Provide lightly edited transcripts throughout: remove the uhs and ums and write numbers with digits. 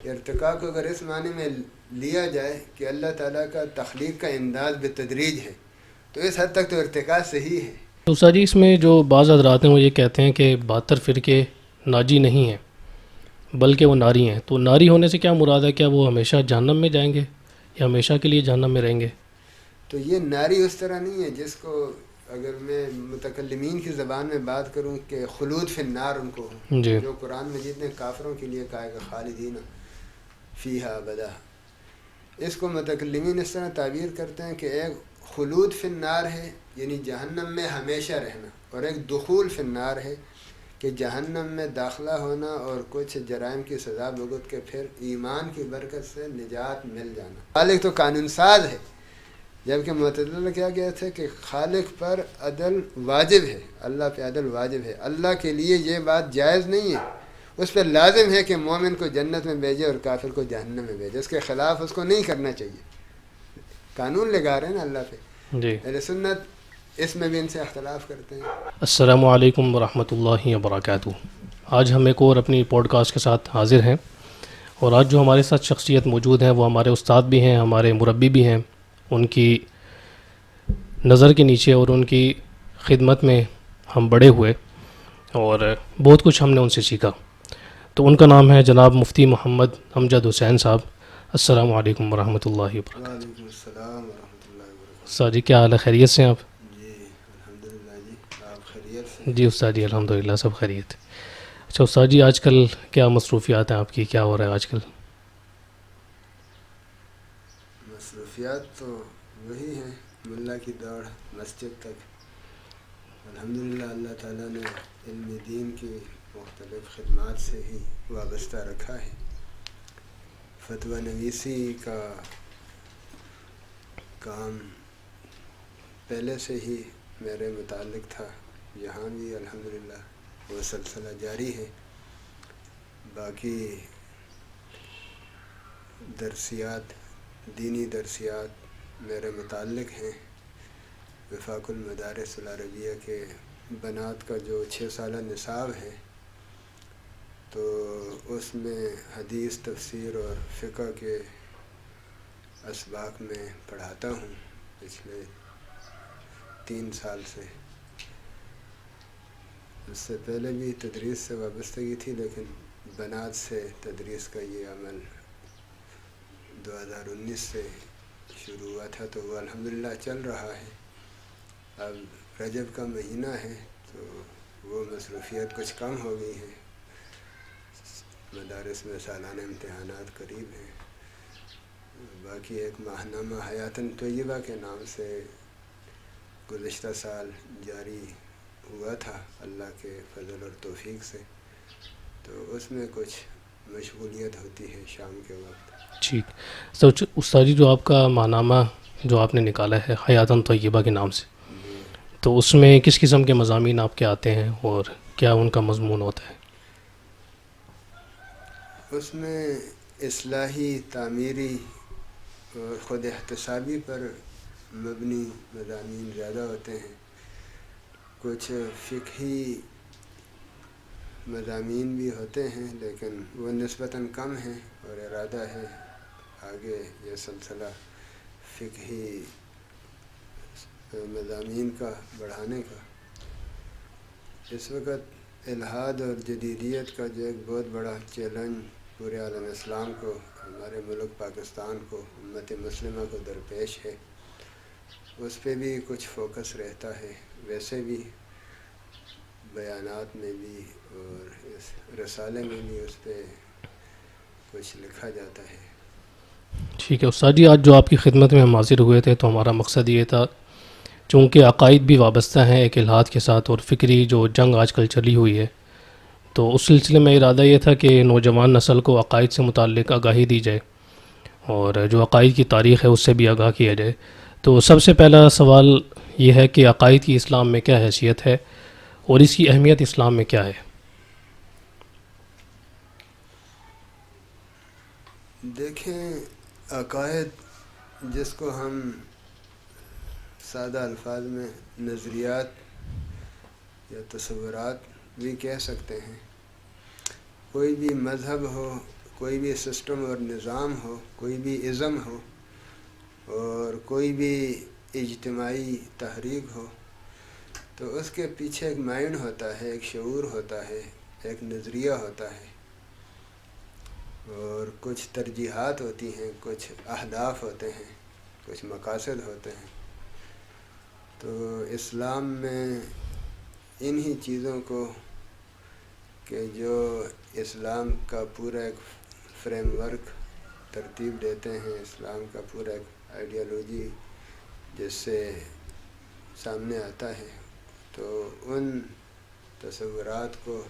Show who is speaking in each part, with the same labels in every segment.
Speaker 1: ارتقاء کو اگر اس معنی میں لیا جائے کہ اللہ تعالیٰ کا تخلیق کا انداز بتدریج ہے تو اس حد تک تو ارتقاء صحیح ہے.
Speaker 2: تو سر جی اس میں جو بعض حضرات ہیں وہ یہ کہتے ہیں کہ 72 فرقے ناجی نہیں ہیں بلکہ وہ ناری ہیں. تو ناری ہونے سے کیا مراد ہے؟ کیا وہ ہمیشہ جہنم میں جائیں گے یا ہمیشہ کے لیے جہنم میں رہیں گے؟
Speaker 1: تو یہ ناری اس طرح نہیں ہے جس کو اگر میں متکلمین کی زبان میں بات کروں کہ خلود فی النار ان کو
Speaker 2: جی
Speaker 1: جو قرآن مجید نے کافروں کے لیے کہا ہے کہ خالدین فیہا ابدا. اس کو متکلمین اس طرح تعبیر کرتے ہیں کہ ایک خلود فی النار ہے یعنی جہنم میں ہمیشہ رہنا، اور ایک دخول فی النار ہے کہ جہنم میں داخلہ ہونا اور کچھ جرائم کی سزا بھگت کے پھر ایمان کی برکت سے نجات مل جانا. خالق تو قانون ساز ہے، جبکہ معتزلہ کیا گیا تھے کہ خالق پر عدل واجب ہے، اللہ پہ عدل واجب ہے، اللہ کے لیے یہ بات جائز نہیں ہے، اس پہ لازم ہے کہ مومن کو جنت میں بھیجے اور کافر کو جہنم میں بھیجے، اس کے خلاف اس کو نہیں کرنا چاہیے. قانون لگا رہے ہیں نا اللہ پہ.
Speaker 2: جی.
Speaker 1: اہل سنت اس میں بھی ان سے اختلاف کرتے ہیں.
Speaker 2: السلام علیکم ورحمۃ اللہ وبرکاتہ. آج ہم ایک اور اپنی پوڈ کاسٹ کے ساتھ حاضر ہیں، اور آج جو ہمارے ساتھ شخصیت موجود ہیں وہ ہمارے استاد بھی ہیں، ہمارے مربی بھی ہیں. ان کی نظر کے نیچے اور ان کی خدمت میں ہم بڑے ہوئے اور بہت کچھ ہم نے ان سے سیکھا. تو ان کا نام ہے جناب مفتی محمد امجد حسین صاحب. السلام علیکم ورحمۃ اللہ وبرکاتہ.
Speaker 1: وعلیکم السلام ورحمۃ اللہ وبرکاتہ.
Speaker 2: استاد جی کیا حال ہے؟ خیریت سے ہیں آپ؟
Speaker 1: جی الحمدللہ جی، آپ خیریت سے؟
Speaker 2: جی استاد جی الحمدللہ سب خیریت. اچھا استاد جی آج کل کیا مصروفیات ہیں آپ کی؟ کیا ہو رہا ہے آج کل؟
Speaker 1: مصروفیات تو وہی ہیں، ملا کی دوڑ مسجد تک. الحمدللہ اللہ تعالیٰ نے علم دین کی مختلف خدمات سے ہی وابستہ رکھا ہے. فتویٰ نویسی کا کام پہلے سے ہی میرے متعلق تھا، یہاں بھی الحمدللہ وہ سلسلہ جاری ہے. باقی درسیات، دینی درسیات میرے متعلق ہیں. وفاق المدارس العربیہ کے بنات کا جو 6 سالہ نصاب ہے تو اس میں حدیث، تفسیر اور فقہ کے اسباق میں پڑھاتا ہوں پچھلے 3 سال سے. اس سے پہلے بھی تدریس سے وابستگی تھی، لیکن بنات سے تدریس کا یہ عمل 2019 سے شروع ہوا تھا تو وہ الحمدللہ چل رہا ہے. اب رجب کا مہینہ ہے تو وہ مصروفیت کچھ کم ہو گئی ہے، مدارس میں سالانہ امتحانات قریب ہیں. باقی ایک ماہنامہ حیاتاً طیبہ کے نام سے گزشتہ سال جاری ہوا تھا اللہ کے فضل اور توفیق سے، تو اس میں کچھ مشغولیت ہوتی ہے شام کے وقت.
Speaker 2: ٹھیک. تو استاد جی جو آپ کا ماہنامہ جو آپ نے نکالا ہے حیاتاً طیبہ کے نام سے،
Speaker 1: جی،
Speaker 2: تو اس میں کس قسم کے مضامین آپ کے آتے ہیں اور کیا ان کا مضمون ہوتا ہے؟
Speaker 1: اس میں اصلاحی، تعمیری اور خود احتسابی پر مبنی مضامین زیادہ ہوتے ہیں. کچھ فقہی مضامین بھی ہوتے ہیں لیکن وہ نسبتاً کم ہیں، اور ارادہ ہے آگے یہ سلسلہ فقہی مضامین کا بڑھانے کا. اس وقت الحاد اور جدیدیت کا جو ایک بہت بڑا چیلنج پورے عالم اسلام کو، ہمارے ملک پاکستان کو، امت مسلمہ کو درپیش ہے، اس پہ بھی کچھ فوکس رہتا ہے. ویسے بھی بیانات میں بھی اور اس رسالے میں بھی اس پہ کچھ لکھا جاتا ہے.
Speaker 2: ٹھیک ہے استاد جی، آج جو آپ کی خدمت میں ہم حاضر ہوئے تھے تو ہمارا مقصد یہ تھا، چونکہ عقائد بھی وابستہ ہیں ایک الحاد کے ساتھ اور فکری جو جنگ آج کل چلی ہوئی ہے، تو اس سلسلے میں ارادہ یہ تھا کہ نوجوان نسل کو عقائد سے متعلق آگاہی دی جائے اور جو عقائد کی تاریخ ہے اس سے بھی آگاہ کیا جائے. تو سب سے پہلا سوال یہ ہے کہ عقائد کی اسلام میں کیا حیثیت ہے اور اس کی اہمیت اسلام میں کیا ہے؟
Speaker 1: دیکھیں، عقائد جس کو ہم سادہ الفاظ میں نظریات یا تصورات بھی کہہ سکتے ہیں. کوئی بھی مذہب ہو، کوئی بھی سسٹم اور نظام ہو، کوئی بھی ازم ہو اور کوئی بھی اجتماعی تحریک ہو، تو اس کے پیچھے ایک مائنڈ ہوتا ہے، ایک شعور ہوتا ہے، ایک نظریہ ہوتا ہے اور کچھ ترجیحات ہوتی ہیں، کچھ اہداف ہوتے ہیں، کچھ مقاصد ہوتے ہیں۔ تو اسلام میں انہی چیزوں کو کہ جو اسلام کا پورا ایک فریم ورک ترتیب دیتے ہیں، اسلام کا پورا ایک آئیڈیالوجی جس سے سامنے آتا ہے، تو ان تصورات کو،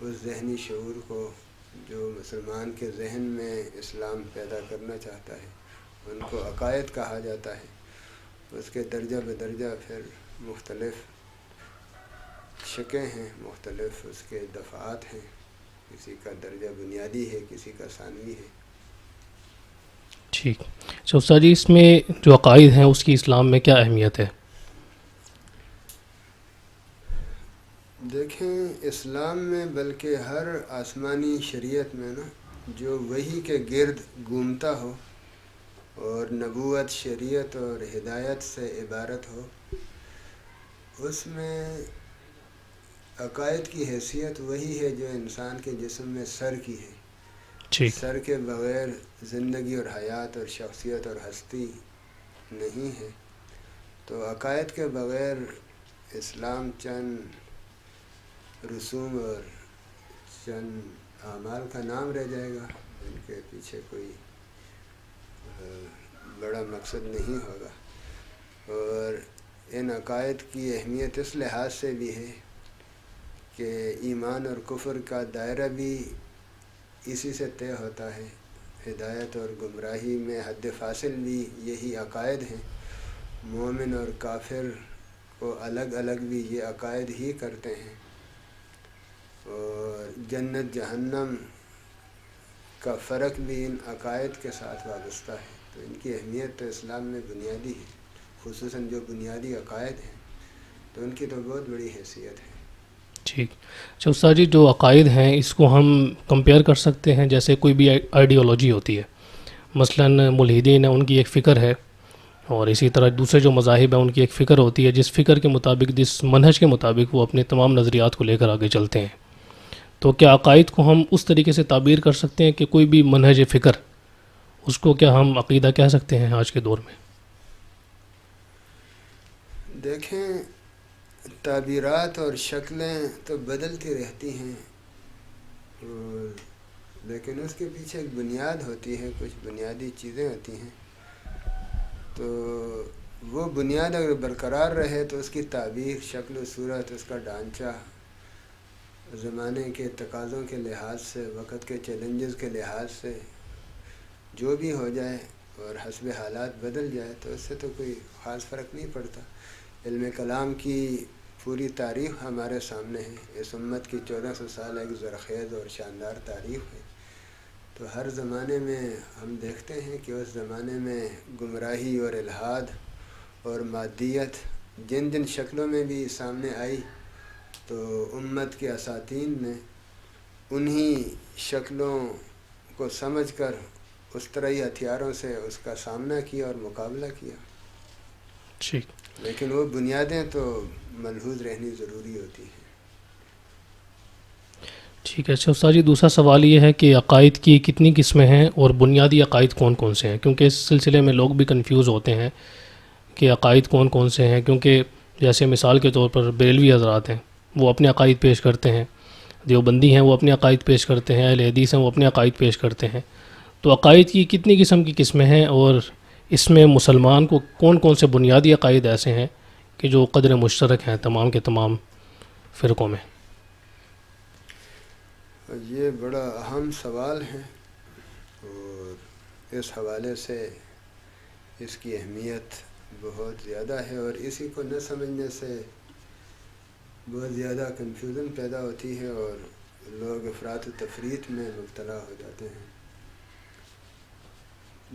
Speaker 1: اس ذہنی شعور کو جو مسلمان کے ذہن میں اسلام پیدا کرنا چاہتا ہے، ان کو عقائد کہا جاتا ہے۔ اس کے درجہ بدرجہ پھر مختلف شکیں ہیں، مختلف اس کے دفعات ہیں، کسی کا درجہ بنیادی ہے، کسی کا ثانوی ہے۔
Speaker 2: ٹھیک۔ اچھا استاد جی، اس میں جو عقائد ہیں اس کی اسلام میں کیا اہمیت ہے؟
Speaker 1: دیکھیں، اسلام میں بلکہ ہر آسمانی شریعت میں نا جو وحی کے گرد گھومتا ہو اور نبوت، شریعت اور ہدایت سے عبارت ہو، اس میں عقائد کی حیثیت وہی ہے جو انسان کے جسم میں سر کی ہے۔
Speaker 2: ٹھیک۔
Speaker 1: سر کے بغیر زندگی اور حیات اور شخصیت اور ہستی نہیں ہے۔ تو عقائد کے بغیر اسلام چند رسوم اور چند اعمال کا نام رہ جائے گا، ان کے پیچھے کوئی بڑا مقصد نہیں ہوگا۔ اور ان عقائد کی اہمیت اس لحاظ سے بھی ہے کہ ایمان اور کفر کا دائرہ بھی اسی سے طے ہوتا ہے، ہدایت اور گمراہی میں حد فاصل بھی یہی عقائد ہیں۔ مومن اور کافر کو الگ الگ بھی یہ عقائد ہی کرتے ہیں، اور جنت جہنم کا فرق بھی ان عقائد کے ساتھ وابستہ ہے۔ تو ان کی اہمیت تو اسلام میں بنیادی ہے، خصوصاً جو بنیادی عقائد ہیں تو ان کی تو بہت بڑی حیثیت ہے۔
Speaker 2: ٹھیک۔ اچھا استاد جی، جو عقائد ہیں اس کو ہم کمپیئر کر سکتے ہیں، جیسے کوئی بھی آئیڈیالوجی ہوتی ہے، مثلاً ملحدین ہیں، ان کی ایک فکر ہے، اور اسی طرح دوسرے جو مذاہب ہیں ان کی ایک فکر ہوتی ہے، جس فکر کے مطابق، جس منہج کے مطابق وہ اپنے تمام نظریات کو لے کر آگے چلتے ہیں۔ تو کیا عقائد کو ہم اس طریقے سے تعبیر کر سکتے ہیں کہ کوئی بھی منہج فکر، اس کو کیا ہم عقیدہ کہہ سکتے ہیں آج کے دور میں؟
Speaker 1: دیکھیں، تعبیرات اور شکلیں تو بدلتی رہتی ہیں، لیکن اس کے پیچھے ایک بنیاد ہوتی ہے، کچھ بنیادی چیزیں ہوتی ہیں۔ تو وہ بنیاد اگر برقرار رہے تو اس کی تعبیر، شکل و صورت، اس کا ڈھانچہ زمانے کے تقاضوں کے لحاظ سے، وقت کے چیلنجز کے لحاظ سے جو بھی ہو جائے اور حسب حالات بدل جائے تو اس سے تو کوئی خاص فرق نہیں پڑتا۔ علم کلام کی پوری تاریخ ہمارے سامنے ہے، اس امت کی 1400 سال ایک زرخیز اور شاندار تاریخ ہے۔ تو ہر زمانے میں ہم دیکھتے ہیں کہ اس زمانے میں گمراہی اور الحاد اور مادیت جن جن شکلوں میں بھی سامنے آئی، تو امت کے اساتین نے انہی شکلوں کو سمجھ کر اس طرح ہتھیاروں سے اس کا سامنا کیا اور مقابلہ کیا۔
Speaker 2: ٹھیک۔
Speaker 1: لیکن وہ بنیادیں تو ملحوظ رہنی ضروری ہوتی ہیں۔
Speaker 2: ٹھیک ہے۔ اچھا استاد جی، دوسرا سوال یہ ہے کہ عقائد کی کتنی قسمیں ہیں اور بنیادی عقائد کون کون سے ہیں؟ کیونکہ اس سلسلے میں لوگ بھی کنفیوز ہوتے ہیں کہ عقائد کون کون سے ہیں، کیونکہ جیسے مثال کے طور پر بریلوی حضرات ہیں، وہ اپنے عقائد پیش کرتے ہیں، دیوبندی ہیں وہ اپنے عقائد پیش کرتے ہیں، اہل حدیث ہیں وہ اپنے عقائد پیش کرتے ہیں۔ تو عقائد کی کتنی قسم کی قسمیں ہیں، اور اس میں مسلمان کو کون کون سے بنیادی عقائد ایسے ہیں کہ جو قدر مشترک ہیں تمام کے تمام فرقوں میں؟
Speaker 1: یہ بڑا اہم سوال ہے، اور اس حوالے سے اس کی اہمیت بہت زیادہ ہے، اور اسی کو نہ سمجھنے سے بہت زیادہ کنفیوژن پیدا ہوتی ہے اور لوگ افراط و تفریط میں مبتلا ہو جاتے ہیں۔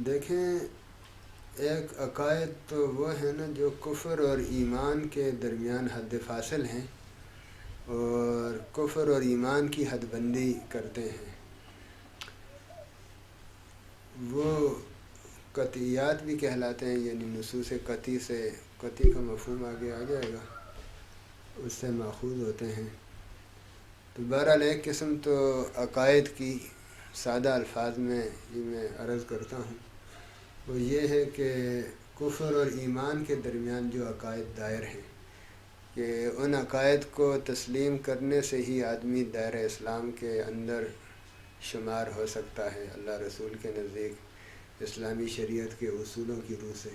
Speaker 1: دیکھیں، ایک عقائد تو وہ ہے نا جو کفر اور ایمان کے درمیان حد فاصل ہیں اور کفر اور ایمان کی حد بندی کرتے ہیں۔ وہ قطعیات بھی کہلاتے ہیں، یعنی نصوص قطعی سے قطعی کا مفہوم آگے آ جائے گا، اس سے ماخوذ ہوتے ہیں۔ تو بہرحال ایک قسم تو عقائد کی سادہ الفاظ میں یہ میں عرض کرتا ہوں، وہ یہ ہے کہ کفر اور ایمان کے درمیان جو عقائد دائر ہیں، کہ ان عقائد کو تسلیم کرنے سے ہی آدمی دائرہ اسلام کے اندر شمار ہو سکتا ہے، اللہ رسول کے نزدیک اسلامی شریعت کے اصولوں کی روح سے۔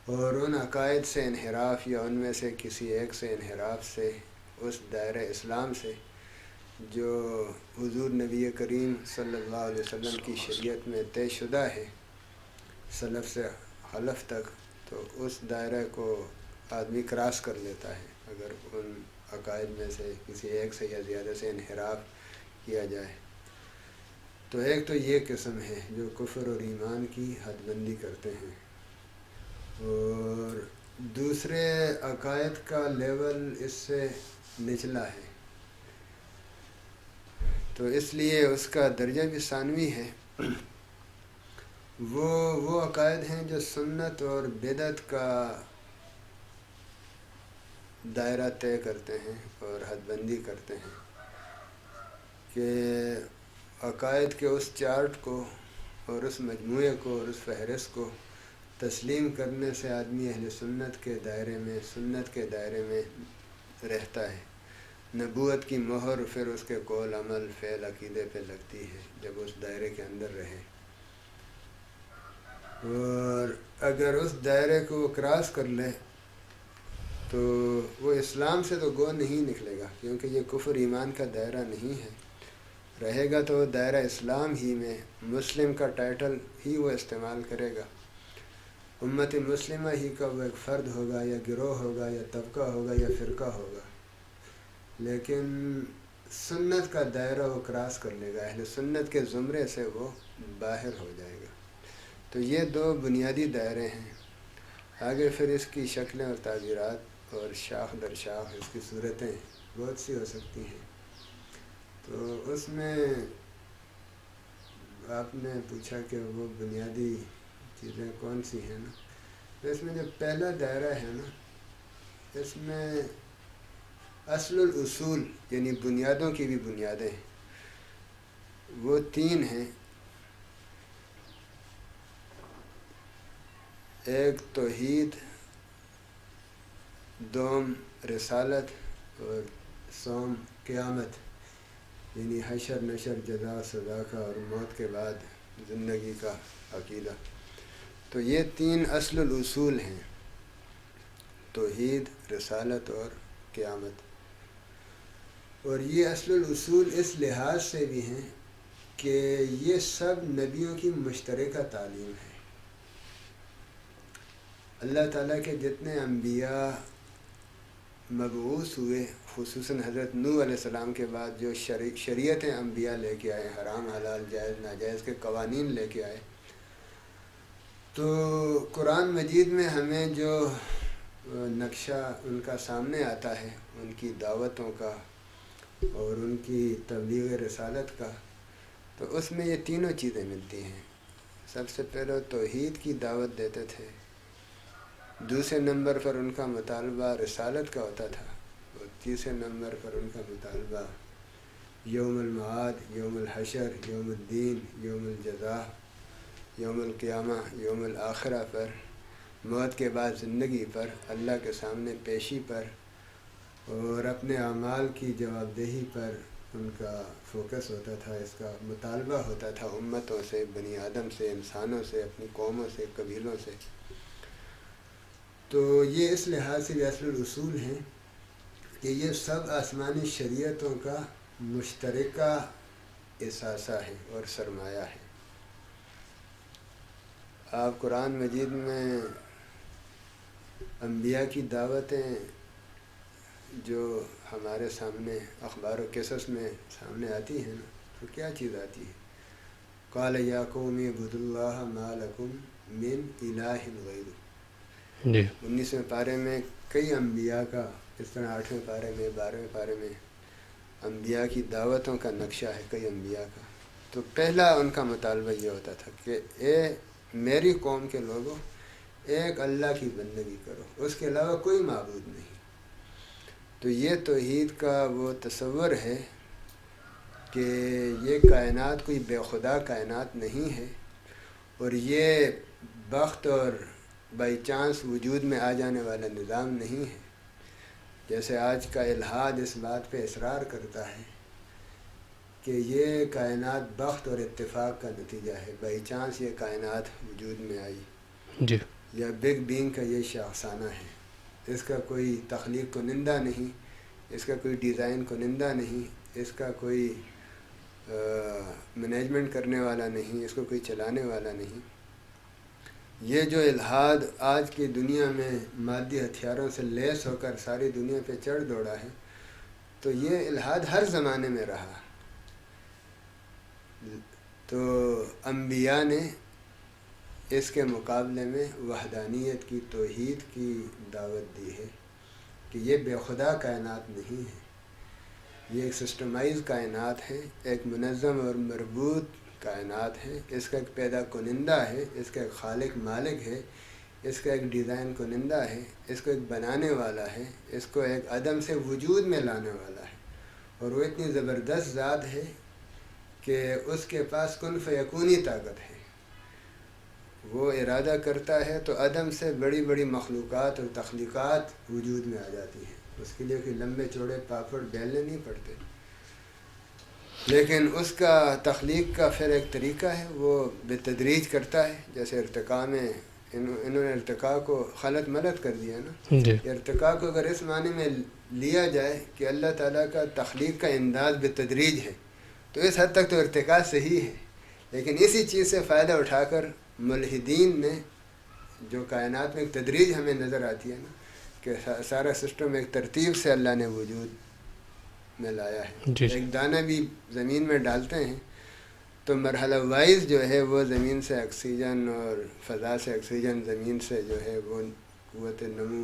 Speaker 1: اور ان عقائد سے انحراف یا ان میں سے کسی ایک سے انحراف سے، اس دائرہ اسلام سے جو حضور نبی کریم صلی اللہ علیہ وسلم کی شریعت میں طے شدہ ہے سلف سے خلف تک، تو اس دائرہ کو آدمی کراس کر لیتا ہے اگر ان عقائد میں سے کسی ایک سے یا زیادہ سے انحراف کیا جائے۔ تو ایک تو یہ قسم ہے جو کفر اور ایمان کی حد بندی کرتے ہیں، اور دوسرے عقائد کا لیول اس سے نچلا ہے، تو اس لیے اس کا درجہ بھی ثانوی ہے۔ وہ عقائد ہیں جو سنت اور بدعت کا دائرہ طے کرتے ہیں اور حد بندی کرتے ہیں، کہ عقائد کے اس چارٹ کو اور اس مجموعے کو اور اس فہرست کو تسلیم کرنے سے آدمی اہل سنت کے دائرے میں، سنت کے دائرے میں رہتا ہے۔ نبوت کی مہر پھر اس کے قول، عمل، فعل، عقیدے پہ لگتی ہے جب اس دائرے کے اندر رہے، اور اگر اس دائرے کو کراس کر لے تو وہ اسلام سے تو گو نہیں نکلے گا، کیونکہ یہ کفر ایمان کا دائرہ نہیں ہے، رہے گا تو وہ دائرہ اسلام ہی میں، مسلم کا ٹائٹل ہی وہ استعمال کرے گا، امت مسلمہ ہی کا وہ ایک فرد ہوگا یا گروہ ہوگا یا طبقہ ہوگا یا فرقہ ہوگا، لیکن سنت کا دائرہ وہ کراس کر لے گا، اہل سنت کے زمرے سے وہ باہر ہو جائے گا۔ تو یہ دو بنیادی دائرے ہیں، آگے پھر اس کی شکلیں اور تعبیرات اور شاخ در شاخ اس کی صورتیں بہت سی ہو سکتی ہیں۔ تو اس میں آپ نے پوچھا کہ وہ بنیادی چیزیں کون سی ہیں نا، تو اس میں جو پہلا دائرہ ہے نا، اس میں اصل الاصول یعنی بنیادوں کی بھی بنیادیں وہ تین ہیں، ایک توحید، دوم رسالت، اور سوم قیامت، یعنی حشر نشر، جزا سزا کا اور موت کے بعد زندگی کا عقیدہ۔ تو یہ تین اصل الاصول ہیں، توحید، رسالت اور قیامت۔ اور یہ اصل الاصول اس لحاظ سے بھی ہیں کہ یہ سب نبیوں کی مشترکہ تعلیم ہے۔ اللہ تعالیٰ کے جتنے انبیاء مبعوث ہوئے، خصوصاً حضرت نوح علیہ السلام کے بعد جو شریعتیں انبیاء لے کے آئے، حرام حلال جائز ناجائز کے قوانین لے کے آئے، تو قرآن مجید میں ہمیں جو نقشہ ان کا سامنے آتا ہے، ان کی دعوتوں کا اور ان کی تبلیغ رسالت کا، تو اس میں یہ تینوں چیزیں ملتی ہیں۔ سب سے پہلے توحید کی دعوت دیتے تھے، دوسرے نمبر پر ان کا مطالبہ رسالت کا ہوتا تھا، اور تیسرے نمبر پر ان کا مطالبہ یوم المعاد، یوم الحشر، یوم الدین، یوم الجزا، یوم القیامہ، یوم الآخرہ پر، موت کے بعد زندگی پر، اللہ کے سامنے پیشی پر، اور اپنے اعمال کی جواب دہی پر ان کا فوکس ہوتا تھا، اس کا مطالبہ ہوتا تھا امتوں سے، بنی آدم سے، انسانوں سے، اپنی قوموں سے، قبیلوں سے۔ تو یہ اس لحاظ سے اصل الاصول ہیں کہ یہ سب آسمانی شریعتوں کا مشترکہ اثاثہ ہے اور سرمایہ ہے۔ آپ قرآن مجید میں انبیاء کی دعوتیں جو ہمارے سامنے اخبار و قصص میں سامنے آتی ہیں نا، تو کیا چیز آتی ہے؟ قال یا قوم اعبدوا اللہ ما لکم من الہ غیرہ۔
Speaker 2: جی
Speaker 1: 19ویں پارے میں کئی انبیاء کا، اس طرح 8ویں پارے میں، 12ویں پارے میں انبیاء کی دعوتوں کا نقشہ ہے، کئی انبیاء کا۔ تو پہلا ان کا مطالبہ یہ ہوتا تھا کہ اے میری قوم کے لوگوں، ایک اللہ کی بندگی کرو، اس کے علاوہ کوئی معبود نہیں۔ تو یہ توحید کا وہ تصور ہے کہ یہ کائنات کوئی بے خدا کائنات نہیں ہے، اور یہ بخت اور بائی چانس وجود میں آ جانے والا نظام نہیں ہے، جیسے آج کا الحاد اس بات پہ اصرار کرتا ہے کہ یہ کائنات بخت اور اتفاق کا نتیجہ ہے، بائی چانس یہ کائنات وجود میں آئی،
Speaker 2: جی
Speaker 1: یا بگ بینگ کا یہ شاخسانہ ہے، اس کا کوئی تخلیق کنندہ نہیں، اس کا کوئی ڈیزائن کنندہ نہیں، اس کا کوئی مینجمنٹ کرنے والا نہیں، اس کو کوئی چلانے والا نہیں۔ یہ جو الحاد آج کی دنیا میں مادی ہتھیاروں سے لیس ہو کر ساری دنیا پہ چڑھ دوڑا ہے، تو یہ الحاد ہر زمانے میں رہا۔ تو انبیاء نے اس کے مقابلے میں وحدانیت کی، توحید کی دعوت دی ہے کہ یہ بے خدا کائنات نہیں ہے، یہ ایک سسٹمائز کائنات ہے، ایک منظم اور مربوط کائنات ہے، اس کا ایک پیدا کنندہ ہے، اس کا ایک خالق مالک ہے، اس کا ایک ڈیزائن کنندہ ہے، اس کو ایک بنانے والا ہے، اس کو ایک عدم سے وجود میں لانے والا ہے، اور وہ اتنی زبردست ذات ہے کہ اس کے پاس کن فیکونی طاقت ہے۔ وہ ارادہ کرتا ہے تو عدم سے بڑی بڑی مخلوقات اور تخلیقات وجود میں آ جاتی ہیں، اس کے لیے کوئی لمبے چوڑے پاپڑ بیلنے نہیں پڑتے، لیکن اس کا تخلیق کا پھر ایک طریقہ ہے، وہ بتدریج کرتا ہے، جیسے ارتقاء میں انہوں نے ارتقاء کو خلط ملط کر دیا نا۔
Speaker 2: جی
Speaker 1: ارتقاء کو اگر اس معنی میں لیا جائے کہ اللہ تعالیٰ کا تخلیق کا انداز بتدریج ہے، تو اس حد تک تو ارتقاء صحیح ہے، لیکن اسی چیز سے فائدہ اٹھا کر ملحدین نے، جو کائنات میں ایک تدریج ہمیں نظر آتی ہے نا کہ سارا سسٹم ایک ترتیب سے اللہ نے وجود میں لایا ہے،
Speaker 2: جی
Speaker 1: ایک دانہ بھی زمین میں ڈالتے ہیں تو مرحلہ وائز جو ہے وہ زمین سے آکسیجن اور فضا سے آکسیجن، زمین سے جو ہے وہ قوت نمو،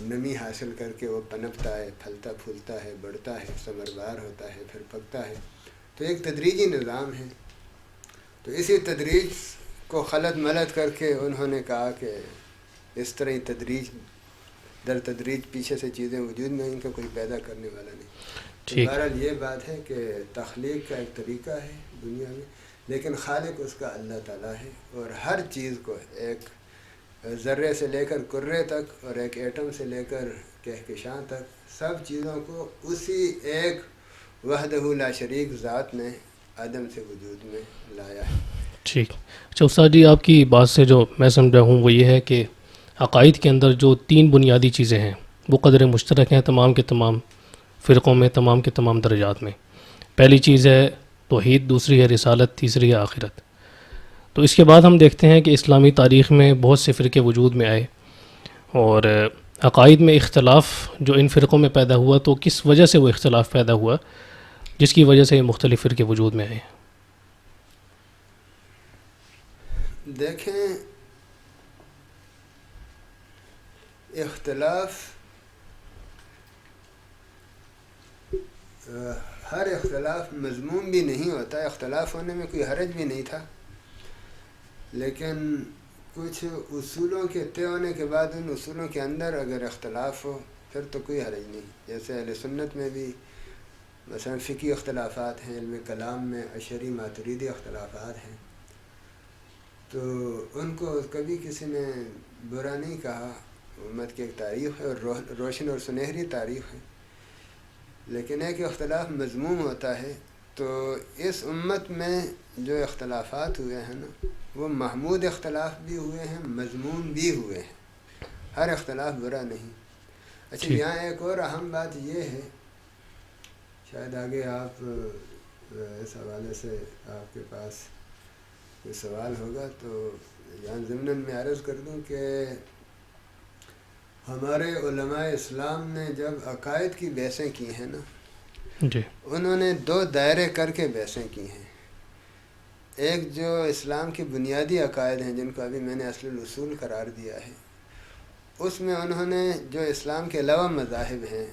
Speaker 1: نمی حاصل کر کے وہ پنپتا ہے، پھلتا پھولتا ہے، بڑھتا ہے، ثمربار ہوتا ہے، پھر پکتا ہے۔ تو ایک تدریجی نظام ہے۔ تو اسی تدریج کو خلط ملط کر کے انہوں نے کہا کہ اس طرح ہی تدریج در تدریج پیچھے سے چیزیں وجود میں، ان کا کوئی پیدا کرنے والا نہیں۔ تو
Speaker 2: ٹھیک
Speaker 1: بہرحال یہ بات ہے کہ تخلیق کا ایک طریقہ ہے دنیا میں، لیکن خالق اس کا اللہ تعالیٰ ہے، اور ہر چیز کو ایک ذرے سے لے کر کرے تک اور ایک ایٹم سے لے کر کہکشاں تک سب چیزوں کو اسی ایک وحدہ لا شریک ذات نے عدم سے وجود میں لایا ہے۔
Speaker 2: ٹھیک۔ اچھا استاد جی، آپ کی بات سے جو میں سمجھا ہوں وہ یہ ہے کہ عقائد کے اندر جو 3 بنیادی چیزیں ہیں وہ قدر مشترک ہیں تمام کے تمام فرقوں میں، تمام کے تمام درجات میں۔ پہلی چیز ہے توحید، دوسری ہے رسالت، تیسری ہے آخرت۔ تو اس کے بعد ہم دیکھتے ہیں کہ اسلامی تاریخ میں بہت سے فرقے وجود میں آئے، اور عقائد میں اختلاف جو ان فرقوں میں پیدا ہوا، تو کس وجہ سے وہ اختلاف پیدا ہوا جس کی وجہ سے یہ مختلف فرقے وجود میں آئے؟
Speaker 1: دیکھیں، اختلاف، ہر اختلاف مذموم بھی نہیں ہوتا، اختلاف ہونے میں کوئی حرج بھی نہیں تھا، لیکن کچھ اصولوں کے طے ہونے کے بعد ان اصولوں کے اندر اگر اختلاف ہو پھر تو کوئی حرج نہیں۔ جیسے اہل سنت میں بھی مثلا فقہی اختلافات ہیں، علم کلام میں اشعری ماتریدی اختلافات ہیں، تو ان کو کبھی کسی نے برا نہیں کہا، امت کی ایک تاریخ ہے اور روشن اور سنہری تاریخ ہے، لیکن ایک اختلاف مذموم ہوتا ہے۔ تو اس امت میں جو اختلافات ہوئے ہیں نا، وہ محمود اختلاف بھی ہوئے ہیں، مذموم بھی ہوئے ہیں، ہر اختلاف برا نہیں۔ اچھا،
Speaker 2: ٹھیک۔
Speaker 1: یہاں ایک اور اہم بات یہ ہے، شاید آگے آپ اس حوالے سے آپ کے پاس کوئی سوال ہوگا تو یہاں ضمناً میں عرض کر دوں کہ ہمارے علماء اسلام نے جب عقائد کی بحثیں کی ہیں نا،
Speaker 2: جی
Speaker 1: انہوں نے 2 دائرے کر کے بحثیں کی ہیں۔ ایک جو اسلام کی بنیادی عقائد ہیں جن کو ابھی میں نے اصل الاصول قرار دیا ہے، اس میں انہوں نے جو اسلام کے علاوہ مذاہب ہیں،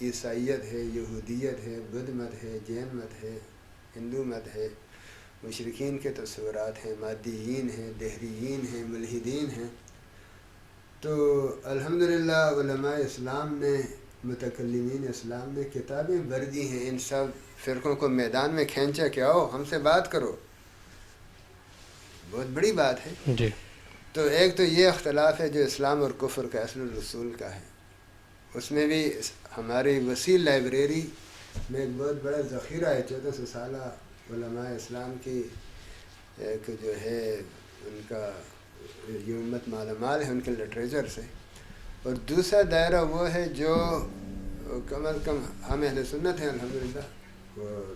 Speaker 1: عیسائیت ہے، یہودیت ہے، بدھ مت ہے، جین مت ہے، ہندو مت ہے، مشرکین کے تصورات ہیں، مادیین ہیں، دہریین ہیں، ملحدین ہیں. تو الحمدللہ علماء اسلام نے، متکلمین اسلام نے کتابیں بھر دی ہیں، ان سب فرقوں کو میدان میں کھینچا کہ آؤ ہم سے بات کرو. بہت بڑی بات ہے.
Speaker 2: جی
Speaker 1: تو ایک تو یہ اختلاف ہے جو اسلام اور کفر کا اصل الرسول کا ہے. اس میں بھی ہماری وسیع لائبریری میں ایک بہت بڑا ذخیرہ ہے 1400 سالہ علماء اسلام کی، ایک جو ہے ان کا یہ امت مالا مال ہے ان کے لٹریچر سے. اور دوسرا دائرہ وہ ہے جو کم از کم ہم اہل سنت ہیں الحمدللہ، اور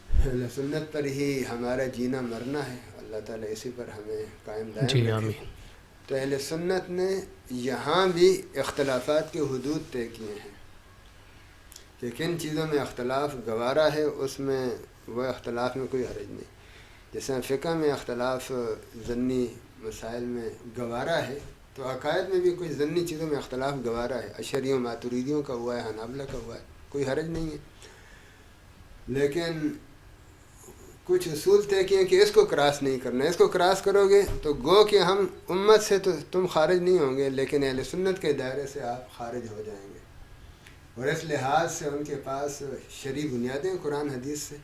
Speaker 1: اہل سنت پر ہی ہمارا جینا مرنا ہے. اللہ تعالیٰ اسی پر ہمیں قائم دائم
Speaker 2: جی
Speaker 1: رکھے.
Speaker 2: آمین.
Speaker 1: تو اہل سنت نے یہاں بھی اختلافات کے حدود طے کیے ہیں کہ کن چیزوں میں اختلاف گوارا ہے، اس میں وہ اختلاف میں کوئی حرج نہیں. جیسے فقہ میں اختلاف ضمنی مسائل میں گوارا ہے، تو عقائد میں بھی کوئی ضمنی چیزوں میں اختلاف گوارا ہے. اشعریوں ماتریدیوں کا ہوا ہے، حنابلہ کا ہوا ہے، کوئی حرج نہیں ہے. لیکن کچھ اصول طے کیے کہ اس کو کراس نہیں کرنا، اس کو کراس کرو گے تو گو کہ ہم امت سے تو تم خارج نہیں ہوں گے، لیکن اہل سنت کے دائرے سے آپ خارج ہو جائیں گے. اور اس لحاظ سے ان کے پاس شرعی بنیادیں قرآن حدیث سے،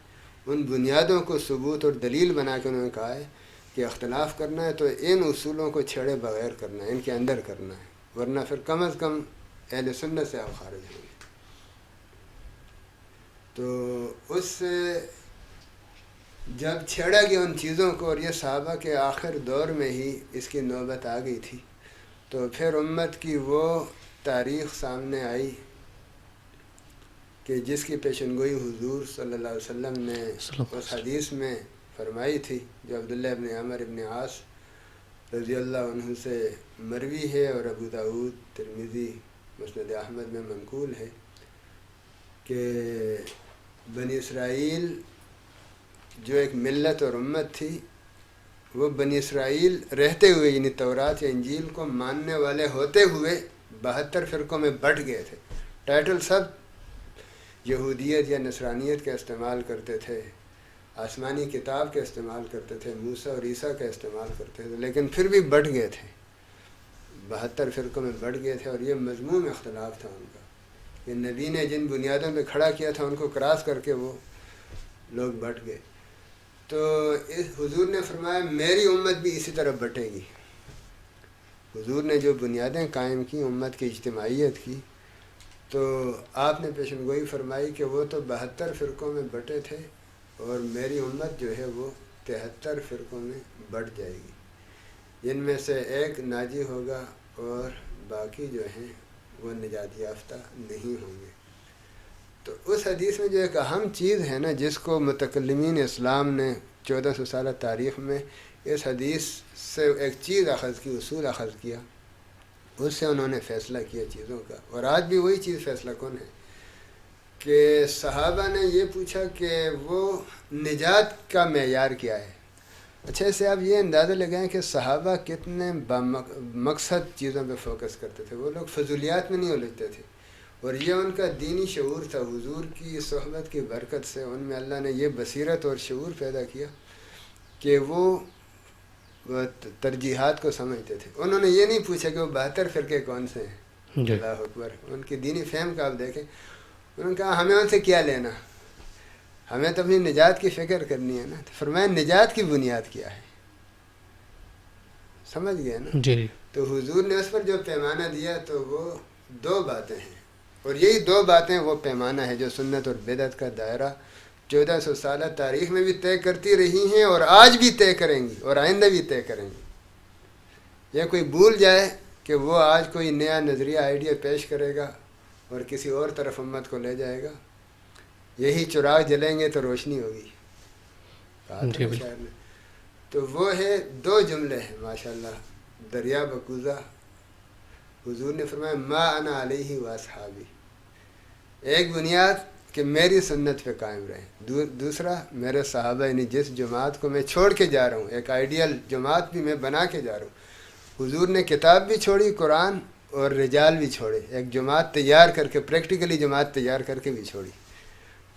Speaker 1: ان بنیادوں کو ثبوت اور دلیل بنا کے انہوں نے کہا ہے کہ اختلاف کرنا ہے تو ان اصولوں کو چھیڑے بغیر کرنا ہے، ان کے اندر کرنا ہے، ورنہ پھر کم از کم اہل سنت سے آپ خارج ہوں گے. تو اس سے جب چھیڑا گیا ان چیزوں کو، اور یہ صحابہ کے آخر دور میں ہی اس کی نوبت آ گئی تھی، تو پھر امت کی وہ تاریخ سامنے آئی کہ جس کی پیشن گوئی حضور صلی اللہ علیہ وسلم نے اس حدیث میں فرمائی تھی جو عبداللہ ابن عمر ابن عاص رضی اللہ عنہ سے مروی ہے اور ابو داود، ترمذی، مسند احمد میں منقول ہے کہ بنی اسرائیل جو ایک ملت اور امت تھی، وہ بنی اسرائیل رہتے ہوئے یعنی تورات یا انجیل کو ماننے والے ہوتے ہوئے 72 فرقوں میں بٹ گئے تھے. ٹائٹل سب یہودیت یا نصرانیت کا استعمال کرتے تھے، آسمانی کتاب کا استعمال کرتے تھے، موسیٰ اور عیسیٰ کا استعمال کرتے تھے، لیکن پھر بھی بٹ گئے تھے، 72 فرقوں میں بٹ گئے تھے. اور یہ مضمون اختلاف تھا ان کا کہ نبی نے جن بنیادوں پہ کھڑا کیا تھا ان کو کراس کر کے وہ لوگ بٹ گئے. تو اس حضور نے فرمایا میری امت بھی اسی طرح بٹے گی. حضور نے جو بنیادیں قائم کی امت کی اجتماعیت کی، تو آپ نے پیشن گوئی فرمائی کہ وہ تو 72 فرقوں میں بٹے تھے اور میری امت جو ہے وہ 73 فرقوں میں بٹ جائے گی، جن میں سے ایک ناجی ہوگا اور باقی جو ہیں وہ نجات یافتہ نہیں ہوں گے. تو اس حدیث میں جو ایک اہم چیز ہے نا، جس کو متکلمین اسلام نے 1400 سالہ تاریخ میں اس حدیث سے ایک چیز اخذ کی، اصول اخذ کیا، اس سے انہوں نے فیصلہ کیا چیزوں کا. اور آج بھی وہی چیز فیصلہ کن ہے کہ صحابہ نے یہ پوچھا کہ وہ نجات کا معیار کیا ہے. اچھا، اس سے آپ یہ اندازہ لگائیں کہ صحابہ کتنے مقصد چیزوں پہ فوکس کرتے تھے. وہ لوگ فضولیات میں نہیں الجھتے تھے، اور یہ ان کا دینی شعور تھا. حضور کی صحبت کی برکت سے ان میں اللہ نے یہ بصیرت اور شعور پیدا کیا کہ وہ ترجیحات کو سمجھتے تھے. انہوں نے یہ نہیں پوچھا کہ وہ 72 فرقے کون سے ہیں. اللہ اکبر. ان کی دینی فہم کا آپ دیکھیں. انہوں نے کہا ہمیں ان سے کیا لینا، ہمیں تو اپنی نجات کی فکر کرنی ہے نا. تو فرمایا نجات کی بنیاد کیا ہے، سمجھ گئے نا.
Speaker 2: جی.
Speaker 1: تو حضور نے اس پر جو پیمانہ دیا تو وہ 2 باتیں ہیں، اور یہی 2 باتیں وہ پیمانہ ہے جو سنت اور بدعت کا دائرہ 1400 سالہ تاریخ میں بھی طے کرتی رہی ہیں اور آج بھی طے کریں گی اور آئندہ بھی طے کریں گی. یہ کوئی بھول جائے کہ وہ آج کوئی نیا نظریہ آئیڈیا پیش کرے گا اور کسی اور طرف امت کو لے جائے گا. یہی چراغ جلیں گے تو روشنی ہوگی، کہا تھا شاعر نے. تو وہ ہے 2 جملے ہیں ماشاءاللہ، دریا بکوزہ. حضور نے فرمایا ما انا علیہ و اصحابی. ایک بنیاد کہ میری سنت پہ قائم رہیں، دوسرا میرے صحابہ، یعنی جس جماعت کو میں چھوڑ کے جا رہا ہوں، ایک آئیڈیل جماعت بھی میں بنا کے جا رہا ہوں. حضور نے کتاب بھی چھوڑی، قرآن اور رجال بھی چھوڑے، ایک جماعت تیار کر کے، پریکٹیکلی جماعت تیار کر کے بھی چھوڑی.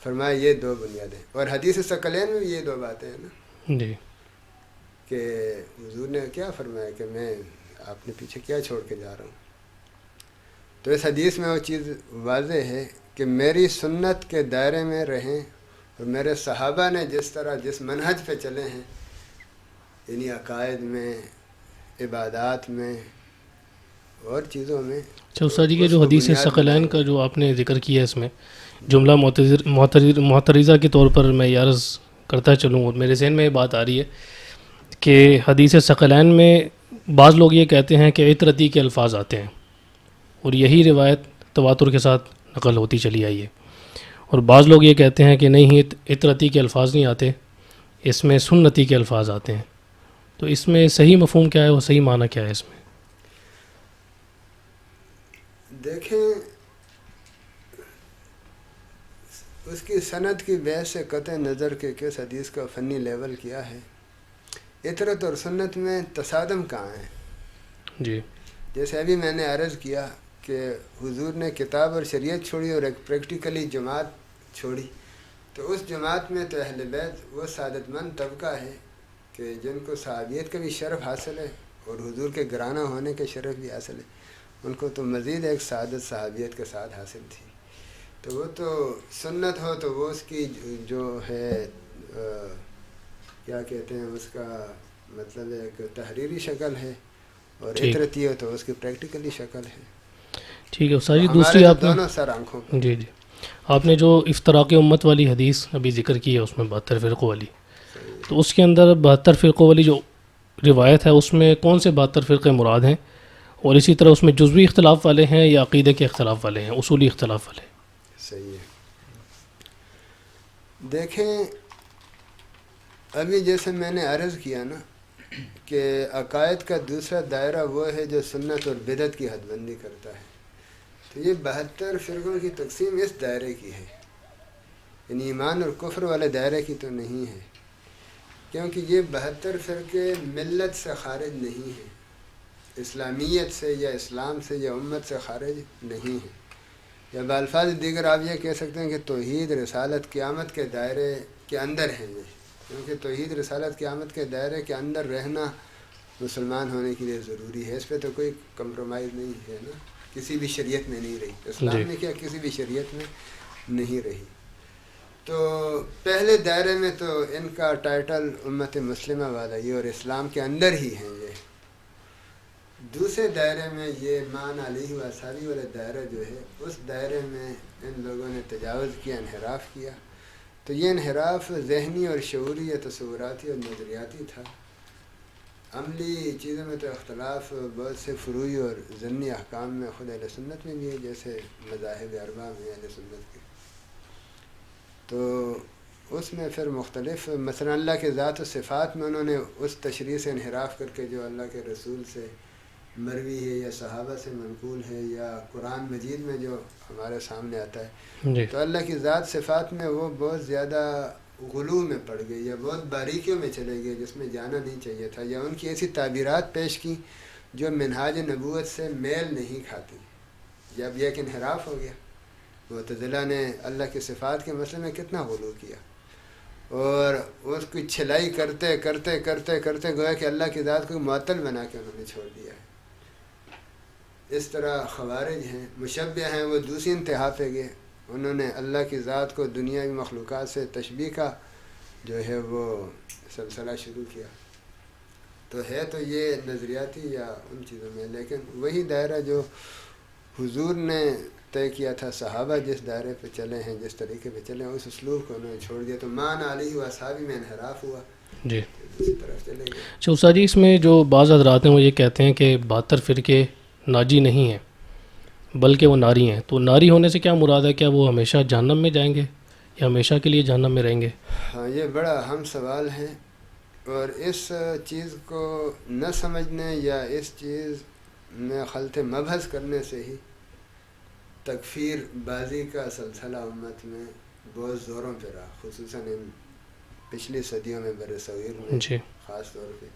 Speaker 1: فرمایا یہ دو بنیادیں. اور حدیث ثقلین میں بھی یہ دو باتیں ہیں نا
Speaker 2: جی
Speaker 1: کہ حضور نے کیا فرمایا کہ میں آپ نے پیچھے کیا چھوڑ کے جا رہا ہوں. تو اس حدیث میں وہ چیز واضح ہے کہ میری سنت کے دائرے میں رہیں اور میرے صحابہ نے جس طرح جس منہج پہ چلے ہیں یعنی عقائد میں عبادات میں اور چیزوں میں.
Speaker 2: اچھا استاد جی، کہ
Speaker 1: اس
Speaker 2: جو
Speaker 1: کو
Speaker 2: حدیث
Speaker 1: بنیاد
Speaker 2: ثقلین
Speaker 1: بنائیں.
Speaker 2: کا جو آپ نے ذکر کیا ہے، اس میں جملہ معترضہ کے طور پر میں یہ عرض کرتا چلوں، اور میرے ذہن میں یہ بات آ رہی ہے کہ حدیث ثقلین میں بعض لوگ یہ کہتے ہیں کہ عطرتی کے الفاظ آتے ہیں، اور یہی روایت تواتر کے ساتھ نقل ہوتی چلی آئی ہے، اور بعض لوگ یہ کہتے ہیں کہ نہیں، عطرتی کے الفاظ نہیں آتے، اس میں سنتی کے الفاظ آتے ہیں. تو اس میں صحیح مفہوم کیا ہے اور صحیح معنی کیا ہے اس میں؟
Speaker 1: دیکھیں اس کی سند کی بحث سے قطع نظر کے کس حدیث کا فنی لیول کیا ہے. عطرت اور سنت میں تصادم کہاں ہے؟
Speaker 2: جی
Speaker 1: جیسے ابھی میں نے عرض کیا کہ حضور نے کتاب اور شریعت چھوڑی اور ایک پریکٹیکلی جماعت چھوڑی. تو اس جماعت میں تو اہل بیت وہ سعادت مند طبقہ ہے کہ جن کو صحابیت کا بھی شرف حاصل ہے اور حضور کے گرانہ ہونے کے شرف بھی حاصل ہے. ان کو تو مزید ایک سعادت صحابیت کے ساتھ حاصل تھی. تو وہ تو سنت ہو تو وہ اس کی جو ہے کیا کہتے ہیں اس کا مطلب ایک تحریری شکل ہے، اور
Speaker 2: ٹھیک
Speaker 1: عطرتی ہو تو اس کی پریکٹیکلی شکل ہے.
Speaker 2: ٹھیک ہے استاد جی.
Speaker 1: ہمارے
Speaker 2: دوسری
Speaker 1: تو
Speaker 2: آپ نے
Speaker 1: دونوں سر آنکھوں پر.
Speaker 2: جی آپ نے جو افتراق امت والی حدیث ابھی ذکر کی ہے، اس میں 72 فرقوں والی،
Speaker 1: صحیح ہے.
Speaker 2: تو اس کے اندر 72 فرقوں والی جو روایت ہے اس میں کون سے 72 فرقے مراد ہیں، اور اسی طرح اس میں جزوی اختلاف والے ہیں یا عقیدے کے اختلاف والے ہیں، اصولی اختلاف والے ہیں؟
Speaker 1: صحیح ہے. دیکھیں ابھی جیسے میں نے عرض کیا نا کہ عقائد کا دوسرا دائرہ وہ ہے جو سنت اور بدعت کی حد بندی کرتا ہے. تو یہ 72 فرقوں کی تقسیم اس دائرے کی ہے، یعنی ایمان اور کفر والے دائرے کی تو نہیں ہے، کیونکہ یہ 72 فرقے ملت سے خارج نہیں ہیں، اسلامیت سے یا اسلام سے یا امت سے خارج نہیں ہیں. یا بالفاظ دیگر آپ یہ کہہ سکتے ہیں کہ توحید رسالت قیامت کے دائرے کے اندر ہیں یہ، کیونکہ توحید رسالت قیامت کے دائرے کے اندر رہنا مسلمان ہونے کے لیے ضروری ہے. اس پہ تو کوئی کمپرومائز نہیں ہے نا، کسی بھی شریعت میں نہیں رہی، اسلام نے کیا کسی بھی شریعت میں نہیں رہی. تو پہلے دائرے میں تو ان کا ٹائٹل امت مسلمہ والا یہ اور اسلام کے اندر ہی ہیں یہ. دوسرے دائرے میں یہ مان علیہ و اصحابہ والے دائرہ جو ہے، اس دائرے میں ان لوگوں نے تجاوز کیا، انحراف کیا. تو یہ انحراف ذہنی اور شعوری یا تصوراتی اور نظریاتی تھا. عملی چیزوں میں تو اختلاف بہت سے فروعی اور ضمنی احکام میں خود اہل سنت میں بھی ہے، جیسے مذاہب اربعہ میں اہل سنت کے. تو اس میں پھر مختلف مثلا اللہ کے ذات و صفات میں انہوں نے اس تشریح سے انحراف کر کے جو اللہ کے رسول سے مروی ہے یا صحابہ سے منقول ہے یا قرآن مجید میں جو ہمارے سامنے آتا ہے،
Speaker 2: جی
Speaker 1: تو اللہ کی ذات صفات میں وہ بہت زیادہ غلو میں پڑ گئی یا بہت باریکیوں میں چلے گئے جس میں جانا نہیں چاہیے تھا، یا ان کی ایسی تعبیرات پیش کی جو منہاج نبوت سے میل نہیں کھاتی. جب یہ ایک انحراف ہو گیا. معتزلہ نے اللہ کی صفات کے مسئلے میں کتنا غلو کیا، اور اس کی چھلائی کرتے کرتے کرتے کرتے گویا کہ اللہ کی ذات کو معطل بنا کے انہوں نے چھوڑ دیا ہے. اس طرح خوارج ہیں، مشبہ ہیں، وہ دوسری انتہا پہ گئے. انہوں نے اللہ کی ذات کو دنیاوی مخلوقات سے تشبیہ کا جو ہے وہ سلسلہ شروع کیا. تو ہے تو یہ نظریاتی یا ان چیزوں میں، لیکن وہی دائرہ جو حضور نے طے کیا تھا، صحابہ جس دائرے پہ چلے ہیں، جس طریقے پہ چلے ہیں، اس اسلوب کو انہوں نے چھوڑ دیا. تو مان علیہ و اصحابہ میں انحراف ہوا،
Speaker 2: جی.
Speaker 1: دوسری طرف چلے گئے.
Speaker 2: اچھا استاد جی، اس میں جو بعض حضرات ہیں وہ یہ کہتے ہیں کہ 72 فرقے ناجی نہیں ہیں بلکہ وہ ناری ہیں. تو ناری ہونے سے کیا مراد ہے؟ کیا وہ ہمیشہ جہنم میں جائیں گے یا ہمیشہ کے لیے جہنم میں رہیں گے؟
Speaker 1: ہاں، یہ بڑا اہم سوال ہے، اور اس چیز کو نہ سمجھنے یا اس چیز میں خلط مبحث کرنے سے ہی تکفیر بازی کا سلسلہ امت میں بہت زوروں پہ رہا، خصوصاً ان پچھلی صدیوں میں بر صغیر میں
Speaker 2: جی
Speaker 1: خاص طور پہ.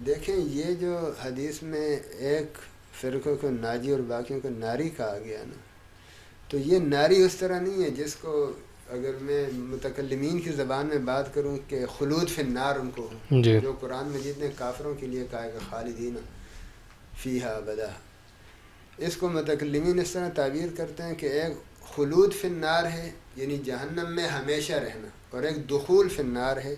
Speaker 1: دیکھیں یہ جو حدیث میں ایک فرقوں کو ناجی اور باقیوں کو ناری کہا گیا نا، تو یہ ناری اس طرح نہیں ہے جس کو اگر میں متکلمین کی زبان میں بات کروں کہ خلود فی النار ان کو ہو،
Speaker 2: جی
Speaker 1: جو قرآن مجید نے کافروں کے لیے کہا ہے کہ خالدین فیہا ابدا، اس کو متکلمین اس طرح تعبیر کرتے ہیں کہ ایک خلود فی النار ہے یعنی جہنم میں ہمیشہ رہنا، اور ایک دخول فی النار ہے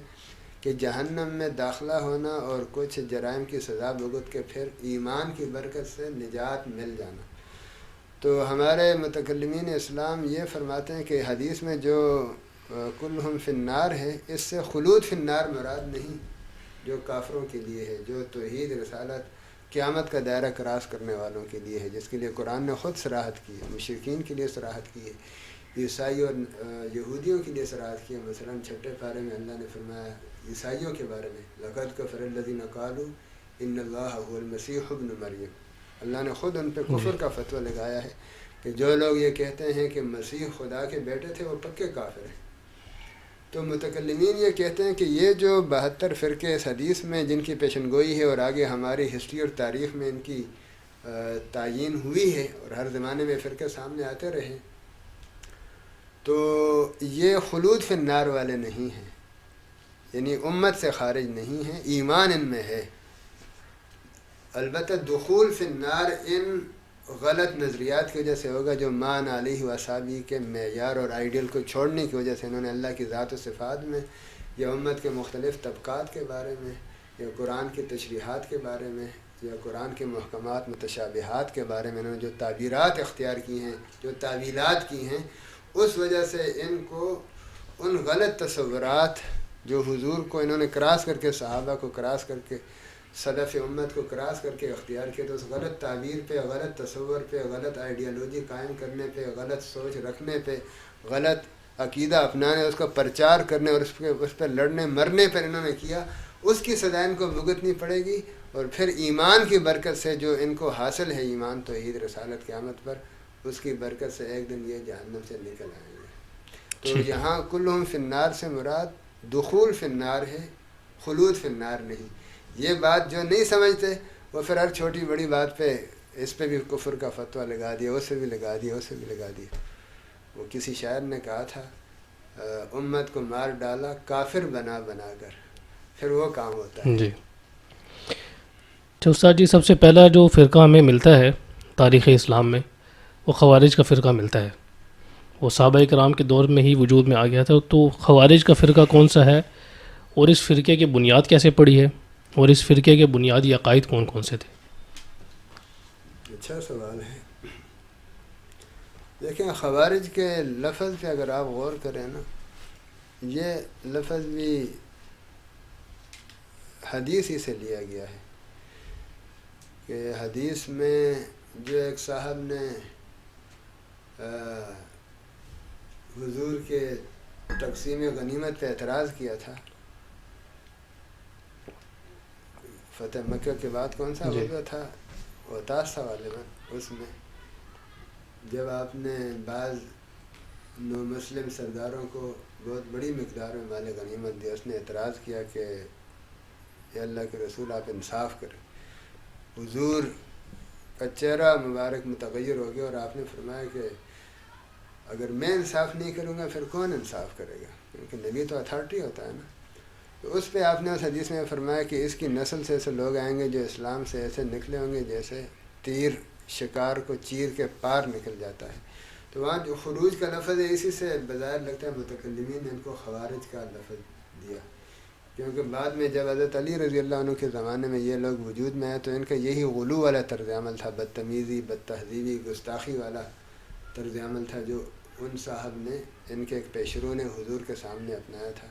Speaker 1: کہ جہنم میں داخلہ ہونا اور کچھ جرائم کی سزا بھگت کے پھر ایمان کی برکت سے نجات مل جانا۔ تو ہمارے متکلمین اسلام یہ فرماتے ہیں کہ حدیث میں جو کلہم فی النار ہے، اس سے خلود فی النار مراد نہیں جو کافروں کے لیے ہے، جو توحید رسالت قیامت کا دائرہ کراس کرنے والوں کے لیے ہے، جس کے لیے قرآن نے خود صراحت کی ہے، مشرکین کے لیے صراحت کی ہے، عیسائی اور یہودیوں کے لیے صراحت کی ہے۔ مثلا 6 پارے میں اللہ نے فرمایا عیسائیوں کے بارے میں لقد کفر الذین قالوا ان اللہ هو المسیح ابن مریم، اللہ نے خود ان پہ کفر کا فتویٰ لگایا ہے کہ جو لوگ یہ کہتے ہیں کہ مسیح خدا کے بیٹے تھے وہ پکے کافر ہیں۔ تو متکلمین یہ کہتے ہیں کہ یہ جو 72 فرقے اس حدیث میں جن کی پیشن گوئی ہے اور آگے ہماری ہسٹری اور تاریخ میں ان کی تعیین ہوئی ہے اور ہر زمانے میں فرقے سامنے آتے رہے، تو یہ خلود فی النار والے نہیں ہیں، یعنی امت سے خارج نہیں ہیں، ایمان ان میں ہے۔ البتہ دخول فی النار ان غلط نظریات کی وجہ سے ہوگا جو مان علیہ وصحابی کے معیار اور آئیڈیل کو چھوڑنے کی وجہ سے انہوں نے اللہ کی ذات و صفات میں یا امت کے مختلف طبقات کے بارے میں یا قرآن کی تشریحات کے بارے میں یا قرآن کے محکمات متشابہات کے بارے میں انہوں نے جو تعبیرات اختیار کی ہیں، جو تعویلات کی ہیں، اس وجہ سے ان کو ان غلط تصورات جو حضور کو انہوں نے کراس کر کے صحابہ کو کراس کر کے سلف امت کو کراس کر کے اختیار کیا، تو اس غلط تعبیر پہ، غلط تصور پہ، غلط آئیڈیالوجی قائم کرنے پہ، غلط سوچ رکھنے پہ، غلط عقیدہ اپنانے، اس کا پرچار کرنے اور اس پہ لڑنے مرنے پر انہوں نے کیا، اس کی سزا ان کو بھگتنی پڑے گی۔ اور پھر ایمان کی برکت سے جو ان کو حاصل ہے، ایمان توحید رسالت قیامت پر، اس کی برکت سے ایک دن یہ جہنم سے نکل آئیں گے۔ تو یہاں کلہم فی النار سے مراد دخول فی النار ہے، خلود فی النار نہیں۔ یہ بات جو نہیں سمجھتے وہ پھر ہر چھوٹی بڑی بات پہ اس پہ بھی کفر کا فتویٰ لگا دیا، اس سے بھی لگا دیا، اس سے بھی لگا دیا۔ وہ کسی شاعر نے کہا تھا امت کو مار ڈالا کافر بنا بنا کر، پھر وہ کام ہوتا ہے۔
Speaker 2: جی تو استاد جی، سب سے پہلا جو فرقہ ہمیں ملتا ہے تاریخ اسلام میں وہ خوارج کا فرقہ ملتا ہے، وہ صحابہ کرام کے دور میں ہی وجود میں آ گیا تھا۔ تو خوارج کا فرقہ کون سا ہے اور اس فرقے کی بنیاد کیسے پڑی ہے اور اس فرقے کے بنیادی عقائد کون کون سے تھے؟
Speaker 1: اچھا سوال ہے۔ دیکھیں، خوارج کے لفظ پہ اگر آپ غور کریں نا، یہ لفظ بھی حدیث ہی سے لیا گیا ہے کہ حدیث میں جو ایک صاحب نے حضور کے تقسیم غنیمت پہ اعتراض کیا تھا، فتح مکہ کے بعد کون سا غزوہ تھا، اوتاس تھا غالباً، اس میں جب آپ نے بعض نو مسلم سرداروں کو بہت بڑی مقدار میں مال غنیمت دیا، اس نے اعتراض کیا کہ یا اللہ کے رسول آپ انصاف کریں۔ حضور کا چہرہ مبارک متغیر ہو گیا اور آپ نے فرمایا کہ اگر میں انصاف نہیں کروں گا پھر کون انصاف کرے گا، کیونکہ نبی تو اتھارٹی ہوتا ہے نا۔ تو اس پہ آپ نے اس حدیث میں فرمایا کہ اس کی نسل سے ایسے لوگ آئیں گے جو اسلام سے ایسے نکلے ہوں گے جیسے تیر شکار کو چیر کے پار نکل جاتا ہے۔ تو وہاں جو خروج کا لفظ ہے، اسی سے بظاہر لگتا ہے متکلمین نے ان کو خوارج کا لفظ دیا، کیونکہ بعد میں جب حضرت علی رضی اللہ عنہ کے زمانے میں یہ لوگ وجود میں آئے تو ان کا یہی غلو والا طرز عمل تھا، بدتمیزی، بدتہذیبی، گستاخی والا طرز عمل تھا جو ان صاحب نے ان کے ایک پیشرو نے حضور کے سامنے اپنایا تھا۔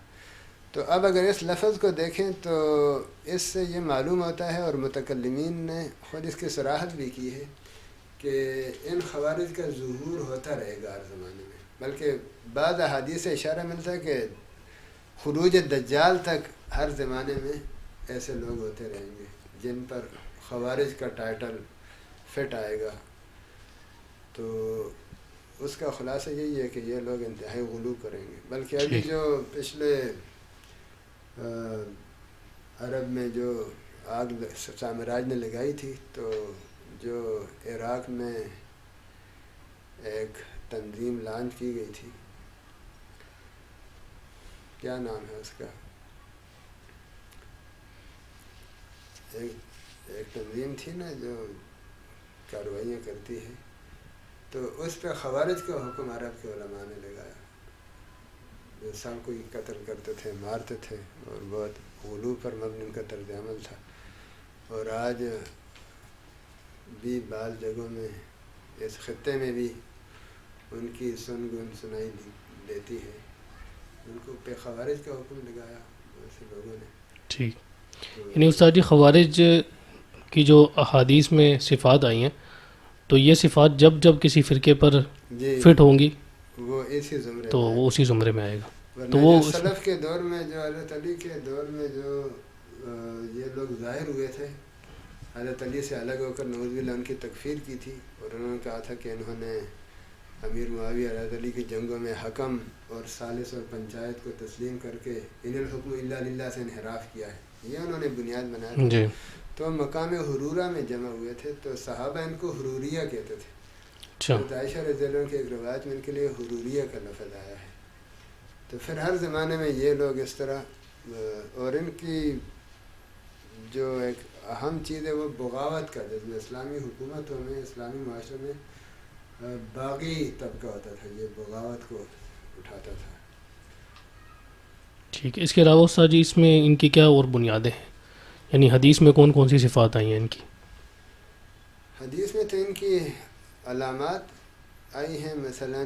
Speaker 1: تو اب اگر اس لفظ کو دیکھیں تو اس سے یہ معلوم ہوتا ہے، اور متکلمین نے خود اس کی صراحت بھی کی ہے، کہ ان خوارج کا ظہور ہوتا رہے گا ہر زمانے میں، بلکہ بعض احادیث سے اشارہ ملتا ہے کہ خروج دجال تک ہر زمانے میں ایسے لوگ ہوتے رہیں گے جن پر خوارج کا ٹائٹل فٹ آئے گا۔ تو اس کا خلاصہ یہی ہے کہ یہ لوگ انتہائی غلو کریں گے، بلکہ ابھی جو پچھلے عرب میں جو آگ سامراج نے لگائی تھی، تو جو عراق میں ایک تنظیم لانچ کی گئی تھی، کیا نام ہے اس کا، ایک تنظیم تھی نا جو کارروائیاں کرتی ہے، تو اس پہ خوارج کا حکم عرب کے علماء نے لگایا، جو سب کو قتل کرتے تھے، مارتے تھے، اور بہت غلو پر مبنی ان کا طرز عمل تھا۔ اور آج بھی بعض جگہوں میں اس خطے میں بھی ان کی سنائی دیتی ہے، ان کو پہ خوارج کا حکم لگایا ایسے لوگوں نے۔
Speaker 2: ٹھیک،
Speaker 1: تو
Speaker 2: یعنی استاد جی خوارج کی جو احادیث میں صفات آئی ہیں، تو یہ صفات جب جب کسی فرقے پر
Speaker 1: جی
Speaker 2: فٹ ہوں گی
Speaker 1: وہ اسی زمرے
Speaker 2: تو
Speaker 1: میں آئے
Speaker 2: وہ
Speaker 1: گا،
Speaker 2: اسی زمرے میں آئے گا۔
Speaker 1: ورنہ
Speaker 2: تو وہ
Speaker 1: جو سلف کے دور میں، جو حضرت علی کے دور میں جو یہ لوگ ظاہر ہوئے تھے، حضرت علی سے الگ ہو کر نعوذ باللہ ان کی تکفیر کی تھی، اور انہوں نے کہا تھا کہ انہوں نے امیر معاویہ حضرت علی کی جنگوں میں حکم اور ثالث اور پنچایت کو تسلیم کر کے ان الحکم الا للہ سے انحراف کیا ہے، یہ انہوں نے بنیاد بنایا تھا۔
Speaker 2: جی
Speaker 1: تو مقام حرورہ میں جمع ہوئے تھے، تو صحابہ ان کو حروریہ کہتے تھے۔
Speaker 2: اچھا،
Speaker 1: حضرت عائشہ رضی اللہ عنہ کی ایک روایت میں ان کے لیے حروریہ کا لفظ آیا ہے۔ تو پھر ہر زمانے میں یہ لوگ اس طرح، اور ان کی جو ایک اہم چیز ہے وہ بغاوت کا جذبہ، اسلامی حکومتوں میں، اسلامی معاشرے میں باغی طبقہ ہوتا تھا، یہ بغاوت کو اٹھاتا تھا۔
Speaker 2: ٹھیک ہے، اس کے علاوہ استاد جی اس میں ان کی کیا اور بنیادیں ہیں، یعنی حدیث میں کون کون سی صفات آئی ہیں ان کی؟
Speaker 1: حدیث میں تو ان کی علامات آئی ہیں، مثلا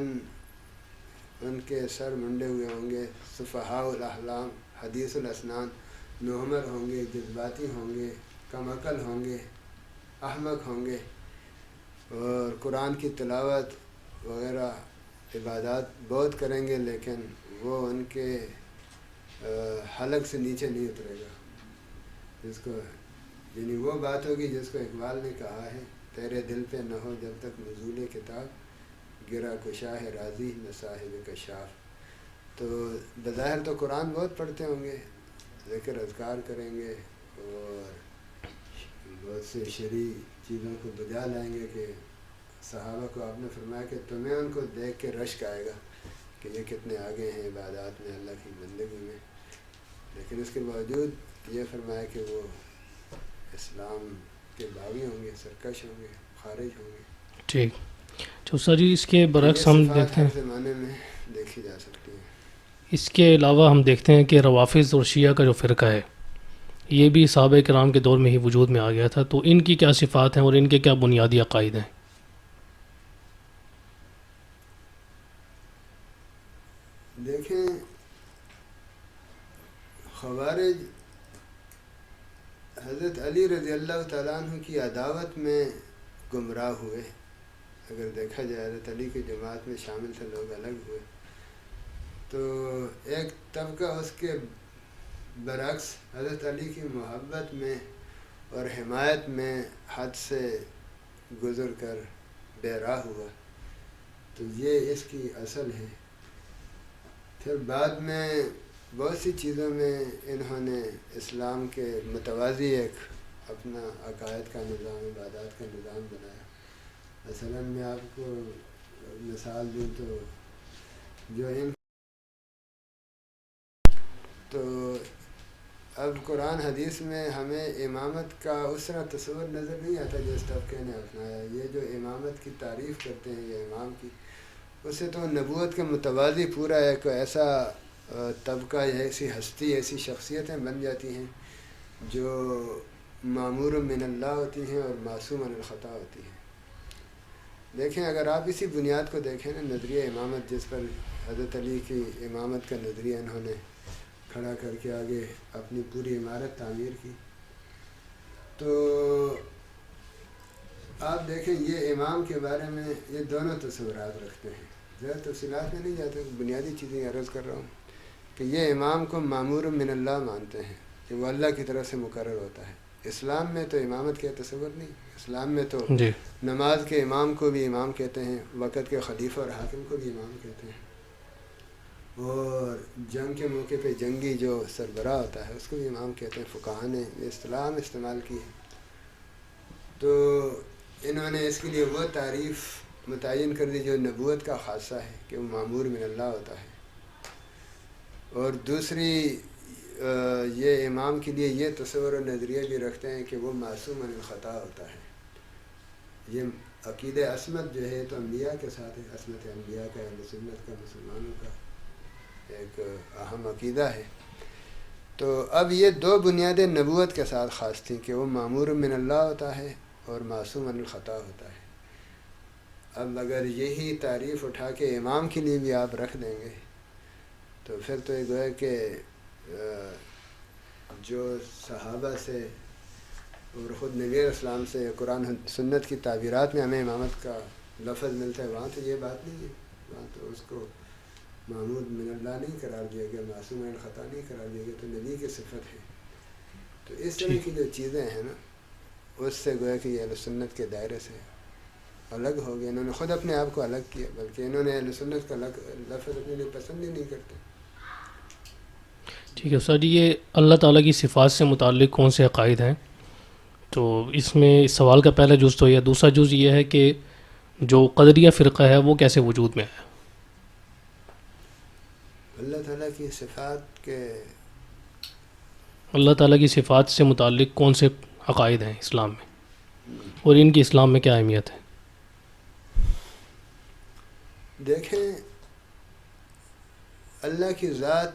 Speaker 1: ان کے سر منڈے ہوئے ہوں گے، صفحاء الاحلام، حدیث الاسنان، نوحمر ہوں گے، جذباتی ہوں گے، کم عقل ہوں گے، احمق ہوں گے، اور قرآن کی تلاوت وغیرہ عبادات بہت کریں گے، لیکن وہ ان کے حلق سے نیچے نہیں اترے گا، جس کو یعنی وہ بات ہوگی جس کو اقبال نے کہا ہے، تیرے دل پہ نہ ہو جب تک نزول کتاب، گرا کشاہ راضی نہ صاحب کشاف۔ تو بظاہر تو قرآن بہت پڑھتے ہوں گے، ذکر اذکار کریں گے، اور بہت سے شرعی چیزوں کو بجا لائیں گے، کہ صحابہ کو آپ نے فرمایا کہ تمہیں ان کو دیکھ کے رشک آئے گا کہ یہ کتنے آگے ہیں عبادات میں، اللہ کی بندگی میں، لیکن اس کے باوجود یہ فرمایا کہ وہ اسلام کے باغی ہوں گے، سرکش ہوں گے، خارج ہوں گے۔
Speaker 2: ٹھیک، تو استاد جی اس کے
Speaker 1: تو یہ
Speaker 2: برعکس ہم
Speaker 1: صفات
Speaker 2: دیکھتے
Speaker 1: ہر
Speaker 2: ہیں،
Speaker 1: زمانے میں دیکھی جا سکتی ہیں۔
Speaker 2: اس کے علاوہ ہم دیکھتے ہیں کہ روافض اور شیعہ کا جو فرقہ ہے یہ بھی صحابہ کرام کے دور میں ہی وجود میں آ گیا تھا، تو ان کی کیا صفات ہیں اور ان کے کیا بنیادی عقائد ہیں؟
Speaker 1: دیکھیں، خوارج حضرت علی رضی اللہ تعالیٰ عنہ کی عداوت میں گمراہ ہوئے، اگر دیکھا جائے حضرت علی کی جماعت میں شامل تھے لوگ، الگ ہوئے، تو ایک طبقہ اس کے برعکس حضرت علی کی محبت میں اور حمایت میں حد سے گزر کر بے راہ ہوا، تو یہ اس کی اصل ہے۔ پھر بعد میں بہت سی چیزوں میں انہوں نے اسلام کے متوازی ایک اپنا عقائد کا نظام، عبادات کا نظام بنایا۔ مثلا میں آپ کو مثال دوں تو جو ان تو اب قرآن حدیث میں ہمیں امامت کا اس طرح تصور نظر نہیں آتا جس طبقے نے اپنایا۔ یہ جو امامت کی تعریف کرتے ہیں یہ امام کی، اس سے تو نبوت کے متوازی پورا ایک ایسا طبقہ، ایسی ہستی، ایسی شخصیتیں بن جاتی ہیں جو معمور من اللہ ہوتی ہیں اور معصوم عن الخطا ہوتی ہیں۔ دیکھیں، اگر آپ اسی بنیاد کو دیکھیں نا، نظریہ امامت جس پر حضرت علی کی امامت کا نظریہ انہوں نے کھڑا کر کے آگے اپنی پوری عمارت تعمیر کی، تو آپ دیکھیں یہ امام کے بارے میں یہ دونوں تصورات رکھتے ہیں۔ زیادہ تفصیلات میں نہیں جاتے، بنیادی چیزیں عرض کر رہا ہوں کہ یہ امام کو معمور من اللہ مانتے ہیں کہ وہ اللہ کی طرف سے مقرر ہوتا ہے۔ اسلام میں تو امامت کا تصور نہیں، اسلام میں تو
Speaker 2: جی،
Speaker 1: نماز کے امام کو بھی امام کہتے ہیں، وقت کے خلیفہ اور حاکم کو بھی امام کہتے ہیں، اور جنگ کے موقع پہ جنگی جو سربراہ ہوتا ہے اس کو بھی امام کہتے ہیں۔ فقہا نے یہ اصطلاح استعمال کی ہے، تو انہوں نے اس کے لیے وہ تعریف متعین کر دی جو نبوت کا خاصہ ہے کہ وہ معمور من اللہ ہوتا ہے، اور دوسری یہ امام کے لیے یہ تصور و نظریہ بھی رکھتے ہیں کہ وہ معصوم عن الخطا ہوتا ہے۔ یہ عقیدہ عصمت جو ہے تو انبیاء کے ساتھ ہے، عصمت انبیاء کا، اہل سنت کا، مسلمانوں کا ایک اہم عقیدہ ہے۔ تو اب یہ دو بنیادیں نبوت کے ساتھ خاص تھیں کہ وہ معمور من اللہ ہوتا ہے اور معصوم عن الخطا ہوتا ہے۔ اب اگر یہی تعریف اٹھا کے امام کے لیے بھی آپ رکھ دیں گے تو پھر تو یہ گویا کہ جو صحابہ سے اور خود نبی علیہ السلام سے قرآن سنت کی تعبیرات میں ہمیں امامت کا لفظ ملتا ہے، وہاں تو یہ بات نہیں ہے، وہاں تو اس کو معمود من اللہ نہیں قرار دیا گیا، معصوم عن الخطا نہیں قرار دیا گیا، تو نبی کی صفت ہے۔ تو اس طرح کی جو چیزیں ہیں نا، اس سے گویا کہ یہ اہل سنت کے دائرے سے الگ ہو گئے۔ انہوں نے خود اپنے آپ کو الگ کیا، بلکہ انہوں نے اہل سنت کا لفظ اپنے لیے پسند ہی نہیں کرتے۔
Speaker 2: ٹھیک ہے استاد جی، یہ اللہ تعالیٰ کی صفات سے متعلق کون سے عقائد ہیں؟ تو اس میں اس سوال کا پہلا جز تو یہ، دوسرا جز یہ ہے کہ جو قدریہ فرقہ ہے وہ کیسے وجود میں ہے؟
Speaker 1: اللہ تعالیٰ کی صفات کے
Speaker 2: اللہ تعالیٰ کی صفات سے متعلق کون سے عقائد ہیں اسلام میں، اور ان کی اسلام میں کیا اہمیت ہے؟
Speaker 1: دیکھیں، اللہ کی ذات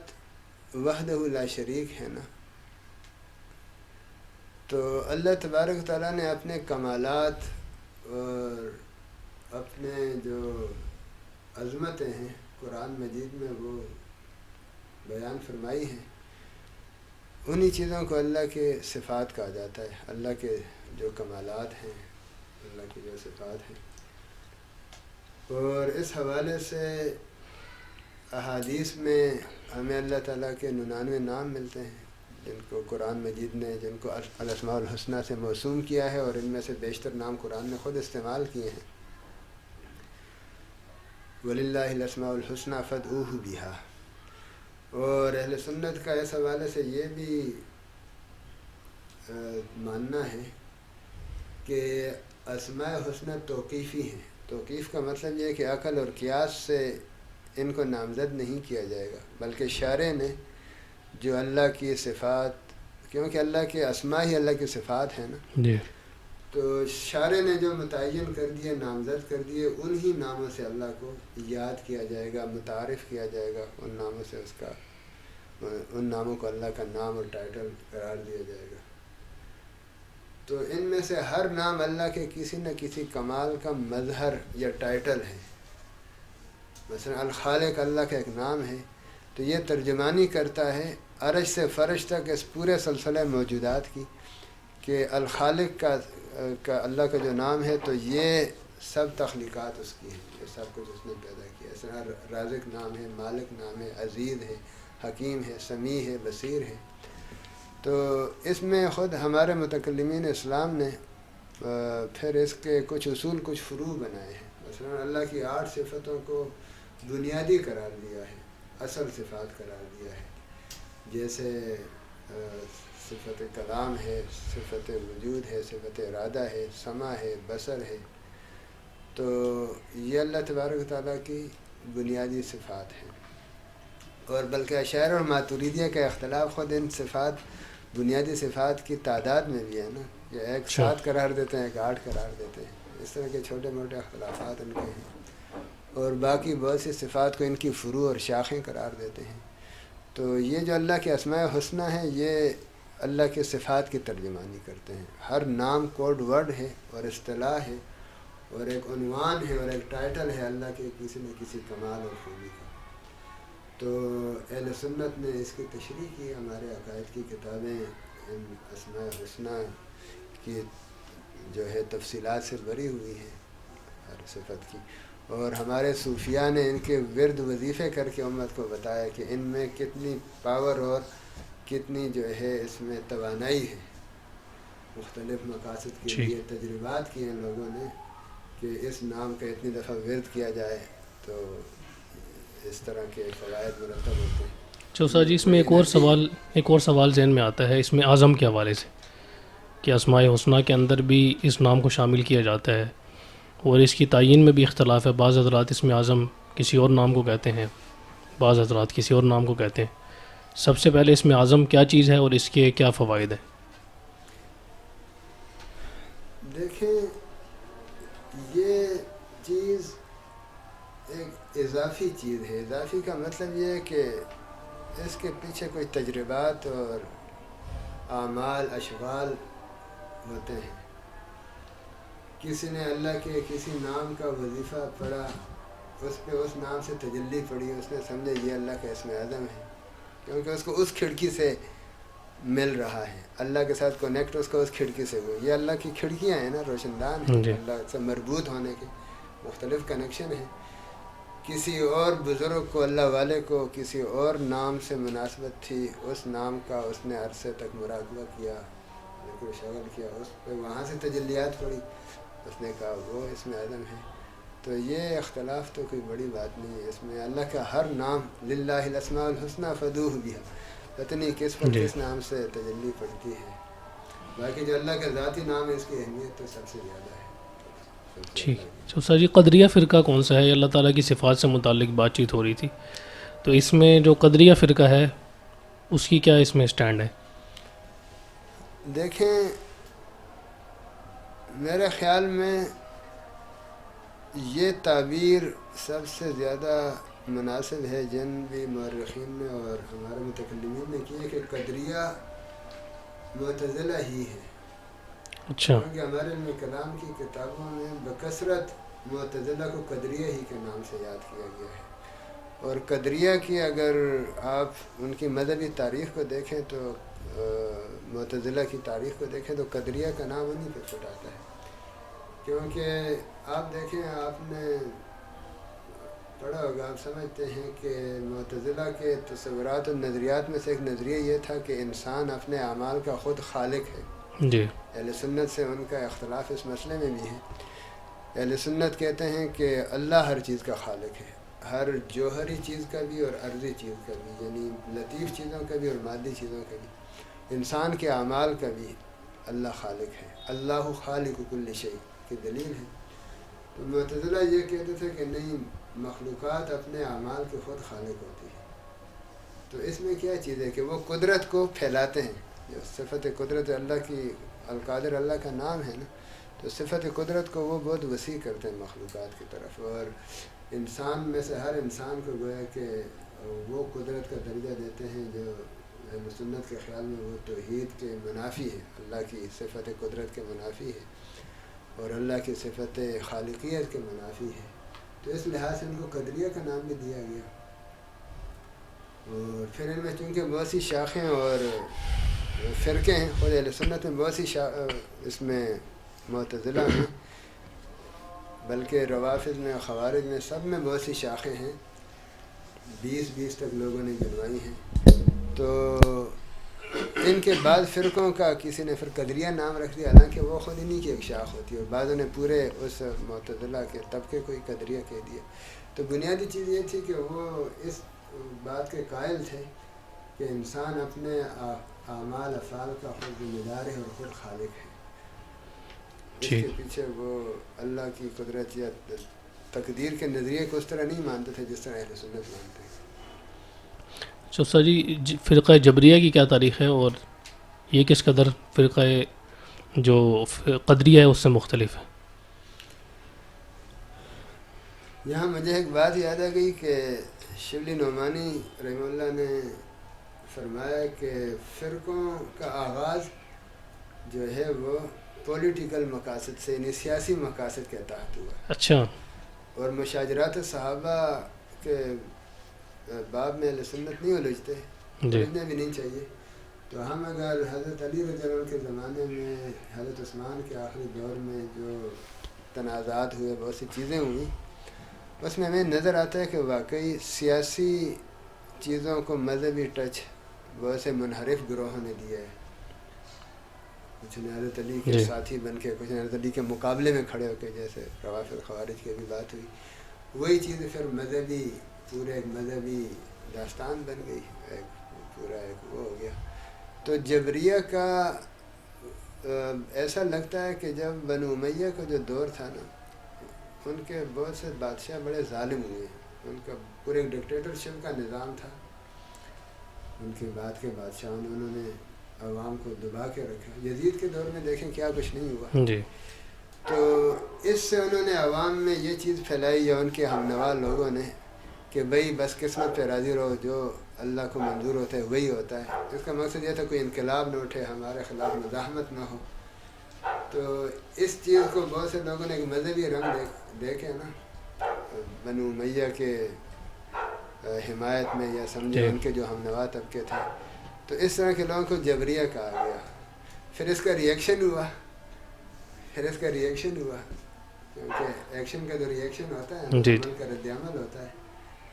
Speaker 1: وحدہ لا شریک ہے نا، تو اللہ تبارک تعالیٰ نے اپنے کمالات اور اپنے جو عظمتیں ہیں قرآن مجید میں وہ بیان فرمائی ہیں، انہی چیزوں کو اللہ کے صفات کہا جاتا ہے۔ اللہ کے جو کمالات ہیں، اللہ کی جو صفات ہیں، اور اس حوالے سے احادیث میں ہمیں اللہ تعالیٰ کے 99 نام ملتے ہیں جن کو قرآن مجید نے، جن کو الاسماء الحسنہ سے موسوم کیا ہے، اور ان میں سے بیشتر نام قرآن نے خود استعمال کیے ہیں۔ وَلِلَّهِ الْأَسْمَاءُ الْحُسْنَى فَادْعُوهُ بِهَا۔ اور اہل سنت کا اس حوالے سے یہ بھی ماننا ہے کہ اسماء حسنہ توقیفی ہیں۔ توقیف کا مطلب یہ ہے کہ عقل اور قیاس سے ان کو نامزد نہیں کیا جائے گا، بلکہ شارع نے جو اللہ کی صفات، کیونکہ اللہ کے اسماء ہی اللہ کی صفات ہیں نا،
Speaker 2: جی،
Speaker 1: تو شارع نے جو متعین کر دیے، نامزد کر دیے، انہی ناموں سے اللہ کو یاد کیا جائے گا، متعارف کیا جائے گا، ان ناموں سے ان ناموں کو اللہ کا نام اور ٹائٹل قرار دیا جائے گا۔ تو ان میں سے ہر نام اللہ کے کسی نہ کسی کمال کا مظہر یا ٹائٹل ہے۔ مثلا الخالق اللہ کا ایک نام ہے، تو یہ ترجمانی کرتا ہے عرش سے فرش تک اس پورے سلسلہ موجودات کی، کہ الخالق کا اللہ کا جو نام ہے تو یہ سب تخلیقات اس کی ہیں، یہ سب کچھ اس نے پیدا کیا۔ اس طرح رازق نام ہے، مالک نام ہے، عزیز ہے، حکیم ہے، سمیع ہے، بصیر ہے۔ تو اس میں خود ہمارے متکلمین اسلام نے پھر اس کے کچھ اصول، کچھ فروع بنائے ہیں۔ مثلا اللہ کی 8 صفتوں کو بنیادی قرار دیا ہے، اصل صفات قرار دیا ہے، جیسے صفت کلام ہے، صفت وجود ہے، صفت ارادہ ہے، سمع ہے، بصر ہے۔ تو یہ اللہ تبارک تعالیٰ کی بنیادی صفات ہیں، اور بلکہ اشاعرہ اور ماتریدیہ کا اختلاف خود ان صفات، بنیادی صفات کی تعداد میں بھی ہے نا، یہ ایک 7 قرار دیتے ہیں، ایک 8 قرار دیتے ہیں، اس طرح کے چھوٹے موٹے اختلافات ان کے ہیں، اور باقی بہت سی صفات کو ان کی فروع اور شاخیں قرار دیتے ہیں۔ تو یہ جو اللہ کے اسماء حسنہ ہیں، یہ اللہ کے صفات کی ترجمانی کرتے ہیں۔ ہر نام کوڈ ورڈ ہے اور اصطلاح ہے، اور ایک عنوان ہے، اور ایک ٹائٹل ہے اللہ کے کسی نہ کسی کمال اور خوبی کا۔ تو اہل سنت نے اس کی تشریح کی، ہمارے عقائد کی کتابیں ان اسماء حسنہ کی جو ہے تفصیلات سے بری ہوئی ہیں ہر صفت کی، اور ہمارے صوفیاء نے ان کے ورد وظیفے کر کے امت کو بتایا کہ ان میں کتنی پاور اور کتنی جو ہے اس میں توانائی ہے۔ مختلف مقاصد کے لیے تجربات کیے ہیں لوگوں نے کہ اس نام کا اتنی دفعہ ورد کیا جائے تو اس طرح کے فوائد مرتب ہوتے ہیں۔
Speaker 2: چوسا جی، اس میں ایک اور سوال ذہن میں آتا ہے، اس میں اعظم کے حوالے سے، کہ اسماء حسنہ کے اندر بھی اس نام کو شامل کیا جاتا ہے، اور اس کی تعین میں بھی اختلاف ہے. بعض حضرات اسم اعظم کسی اور نام کو کہتے ہیں، بعض حضرات کسی اور نام کو کہتے ہیں. سب سے پہلے اسم اعظم کیا چیز ہے اور اس کے کیا فوائد ہیں؟
Speaker 1: دیکھیں، یہ چیز ایک اضافی چیز ہے. اضافی کا مطلب یہ ہے کہ اس کے پیچھے کوئی تجربات اور اعمال اشغال ہوتے ہیں. کسی نے اللہ کے کسی نام کا وظیفہ پڑھا، اس پہ اس نام سے تجلی پڑی، اس نے سمجھا یہ اللہ کا اسم اعظم ہے، کیونکہ اس کو اس کھڑکی سے مل رہا ہے. اللہ کے ساتھ کنیکٹ اس کو اس کھڑکی سے ہو. یہ اللہ کی کھڑکیاں ہیں نا، روشن دان ہیں.
Speaker 2: جی.
Speaker 1: اللہ سے مربوط ہونے کے مختلف کنیکشن ہیں. کسی اور بزرگ کو، اللہ والے کو کسی اور نام سے مناسبت تھی، اس نام کا اس نے عرصے تک مراقبہ کیا، بالکل شغل کیا، اس پہ وہاں سے تجلیات پڑی، اس نے کہا وہ اسم اعظم ہے. تو یہ اختلاف تو کوئی بڑی بات نہیں ہے. اس میں اللہ کا ہر نام للہ الاسماء الحسنی فدعوہ بہا، پتہ نہیں کس پر
Speaker 2: جی.
Speaker 1: کس نام سے تجلی پڑتی ہے. باقی جو اللہ کا ذاتی نام ہے اس کی اہمیت تو سب سے زیادہ ہے. سب سے
Speaker 2: ٹھیک.
Speaker 1: اللہ کی.
Speaker 2: تو سر جی، قدریہ فرقہ کون سا ہے؟ یہ اللہ تعالیٰ کی صفات سے متعلق بات چیت ہو رہی تھی، تو اس میں جو قدریہ فرقہ ہے اس کی کیا اس میں اسٹینڈ ہے؟
Speaker 1: دیکھیں، میرے خیال میں یہ تعبیر سب سے زیادہ مناسب ہے جن بھی مورخین نے اور ہمارے متکلمین نے کی ہے کہ قدریہ معتزلہ ہی ہے.
Speaker 2: اچھا.
Speaker 1: کیونکہ ہمارے علم کلام کی کتابوں میں بکثرت معتزلہ کو قدریہ ہی کے نام سے یاد کیا گیا ہے. اور قدریہ کی اگر آپ ان کی مذہبی تاریخ کو دیکھیں تو معتزلہ کی تاریخ کو دیکھیں تو قدریہ کا نام انہیں پہ چھوٹ آتا ہے. کیونکہ آپ دیکھیں، آپ نے پڑھا ہوگا، آپ سمجھتے ہیں کہ معتزلہ کے تصورات اور نظریات میں سے ایک نظریہ یہ تھا کہ انسان اپنے اعمال کا خود خالق ہے.
Speaker 2: جی.
Speaker 1: اہل سنت سے ان کا اختلاف اس مسئلے میں بھی ہے. اہل سنت کہتے ہیں کہ اللہ ہر چیز کا خالق ہے، ہر جوہری چیز کا بھی اور عرضی چیز کا بھی، یعنی لطیف چیزوں کا بھی اور مادی چیزوں کا بھی. انسان کے اعمال کا بھی اللہ خالق ہے. اللہ خالق کل شیء کی دلیل ہے. تو معتزلہ یہ کہتے تھے کہ نہیں، مخلوقات اپنے اعمال کے خود خالق ہوتی ہے. تو اس میں کیا چیز ہے کہ وہ قدرت کو پھیلاتے ہیں. جو صفت قدرت اللہ کی، القادر اللہ کا نام ہے نا، تو صفت قدرت کو وہ بہت وسیع کرتے ہیں مخلوقات کی طرف. اور انسان میں سے ہر انسان کو گویا کہ وہ قدرت کا درجہ دیتے ہیں جو اہل سنت کے خیال میں وہ توحید کے منافی ہے، اللہ کی صفت قدرت کے منافی ہے اور اللہ کی صفت خالقیت کے منافی ہے. تو اس لحاظ سے ان کو قدریہ کا نام بھی دیا گیا. اور پھر ان میں چونکہ بہت سی شاخیں اور فرقے ہیں، خود اہل سنت میں بہت سی اس میں معتزلہ میں، بلکہ روافض میں، خوارج میں، سب میں بہت سی شاخیں ہیں. 20 تک لوگوں نے گنوائی ہیں. تو ان کے بعض فرقوں کا کسی نے پھر قدریہ نام رکھ دیا، حالانکہ وہ خود انہی کی ایک شاخ ہوتی ہے، اور بعضوں نے پورے اس معتزلہ کے طبقے کو ہی قدریہ کہہ دیا. تو بنیادی چیز یہ تھی کہ وہ اس بات کے قائل تھے کہ انسان اپنے اعمال افعال کا خود ذمہ دار ہے اور خود خالق ہے. اس کے پیچھے وہ اللہ کی قدرت یا تقدیر کے نظریے کو اس طرح نہیں مانتے تھے جس طرح اہل سنت مانتے ہیں.
Speaker 2: تو سر جی، فرقہ جبریہ کی کیا تاریخ ہے اور یہ کس قدر فرقہ جو قدریہ ہے اس سے مختلف ہے؟
Speaker 1: یہاں مجھے ایک بات یاد آ گئی کہ شبلی نعمانی رحمہ اللہ نے فرمایا کہ فرقوں کا آغاز جو ہے وہ پولیٹیکل مقاصد سے، یعنی سیاسی مقاصد کے تحت ہوا.
Speaker 2: اچھا.
Speaker 1: اور مشاجرات صحابہ کے باب میں اہل سنت نہیں الجھتے، الجھنے بھی نہیں چاہیے. تو ہم اگر حضرت علی رضی اللہ عنہ کے زمانے میں، حضرت عثمان کے آخری دور میں جو تنازعات ہوئے، بہت سی چیزیں ہوئیں، اس میں ہمیں نظر آتا ہے کہ واقعی سیاسی چیزوں کو مذہبی ٹچ بہت سے منحرف گروہوں نے دیا ہے. کچھ نے حضرت علی کے ساتھی بن کے، کچھ نے حضرت علی کے مقابلے میں کھڑے ہو کے، جیسے روافض خوارج کی بھی بات ہوئی. وہی چیز پھر مذہبی، پورے ایک مذہبی داستان بن گئی، ایک پورا ایک وہ ہو گیا. تو جبریہ کا ایسا لگتا ہے کہ جب بنو امیہ کا جو دور تھا نا، ان کے بہت سے بادشاہ بڑے ظالم ہوئے، ان کا پورے ڈکٹیٹرشپ کا نظام تھا، ان کے بعد کے بادشاہوں نے انہوں نے عوام کو دبا کے رکھا. یزید کے دور میں دیکھیں کیا کچھ نہیں ہوا.
Speaker 2: جی.
Speaker 1: تو اس سے انہوں نے عوام میں یہ چیز پھیلائی یا ان کے ہم نوا لوگوں نے کہ بھئی بس قسمت پہ راضی رہو، جو اللہ کو منظور ہوتا ہے وہی ہوتا ہے. اس کا مقصد یہ تھا کوئی انقلاب نہ اٹھے، ہمارے خلاف مزاحمت نہ ہو. تو اس چیز کو بہت سے لوگوں نے ایک مذہبی رنگ دے کے نا بنو امیہ کے حمایت میں یا سمجھے ان کے جو ہم نوا طبقے تھے، تو اس طرح کے لوگوں کو جبریہ کہا گیا. پھر اس کا ریئیکشن ہوا، کیونکہ ایکشن کا جو ریئیکشن ہوتا ہے عمل کا رد عمل ہوتا ہے.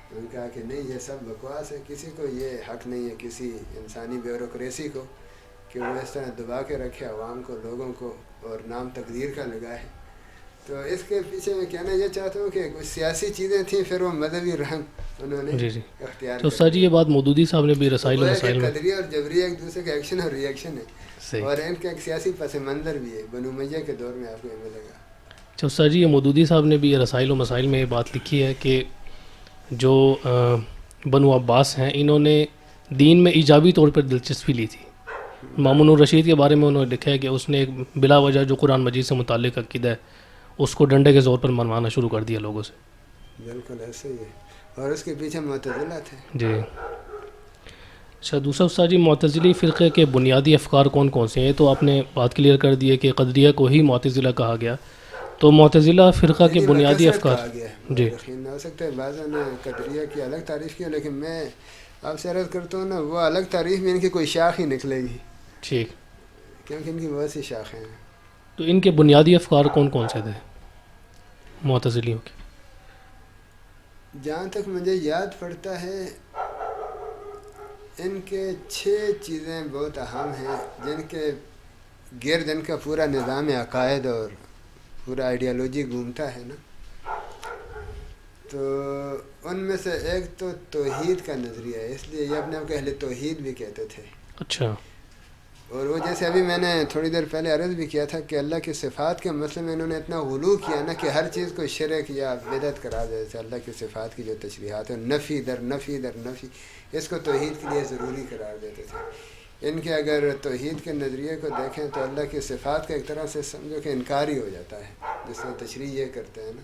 Speaker 1: انہوں نے کہا کہ نہیں، یہ سب بکواس ہے، کسی کو یہ حق نہیں ہے کسی انسانی بیوروکریسی کو کہ وہ اس طرح دبا کے رکھے عوام کو، لوگوں کو، اور نام تقدیر کا لگائے. تو اس کے پیچھے میں کہنا یہ چاہتا ہوں کہ کچھ سیاسی چیزیں تھیں، پھر وہ مذہبی رنگ انہوں نے اختیار
Speaker 2: تو سر جی یہ بات مودودی صاحب نے بھی رسائل و مسائل میں،
Speaker 1: قدریہ اور جبریہ ایک دوسرے کا ایکشن اور ریئیکشن ہے، اور ان کا ایک سیاسی پس منظر بھی ہے. بنو امیہ کے دور میں آپ کو یہ ملے گا.
Speaker 2: اچھا سر جی، یہ مودودی صاحب نے بھی رسائل و مسائل میں یہ بات لکھی ہے کہ جو بنو عباس ہیں انہوں نے دین میں ایجابی طور پر دلچسپی لی تھی. مامون الرشید کے بارے میں انہوں نے لکھا ہے کہ اس نے ایک بلا وجہ جو قرآن مجید سے متعلق عقیدہ ہے اس کو ڈنڈے کے زور پر منوانا شروع کر دیا لوگوں سے.
Speaker 1: بالکل ایسے ہی ہے، اور اس کے پیچھے معتزلہ تھے.
Speaker 2: جی. اچھا دوسرا استاد جی، معتزلی فرقے کے بنیادی افکار کون کون سے ہیں؟ تو آپ نے بات کلیئر کر دی ہے کہ قدریہ کو ہی معتزلہ کہا گیا. تو معتزلہ فرقہ کے بنیادی افکار،
Speaker 1: جی یقین نہ ہو سکتا ہے بعضوں نے قدریہ کی الگ تعریف کی، لیکن میں آپ سے عرض کرتا ہوں نا، وہ الگ تعریف میں ان کی کوئی شاخ ہی نکلے گی.
Speaker 2: ٹھیک.
Speaker 1: کیونکہ ان کی بہت سی شاخیں ہیں.
Speaker 2: تو ان کے بنیادی افکار کون کون سے تھے معتزلیوں کے؟
Speaker 1: جہاں تک مجھے یاد پڑتا ہے ان کے 6 چیزیں بہت اہم ہیں جن کے گرد ان کا پورا نظام عقائد اور پورا آئیڈیالوجی گھومتا ہے نا. تو ان میں سے ایک تو توحید کا نظریہ ہے، اس لیے یہ اپنے آپ کو اہل توحید بھی کہتے تھے.
Speaker 2: اچھا.
Speaker 1: اور وہ جیسے ابھی میں نے تھوڑی دیر پہلے عرض بھی کیا تھا کہ اللہ کی صفات کے مسئلے میں انہوں نے اتنا غلو کیا نا کہ ہر چیز کو شرک یا بدعت قرار دے. جیسے اللہ کی صفات کی جو تشریحات ہیں، نفی در نفی در نفی، اس کو توحید کے لیے ضروری قرار دیتے تھے. ان کے اگر توحید کے نظریے کو دیکھیں تو اللہ کی صفات کا ایک طرح سے سمجھو کہ انکار ہی ہو جاتا ہے، جس طرح تشریح یہ کرتے ہیں نا.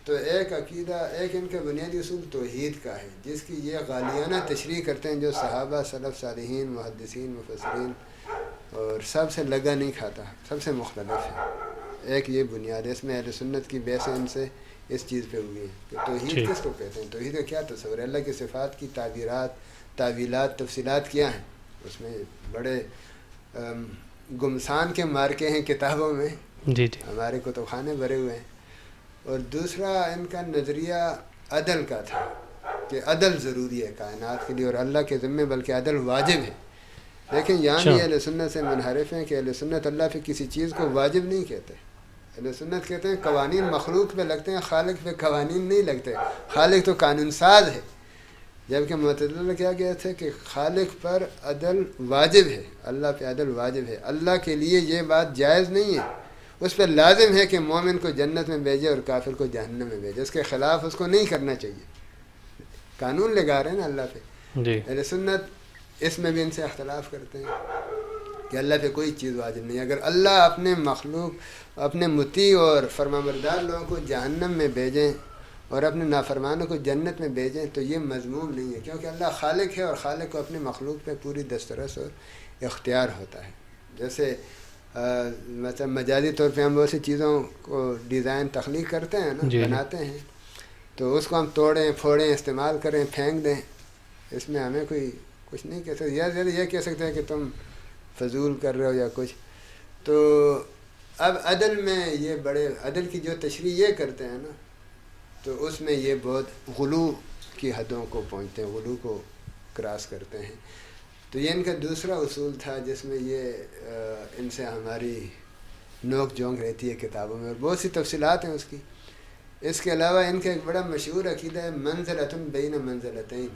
Speaker 1: تو ایک عقیدہ، ایک ان کا بنیادی اصول توحید کا ہے جس کی یہ غالیانہ تشریح کرتے ہیں جو صحابہ، سلف صالحین، محدثین، مفسرین اور سب سے لگا نہیں کھاتا، سب سے مختلف ہے. ایک یہ بنیاد ہے، اس میں اہل سنت کی بحث ان سے اس چیز پہ ہوئی ہے کہ توحید کس کو کہتے ہیں، توحید کا کیا تصور ہے، اللہ کی صفات کی تعبیرات، تعویلات، تفصیلات کیا ہیں. اس میں بڑے گمسان کے مارکے ہیں کتابوں میں.
Speaker 2: جی.
Speaker 1: ہمارے کتب خانے بھرے ہوئے ہیں. اور دوسرا ان کا نظریہ عدل کا تھا کہ عدل ضروری ہے کائنات کے لیے، اور اللہ کے ذمے بلکہ عدل واجب ہے. لیکن یہاں بھی اہل سنت سے منحرف ہیں کہ اہل سنت اللہ پہ کسی چیز کو واجب نہیں کہتے. اہل سنت کہتے ہیں قوانین مخلوق پہ لگتے ہیں، خالق پہ قوانین نہیں لگتے، خالق تو قانون ساز ہے. جبکہ معتزلہ کیا کہتے ہیں کہ خالق پر عدل واجب ہے، اللہ پہ عدل واجب ہے. اللہ کے لیے یہ بات جائز نہیں ہے، اس پہ لازم ہے کہ مومن کو جنت میں بھیجے اور کافر کو جہنم میں بھیجے. اس کے خلاف اس کو نہیں کرنا چاہیے. قانون لگا رہے ہیں نا اللہ پہ.
Speaker 2: جی.
Speaker 1: اہل سنت اس میں بھی ان سے اختلاف کرتے ہیں کہ اللہ پہ کوئی چیز واجب نہیں. اگر اللہ اپنے مخلوق، اپنے مطیع اور فرمانبردار لوگوں کو جہنم میں بھیجیں اور اپنے نافرمانوں کو جنت میں بھیجیں تو یہ مذموم نہیں ہے، کیونکہ اللہ خالق ہے اور خالق کو اپنے مخلوق پہ پوری دسترس اور اختیار ہوتا ہے. جیسے مثلا مجازی طور پہ ہم بہت سی چیزوں کو ڈیزائن تخلیق کرتے ہیں نا، بناتے ہیں، تو اس کو ہم توڑیں، پھوڑیں، استعمال کریں، پھینک دیں، اس میں ہمیں کوئی کچھ نہیں کہہ سکتے. یا زیادہ یہ کہہ سکتے ہیں کہ تم فضول کر رہے ہو یا کچھ. تو اب عدل میں یہ بڑے عدل کی جو تشریح یہ کرتے ہیں نا، تو اس میں یہ بہت غلو کی حدوں کو پہنچتے ہیں، غلو کو کراس کرتے ہیں. تو یہ ان کا دوسرا اصول تھا جس میں یہ ان سے ہماری نوک جھونک رہتی ہے کتابوں میں، اور بہت سی تفصیلات ہیں اس کی. اس کے علاوہ ان کا ایک بڑا مشہور عقیدہ ہے منزلۃ بین منزلتین،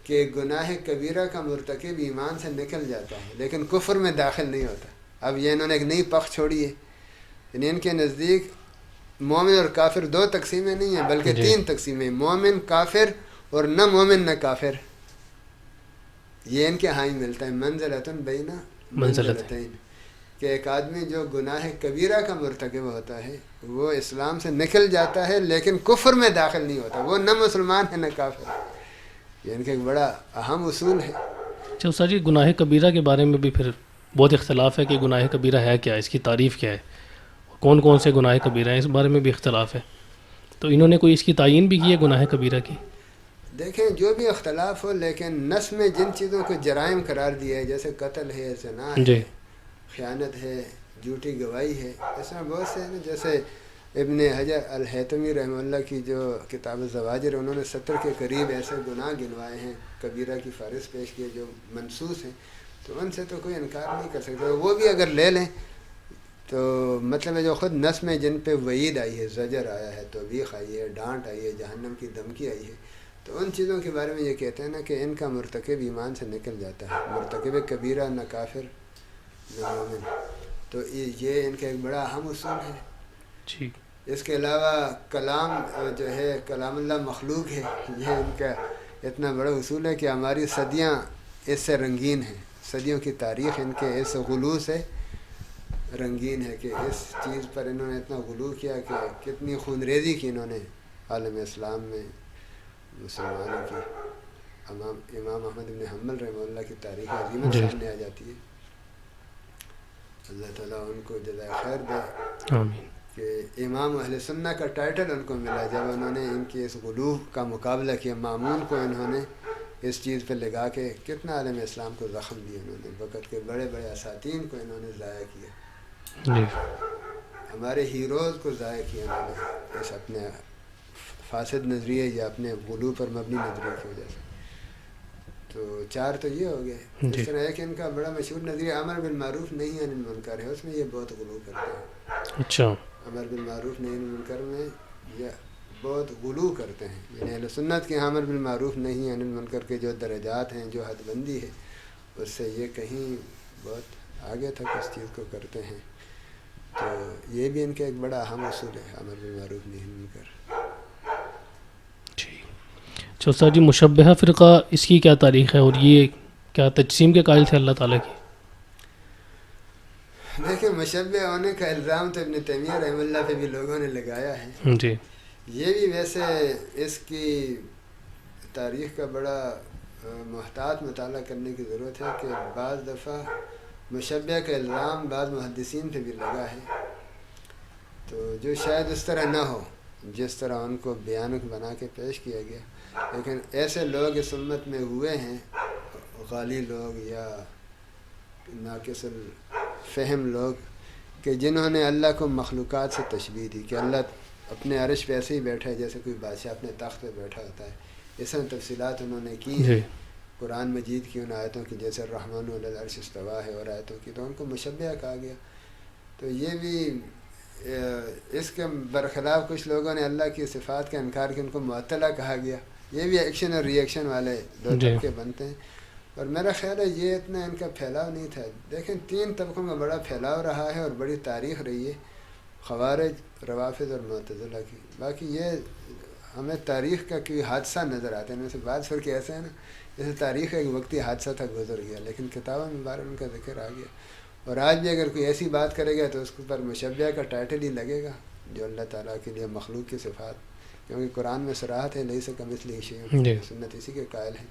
Speaker 1: کہ گناہ کبیرہ کا مرتکب ایمان سے نکل جاتا ہے لیکن کفر میں داخل نہیں ہوتا. اب یہ انہوں نے ایک نئی پخ چھوڑی ہے، یعنی ان کے نزدیک مومن اور کافر دو تقسیمیں نہیں ہیں بلکہ
Speaker 2: جی.
Speaker 1: 3 تقسیمیں، مومن کافر اور نہ مومن نہ کافر، یہ ان کے ہاں ہی ملتا ہے، منزلتن بین منزلتین، کہ ایک آدمی جو گناہ کبیرہ کا مرتکب ہوتا ہے وہ اسلام سے نکل جاتا ہے لیکن کفر میں داخل نہیں ہوتا، وہ نہ مسلمان ہے نہ کافر، یہ ان کا ایک بڑا اہم اصول ہے۔
Speaker 2: اچھا استاد جی، گناہ کبیرہ کے بارے میں بھی پھر بہت اختلاف ہے کہ گناہ کبیرہ ہے کیا، اس کی تعریف کیا ہے، کون کون سے گناہ کبیرہ ہیں، اس بارے میں بھی اختلاف ہے، تو انہوں نے کوئی اس کی تعین بھی کی ہے گناہ کبیرہ کی؟
Speaker 1: دیکھیں جو بھی اختلاف ہو لیکن نص میں جن چیزوں کو جرائم قرار دیا ہے جیسے قتل ہے، زنا
Speaker 2: جی.
Speaker 1: ہے، خیانت ہے، جھوٹی گواہی ہے، اس میں بہت سے ہیں، جیسے ابن حجر الہیتمی رحمہ اللہ کی جو کتاب الزواجر، انہوں نے 70 کے قریب ایسے گناہ گنوائے ہیں، کبیرہ کی فہرست پیش کی ہے جو منصوص ہیں، تو ان سے تو کوئی انکار نہیں کر سکتا، وہ بھی اگر لے لیں تو مطلب ہے جو خود نص میں جن پہ وعید آئی ہے، زجر آیا ہے، توبیخ آئی ہے، ڈانٹ آئی ہے، جہنم کی دھمکی آئی ہے، تو ان چیزوں کے بارے میں یہ کہتے ہیں نا کہ ان کا مرتکب ایمان سے نکل جاتا ہے، مرتکب کبیرہ نہ کافر نہ مومن، تو یہ ان کا ایک بڑا اہم اصول ہے۔
Speaker 2: ٹھیک.
Speaker 1: اس کے علاوہ کلام جو ہے کلام اللہ مخلوق ہے، یہ ان کا اتنا بڑا اصول ہے کہ ہماری صدیاں اس سے رنگین ہیں، صدیوں کی تاریخ ان کے اس غلو سے رنگین ہے کہ اس چیز پر انہوں نے اتنا غلو کیا کہ کتنی خون ریزی کی انہوں نے عالم اسلام میں مسلمانوں کی۔ امام احمد بن حنبل رحمہ اللہ کی تاریخ عظیمت
Speaker 2: جی.
Speaker 1: سامنے آ جاتی ہے، اللہ تعالیٰ ان کو جزائے خیر دے
Speaker 2: آمین.
Speaker 1: کہ امام اہل سنہ کا ٹائٹل ان کو ملا جب انہوں نے ان کی اس غلو کا مقابلہ کیا، مامون کو انہوں نے اس چیز پہ لگا کے کتنا عالم اسلام کو زخم دیا، انہوں نے وقت کے بڑے بڑے اساتین کو انہوں نے ضائع کیا،
Speaker 2: جی.
Speaker 1: ہمارے ہیروز کو ضائع کیا انہوں نے اس اپنے فاسد نظریے یا اپنے غلو پر مبنی نظریے کی وجہ سے۔ تو 4 تو یہ ہو گئے۔
Speaker 2: جی.
Speaker 1: اس طرح ایک ان کا بڑا مشہور نظریہ امر بالمعروف نہیں عن المنکر ہے، اس میں یہ بہت غلو کرتے ہیں،
Speaker 2: اچھا.
Speaker 1: امر بالمعروف نہیں عن المنکر میں یہ بہت غلو کرتے ہیں، یعنی اہل سنت کے امر بالمعروف نہیں عن المنکر کے جو درجات ہیں، جو حد بندی ہے، اس سے یہ کہیں بہت آگے تک اس چیز کو کرتے ہیں، تو یہ بھی ان کا ایک بڑا اہم اصول ہے، امر بالمعروف نہیں عن المنکر۔
Speaker 2: اچھا استاد جی، مشبہہ فرقہ اس کی کیا تاریخ ہے اور یہ کیا تجسیم کے قائل تھے اللہ تعالیٰ کی؟
Speaker 1: دیکھیں مشبہ ہونے کا الزام تو ابن تیمیہ رحمہ اللہ پہ بھی لوگوں نے لگایا ہے،
Speaker 2: جی.
Speaker 1: یہ بھی ویسے اس کی تاریخ کا بڑا محتاط مطالعہ کرنے کی ضرورت ہے کہ بعض دفعہ مشبہ کا الزام بعض محدثین پہ بھی لگا ہے، تو جو شاید اس طرح نہ ہو جس طرح ان کو بیانک بنا کے پیش کیا گیا، لیکن ایسے لوگ اس امت میں ہوئے ہیں، غالی لوگ یا ناقص الفہم لوگ، کہ جنہوں نے اللہ کو مخلوقات سے تشبیہ دی کہ اللہ اپنے عرش پہ ایسے ہی بیٹھا ہے جیسے کوئی بادشاہ اپنے تخت پہ بیٹھا ہوتا ہے، اس میں تفصیلات انہوں نے کی ہیں قرآن مجید کی ان آیتوں کی، جیسے الرحمن علی العرش استویٰ ہے اور آیتوں کی، تو ان کو مشبہ کہا گیا۔ تو یہ بھی اس کے برخلاف کچھ لوگوں نے اللہ کی صفات کا انکار کیا، ان کو معطلہ کہا گیا، یہ بھی ایکشن اور ری ایکشن والے 2 طبقے بنتے ہیں، اور میرا خیال ہے یہ اتنا ان کا پھیلاؤ نہیں تھا۔ دیکھیں 3 طبقوں کا بڑا پھیلاؤ رہا ہے اور بڑی تاریخ رہی ہے، خوارج، روافض اور معتزلہ کی، باقی یہ ہمیں تاریخ کا کوئی حادثہ نظر آتا ہے، ان میں سے بعض فرقے ایسے ہیں نا جیسے تاریخ ایک وقتی حادثہ تھا، گزر گیا، لیکن کتابوں میں بار ان کا ذکر آ گیا، اور آج بھی اگر کوئی ایسی بات کرے گا تو اس کے اوپر مشبہ کا ٹائٹل ہی لگے گا، جو اللہ تعالیٰ کے لیے مخلوق کی صفات، کیونکہ قرآن میں صراحت ہے لیس کمثلہ شیء، سنت اسی کے قائل ہیں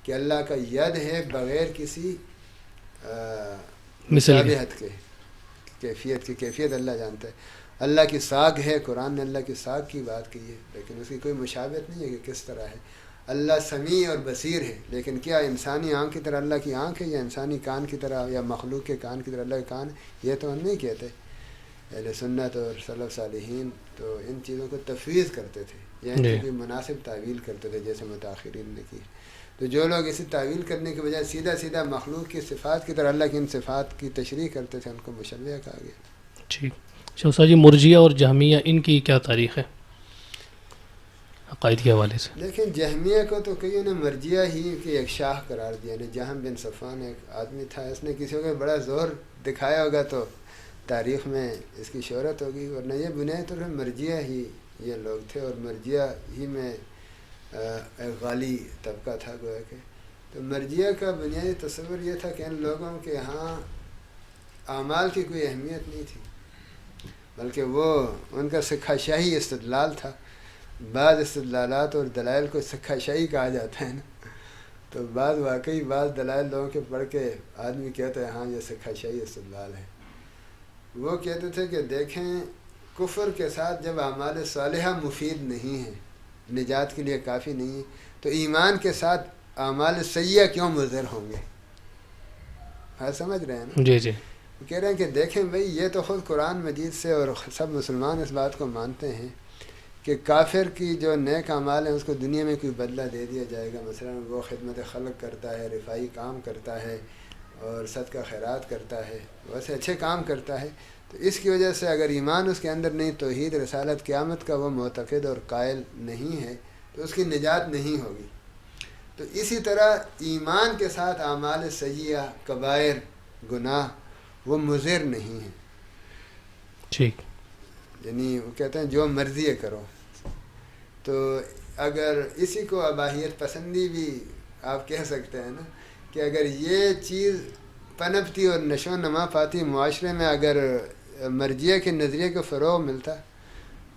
Speaker 1: کہ اللہ کا ید ہے بغیر کسی مشابہت کے، کیفیت اللہ جانتا ہے، اللہ کی ساکھ ہے، قرآن نے اللہ کی ساکھ کی بات کی ہے، لیکن اس کی کوئی مشابہت نہیں ہے کہ کس طرح ہے۔ اللہ سمیع اور بصیر ہے، لیکن کیا انسانی آنکھ کی طرح اللہ کی آنکھ ہے، یا انسانی کان کی طرح یا مخلوق کے کان کی طرح اللہ کے کان ہے، یہ تو ہم نہیں کہتے۔ اہل سنت اور سلف صالحین تو ان چیزوں کو تفویض کرتے تھے، یا ان کی کوئی مناسب تعویل کرتے تھے جیسے متاخرین نے کی، تو جو لوگ اسی تعویل کرنے کے بجائے سیدھا مخلوق کی صفات کی طرح اللہ کی ان صفات کی تشریح کرتے تھے، ان کو مشبہ کہا گیا۔
Speaker 2: ٹھیک. اچھا جی، مرجیہ اور جہمیہ ان کی کیا تاریخ ہے عقائد کے حوالے سے؟
Speaker 1: دیکھیں جہمیہ کو تو کئیوں نے مرجیہ ہی کی ایک شاخ قرار دیا، جہم بن صفوان ایک آدمی تھا، اس نے کسی کو بڑا زور دکھایا ہوگا تو تاریخ میں اس کی شہرت ہوگی، ورنہ یہ بنیادی طور پر مرجیہ ہی یہ لوگ تھے، اور مرجیہ ہی میں ایک غالی طبقہ تھا گویا کہ. تو مرجیہ کا بنیادی تصور یہ تھا کہ ان لوگوں کے ہاں اعمال کی کوئی اہمیت نہیں تھی، بلکہ وہ ان کا سکھا شاہی استدلال تھا. بعض استدلالات اور دلائل کو سکھا شاہی کہا جاتا ہے نا، تو بعض دلائل لوگوں کے پڑھ کے آدمی کہتا ہے ہاں یہ سکھا شاہی استدلال ہے. وہ کہتے تھے کہ دیکھیں، کفر کے ساتھ جب اعمال صالحہ مفید نہیں ہیں، نجات کے لیے کافی نہیں ہے، تو ایمان کے ساتھ اعمال سیئہ کیوں مضر ہوں گے؟ ہاں سمجھ رہے ہیں نا؟
Speaker 2: جی جی.
Speaker 1: وہ کہہ رہے ہیں کہ دیکھیں بھئی، یہ تو خود قرآن مجید سے اور سب مسلمان اس بات کو مانتے ہیں کہ کافر کی جو نیک اعمال ہیں اس کو دنیا میں کوئی بدلہ دے دیا جائے گا. مثلا وہ خدمت خلق کرتا ہے، رفاعی کام کرتا ہے اور صدقہ خیرات کرتا ہے، ویسے اچھے کام کرتا ہے، تو اس کی وجہ سے اگر ایمان اس کے اندر نہیں، توحید رسالت قیامت کا وہ معتقد اور قائل نہیں ہے، تو اس کی نجات نہیں ہوگی. تو اسی طرح ایمان کے ساتھ اعمال سیئہ، کبائر، گناہ وہ مضر نہیں ہیں.
Speaker 2: ٹھیک.
Speaker 1: یعنی وہ کہتے ہیں جو مرضی کرو. تو اگر اسی کو اباحیت پسندی بھی آپ کہہ سکتے ہیں نا، کہ اگر یہ چیز پنپتی اور نشو و نما پاتی معاشرے میں، اگر مرجیہ کے نظریے کو فروغ ملتا،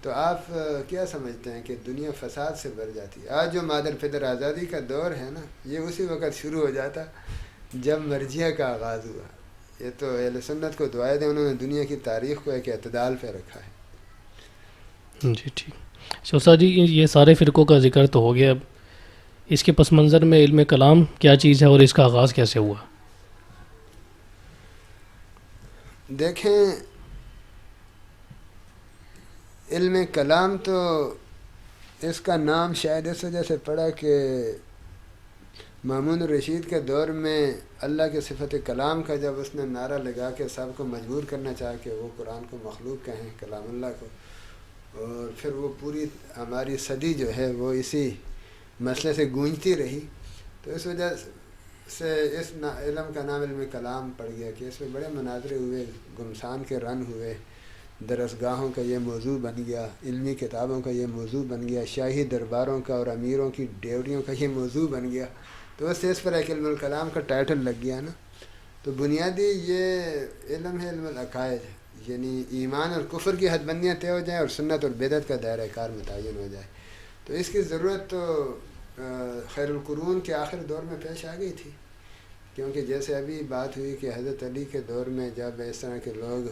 Speaker 1: تو آپ کیا سمجھتے ہیں کہ دنیا فساد سے بھر جاتی. آج جو مادر پدر آزادی کا دور ہے نا، یہ اسی وقت شروع ہو جاتا جب مرجیہ کا آغاز ہوا. یہ تو اہل سنت کو دعائیں دیں، انہوں نے دنیا کی تاریخ کو ایک اعتدال پہ رکھا ہے.
Speaker 2: جی ٹھیک. استاد جی، یہ سارے فرقوں کا ذکر تو ہو گیا، اب اس کے پس منظر میں علم کلام کیا چیز ہے اور اس کا آغاز کیسے ہوا؟
Speaker 1: دیکھیں، علم کلام تو اس کا نام شاید اس وجہ سے پڑا کہ مامون الرشید کے دور میں اللہ کے صفت کلام کا جب اس نے نعرہ لگا کے سب کو مجبور کرنا چاہا کہ وہ قرآن کو مخلوق کہیں، کلام اللہ کو، اور پھر وہ پوری ہماری صدی جو ہے وہ اسی مسئلے سے گونجتی رہی، تو اس وجہ سے اس علم کا نام علم کلام پڑ گیا کہ اس میں بڑے مناظرے ہوئے، گمسان کے رن ہوئے، درسگاہوں کا یہ موضوع بن گیا، علمی کتابوں کا یہ موضوع بن گیا، شاہی درباروں کا اور امیروں کی ڈیوریوں کا یہ موضوع بن گیا، تو اس پر ایک علم الکلام کا ٹائٹل لگ گیا نا. تو بنیادی یہ علم ہے علم العقائد، یعنی ایمان اور کفر کی حد بندیاں طے ہو جائیں اور سنت اور بدعت کا دائرہ کار متعین ہو جائے. تو اس کی ضرورت تو خیر القرون کے آخر دور میں پیش آ گئی تھی، کیونکہ جیسے ابھی بات ہوئی کہ حضرت علی کے دور میں جب اس طرح کے لوگ،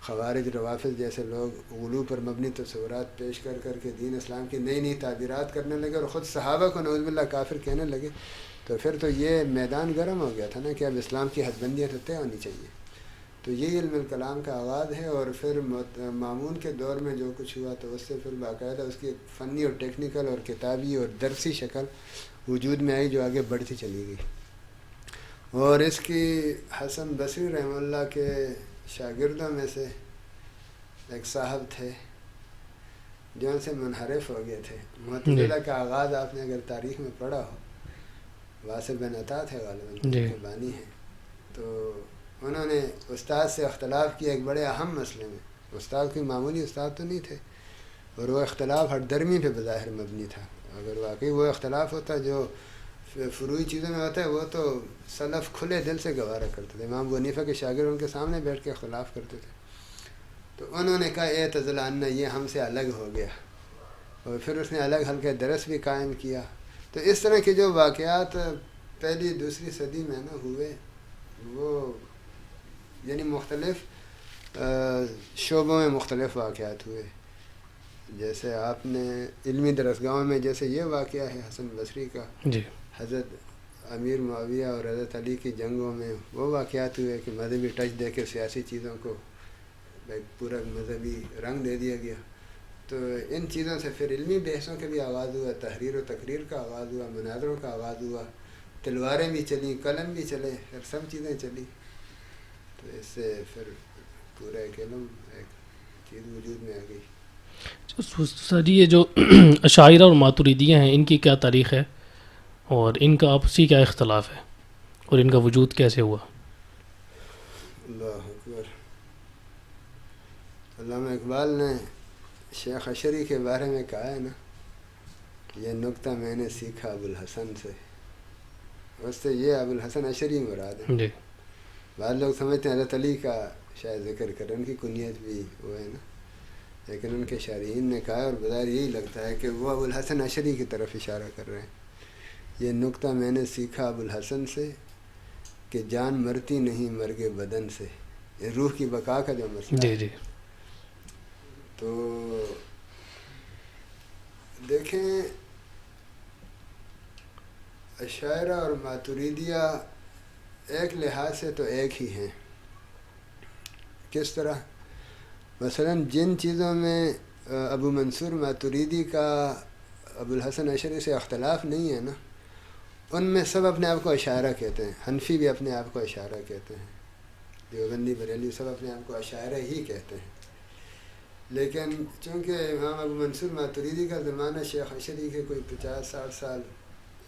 Speaker 1: خوارج روافض جیسے لوگ، غلو پر مبنی تصورات پیش کر کے دین اسلام کی نئی نئی تعبیرات کرنے لگے اور خود صحابہ کو نعوذ باللہ کافر کہنے لگے، تو پھر تو یہ میدان گرم ہو گیا تھا نا کہ اب اسلام کی حد بندیاں تو طے ہونی چاہیے. تو یہی علم الکلام کا آغاز ہے، اور پھر مامون کے دور میں جو کچھ ہوا تو اس سے پھر باقاعدہ اس کی ایک فنی اور ٹیکنیکل اور کتابی اور درسی شکل وجود میں آئی جو آگے بڑھتی چلی گئی. اور اس کی حسن بصری رحمہ اللہ کے شاگردوں میں سے ایک صاحب تھے جو ان سے منحرف ہو گئے تھے. معتزلہ کا آغاز آپ نے اگر تاریخ میں پڑھا ہو، واصل بن عطا تھے غالباً کے بانی ہیں، تو انہوں نے استاد سے اختلاف کیا ایک بڑے اہم مسئلے میں. استاد کوئی معمولی استاد تو نہیں تھے، اور وہ اختلاف ہر درمی پہ بظاہر مبنی تھا. اگر واقعی وہ اختلاف ہوتا جو فروعی چیزوں میں ہوتا ہے، وہ تو سلف کھلے دل سے گوارا کرتے تھے. امام ابو حنیفہ کے شاگرد ان کے سامنے بیٹھ کے اختلاف کرتے تھے. تو انہوں نے کہا اعتزل عنا، یہ ہم سے الگ ہو گیا، اور پھر اس نے الگ حلقہ درس بھی قائم کیا. تو اس طرح کے جو واقعات پہلی دوسری صدی میں نا ہوئے، وہ یعنی مختلف شعبوں میں مختلف واقعات ہوئے. جیسے آپ نے علمی درسگاہوں میں جیسے یہ واقعہ ہے حسن بصری کا،
Speaker 2: جی،
Speaker 1: حضرت امیر معاویہ اور حضرت علی کی جنگوں میں وہ واقعات ہوئے کہ مذہبی ٹچ دے کے سیاسی چیزوں کو ایک پورا مذہبی رنگ دے دیا گیا. تو ان چیزوں سے پھر علمی بحثوں کے بھی آغاز ہوا، تحریر و تقریر کا آغاز ہوا، مناظروں کا آغاز ہوا، تلواریں بھی چلیں، قلم بھی چلے، پھر سب چیزیں چلی. تو اس سے پھر پورا ایک علم، ایک چیز وجود میں آ گئی.
Speaker 2: سر جی، یہ جو اشاعرہ اور ماتریدیہ ہیں، ان کی کیا تاریخ ہے اور ان کا آپسی کیا اختلاف ہے اور ان کا وجود کیسے ہوا؟
Speaker 1: اللہ اکبر. علامہ اقبال نے شیخ اشری کے بارے میں کہا ہے نا، یہ نکتہ میں نے سیکھا ابوالحسن سے. اس سے یہ ابوالحسن اشری مراد ہے.
Speaker 2: جی
Speaker 1: بعض لوگ سمجھتے ہیں حضرت علی کا شاید ذکر کریں، ان کی کنیت بھی وہ ہے نا، لیکن ان کے شارحین نے کہا اور بظاہر یہی لگتا ہے کہ وہ ابوالحسن اشری کی طرف اشارہ کر رہے ہیں. یہ نکتہ میں نے سیکھا ابوالحسن سے کہ جان مرتی نہیں مرگ بدن سے. یہ روح کی بقا کا جو مسئلہ
Speaker 2: جی
Speaker 1: ہے.
Speaker 2: جی
Speaker 1: تو دیکھیں اشاعرہ اور ماتریدیہ ایک لحاظ سے تو ایک ہی ہیں. کس طرح؟ مثلا جن چیزوں میں ابو منصور ماتریدی کا ابوالحسن اشری سے اختلاف نہیں ہے نا، ان میں سب اپنے آپ کو اشاعرہ کہتے ہیں. حنفی بھی اپنے آپ کو اشاعرہ کہتے ہیں، دیوبندی بریلوی سب اپنے آپ کو اشاعرہ ہی کہتے ہیں. لیکن چونکہ امام ابو منصور ماتریدی کا زمانہ شیخ اشری کے کوئی 50-60 سال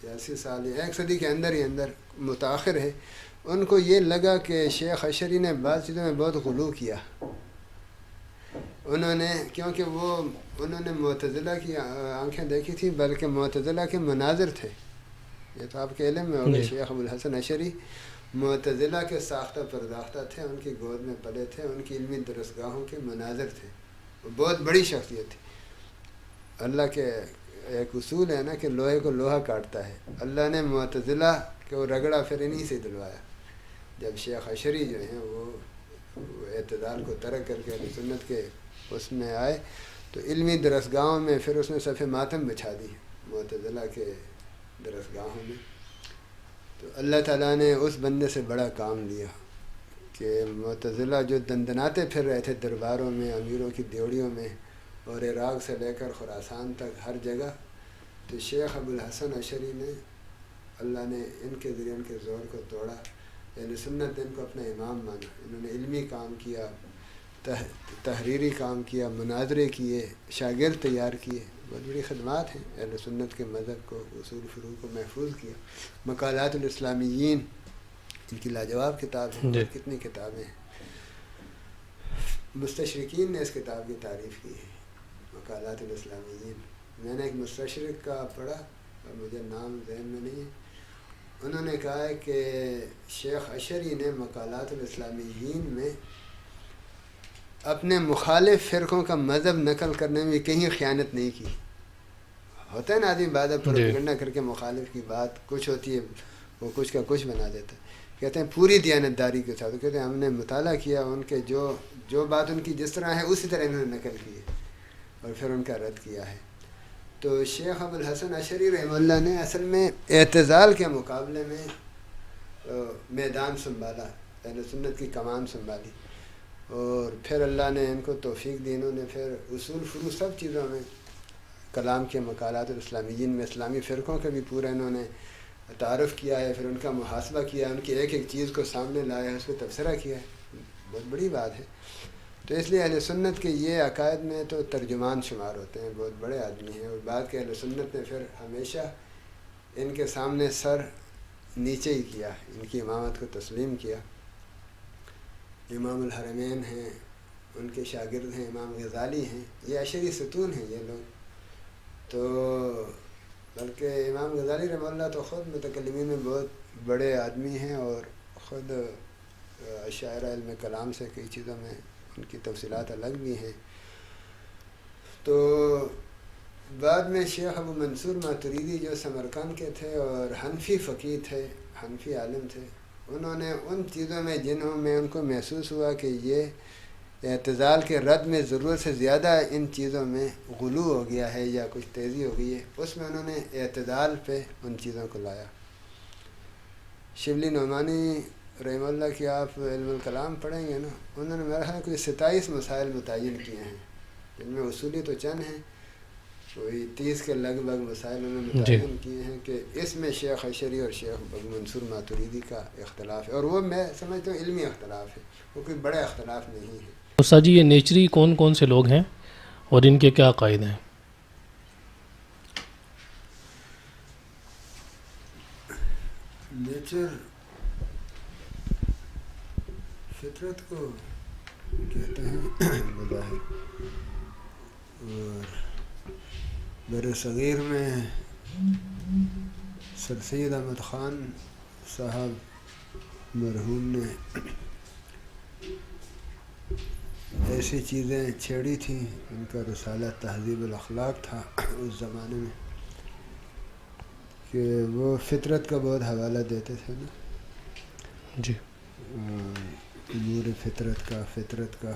Speaker 1: یا 80 سال یا ایک صدی کے اندر ہی اندر متاخر ہے، ان کو یہ لگا کہ شیخ اشری نے بعض چیزوں میں بہت غلو کیا. انہوں نے کیونکہ انہوں نے معتزلہ کی آنکھیں دیکھی تھیں، بلکہ معتزلہ کے مناظر تھے. یہ تو آپ کے علم میں ہوگا.
Speaker 2: جی
Speaker 1: شیخ ابوالحسن اشری معتزلہ کے ساختہ پرداختہ تھے، ان کی گود میں پلے تھے، ان کی علمی درسگاہوں کے مناظر تھے. وہ بہت بڑی شخصیت تھی. اللہ کے ایک اصول ہے نا کہ لوہے کو لوہا کاٹتا ہے. اللہ نے معتزلہ کو رگڑا پھر انہی سے دلوایا. جب شیخ اشری جو ہیں وہ اعتدال کو ترک کر کے سنت کے اس میں آئے تو علمی درسگاہوں میں پھر اس نے صف ماتم بچھا دی معتزلہ کے درسگاہوں میں. تو اللہ تعالیٰ نے اس بندے سے بڑا کام لیا کہ معتزلہ جو دندناتے پھر رہے تھے درباروں میں، امیروں کی دیوڑیوں میں، اور عراق سے لے کر خراسان تک ہر جگہ، تو شیخ ابوالحسن اشری نے اللہ نے ان کے ذریعے ان کے زور کو توڑا. یعنی سنت نے ان کو اپنا امام مانا. انہوں نے علمی کام کیا، تحریری کام کیا، مناظرے کیے، شاگرد تیار کیے. بہت بڑی خدمات ہیں. اہل سنت کے مذہب کو، اصول فروع کو محفوظ کیا. مقالات الاسلامیین ان کی لاجواب کتاب ہے.
Speaker 2: جی
Speaker 1: اور کتنی کتابیں ہیں. مستشرقین نے اس کتاب کی تعریف کی ہے، مقالات الاسلامیین. میں نے ایک مستشرق کا پڑھا اور مجھے نام ذہن میں نہیں ہے. انہوں نے کہا ہے کہ شیخ اشری نے مقالات الاسلامیین میں اپنے مخالف فرقوں کا مذہب نقل کرنے میں کہیں خیانت نہیں کی. ہوتا ہے نا آدمی بعد پروپیگنڈا کر کے مخالف کی بات کچھ ہوتی ہے وہ کچھ کا کچھ بنا دیتا ہے. کہتے ہیں پوری دیانتداری کے ساتھ. کہتے ہیں ہم نے مطالعہ کیا ان کے جو بات ان کی جس طرح ہے اسی طرح انہوں نے نقل کی ہے اور پھر ان کا رد کیا ہے. تو شیخ ابوالحسن اشری رحمہ اللہ نے اصل میں اعتزال کے مقابلے میں میدان سنبھالا، اہل سنت کی کمان سنبھالی. اور پھر اللہ نے ان کو توفیق دی. انہوں نے پھر اصول فروع سب چیزوں میں کلام کے مقالات الاسلامیین میں اسلامی فرقوں کا بھی پورا انہوں نے تعارف کیا ہے. پھر ان کا محاسبہ کیا، ان کی ایک ایک چیز کو سامنے لایا ہے، اس پہ تبصرہ کیا ہے. بہت بڑی بات ہے. تو اس لیے اہل سنت کے یہ عقائد میں تو ترجمان شمار ہوتے ہیں. بہت بڑے آدمی ہیں. اور بعد کے اہل سنت نے پھر ہمیشہ ان کے سامنے سر نیچے ہی کیا، ان کی امامت کو تسلیم کیا. امام الحرمین ہیں، ان کے شاگرد ہیں امام غزالی ہیں. یہ اشری ستون ہیں یہ لوگ. تو بلکہ امام غزالی رحمہ اللہ تو خود متکلمین میں بہت بڑے آدمی ہیں اور خود اشاعرہ علم کلام سے کئی چیزوں میں ان کی تفصیلات الگ بھی ہیں. تو بعد میں شیخ ابو منصور ماتریدی جو سمرقند کے تھے اور حنفی فقیہ تھے، حنفی عالم تھے، انہوں نے ان چیزوں میں جنہوں میں ان کو محسوس ہوا کہ یہ اعتزال کے رد میں ضرورت سے زیادہ ان چیزوں میں غلو ہو گیا ہے یا کچھ تیزی ہو گئی ہے، اس میں انہوں نے اعتدال پہ ان چیزوں کو لایا. شبلی نعمانی رحمہ اللہ کی آپ علم الکلام پڑھیں گے نا، انہوں نے میرا خیال کوئی 27 مسائل متعین کیے ہیں، جن میں اصولی تو چند ہیں، کوئی 30 کے لگ بھگ مسائل انہوں نے متعین کیے ہیں کہ اس میں شیخ اشری اور شیخ ابو منصور ماتریدی کا اختلاف ہے. اور وہ میں سمجھتا ہوں علمی اختلاف ہے، وہ کوئی بڑا اختلاف نہیں ہے.
Speaker 2: استاد جی یہ نیچری کون کون سے لوگ ہیں اور ان کے کیا عقائد ہیں؟
Speaker 1: نیچر فطرت کو کہتے ہیں بظاہر. اور بر صغیر میں سر سید احمد خان صاحب مرحوم نے ایسی چیزیں چھیڑی تھیں. ان کا رسالہ تہذیب الاخلاق تھا اس زمانے میں کہ وہ فطرت کا بہت حوالہ دیتے تھے نا.
Speaker 2: جی.
Speaker 1: امور فطرت کا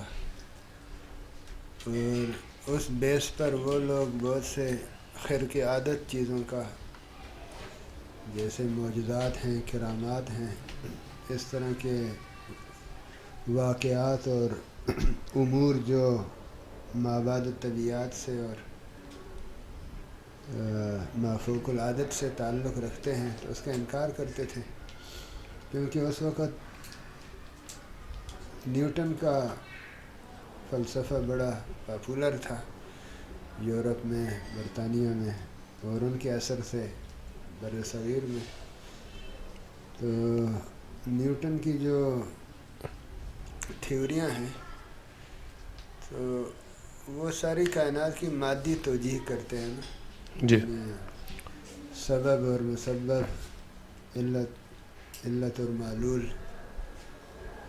Speaker 1: اور اس بیس پر وہ لوگ بہت سے خرق عادت چیزوں کا جیسے معجزات ہیں، کرامات ہیں، اس طرح کے واقعات اور امور جو مابعد الطبیعات سے اور مافوق العادت سے تعلق رکھتے ہیں تو اس کا انکار کرتے تھے. کیونکہ اس وقت نیوٹن کا فلسفہ بڑا پاپولر تھا یورپ میں، برطانیہ میں، اور ان کے اثر سے بر صغیر میں. تو نیوٹن کی جو تھیوریاں ہیں تو وہ ساری کائنات کی مادی توجیہ کرتے ہیں نا.
Speaker 2: جی.
Speaker 1: سبب اور مسبب، علت اور معلول،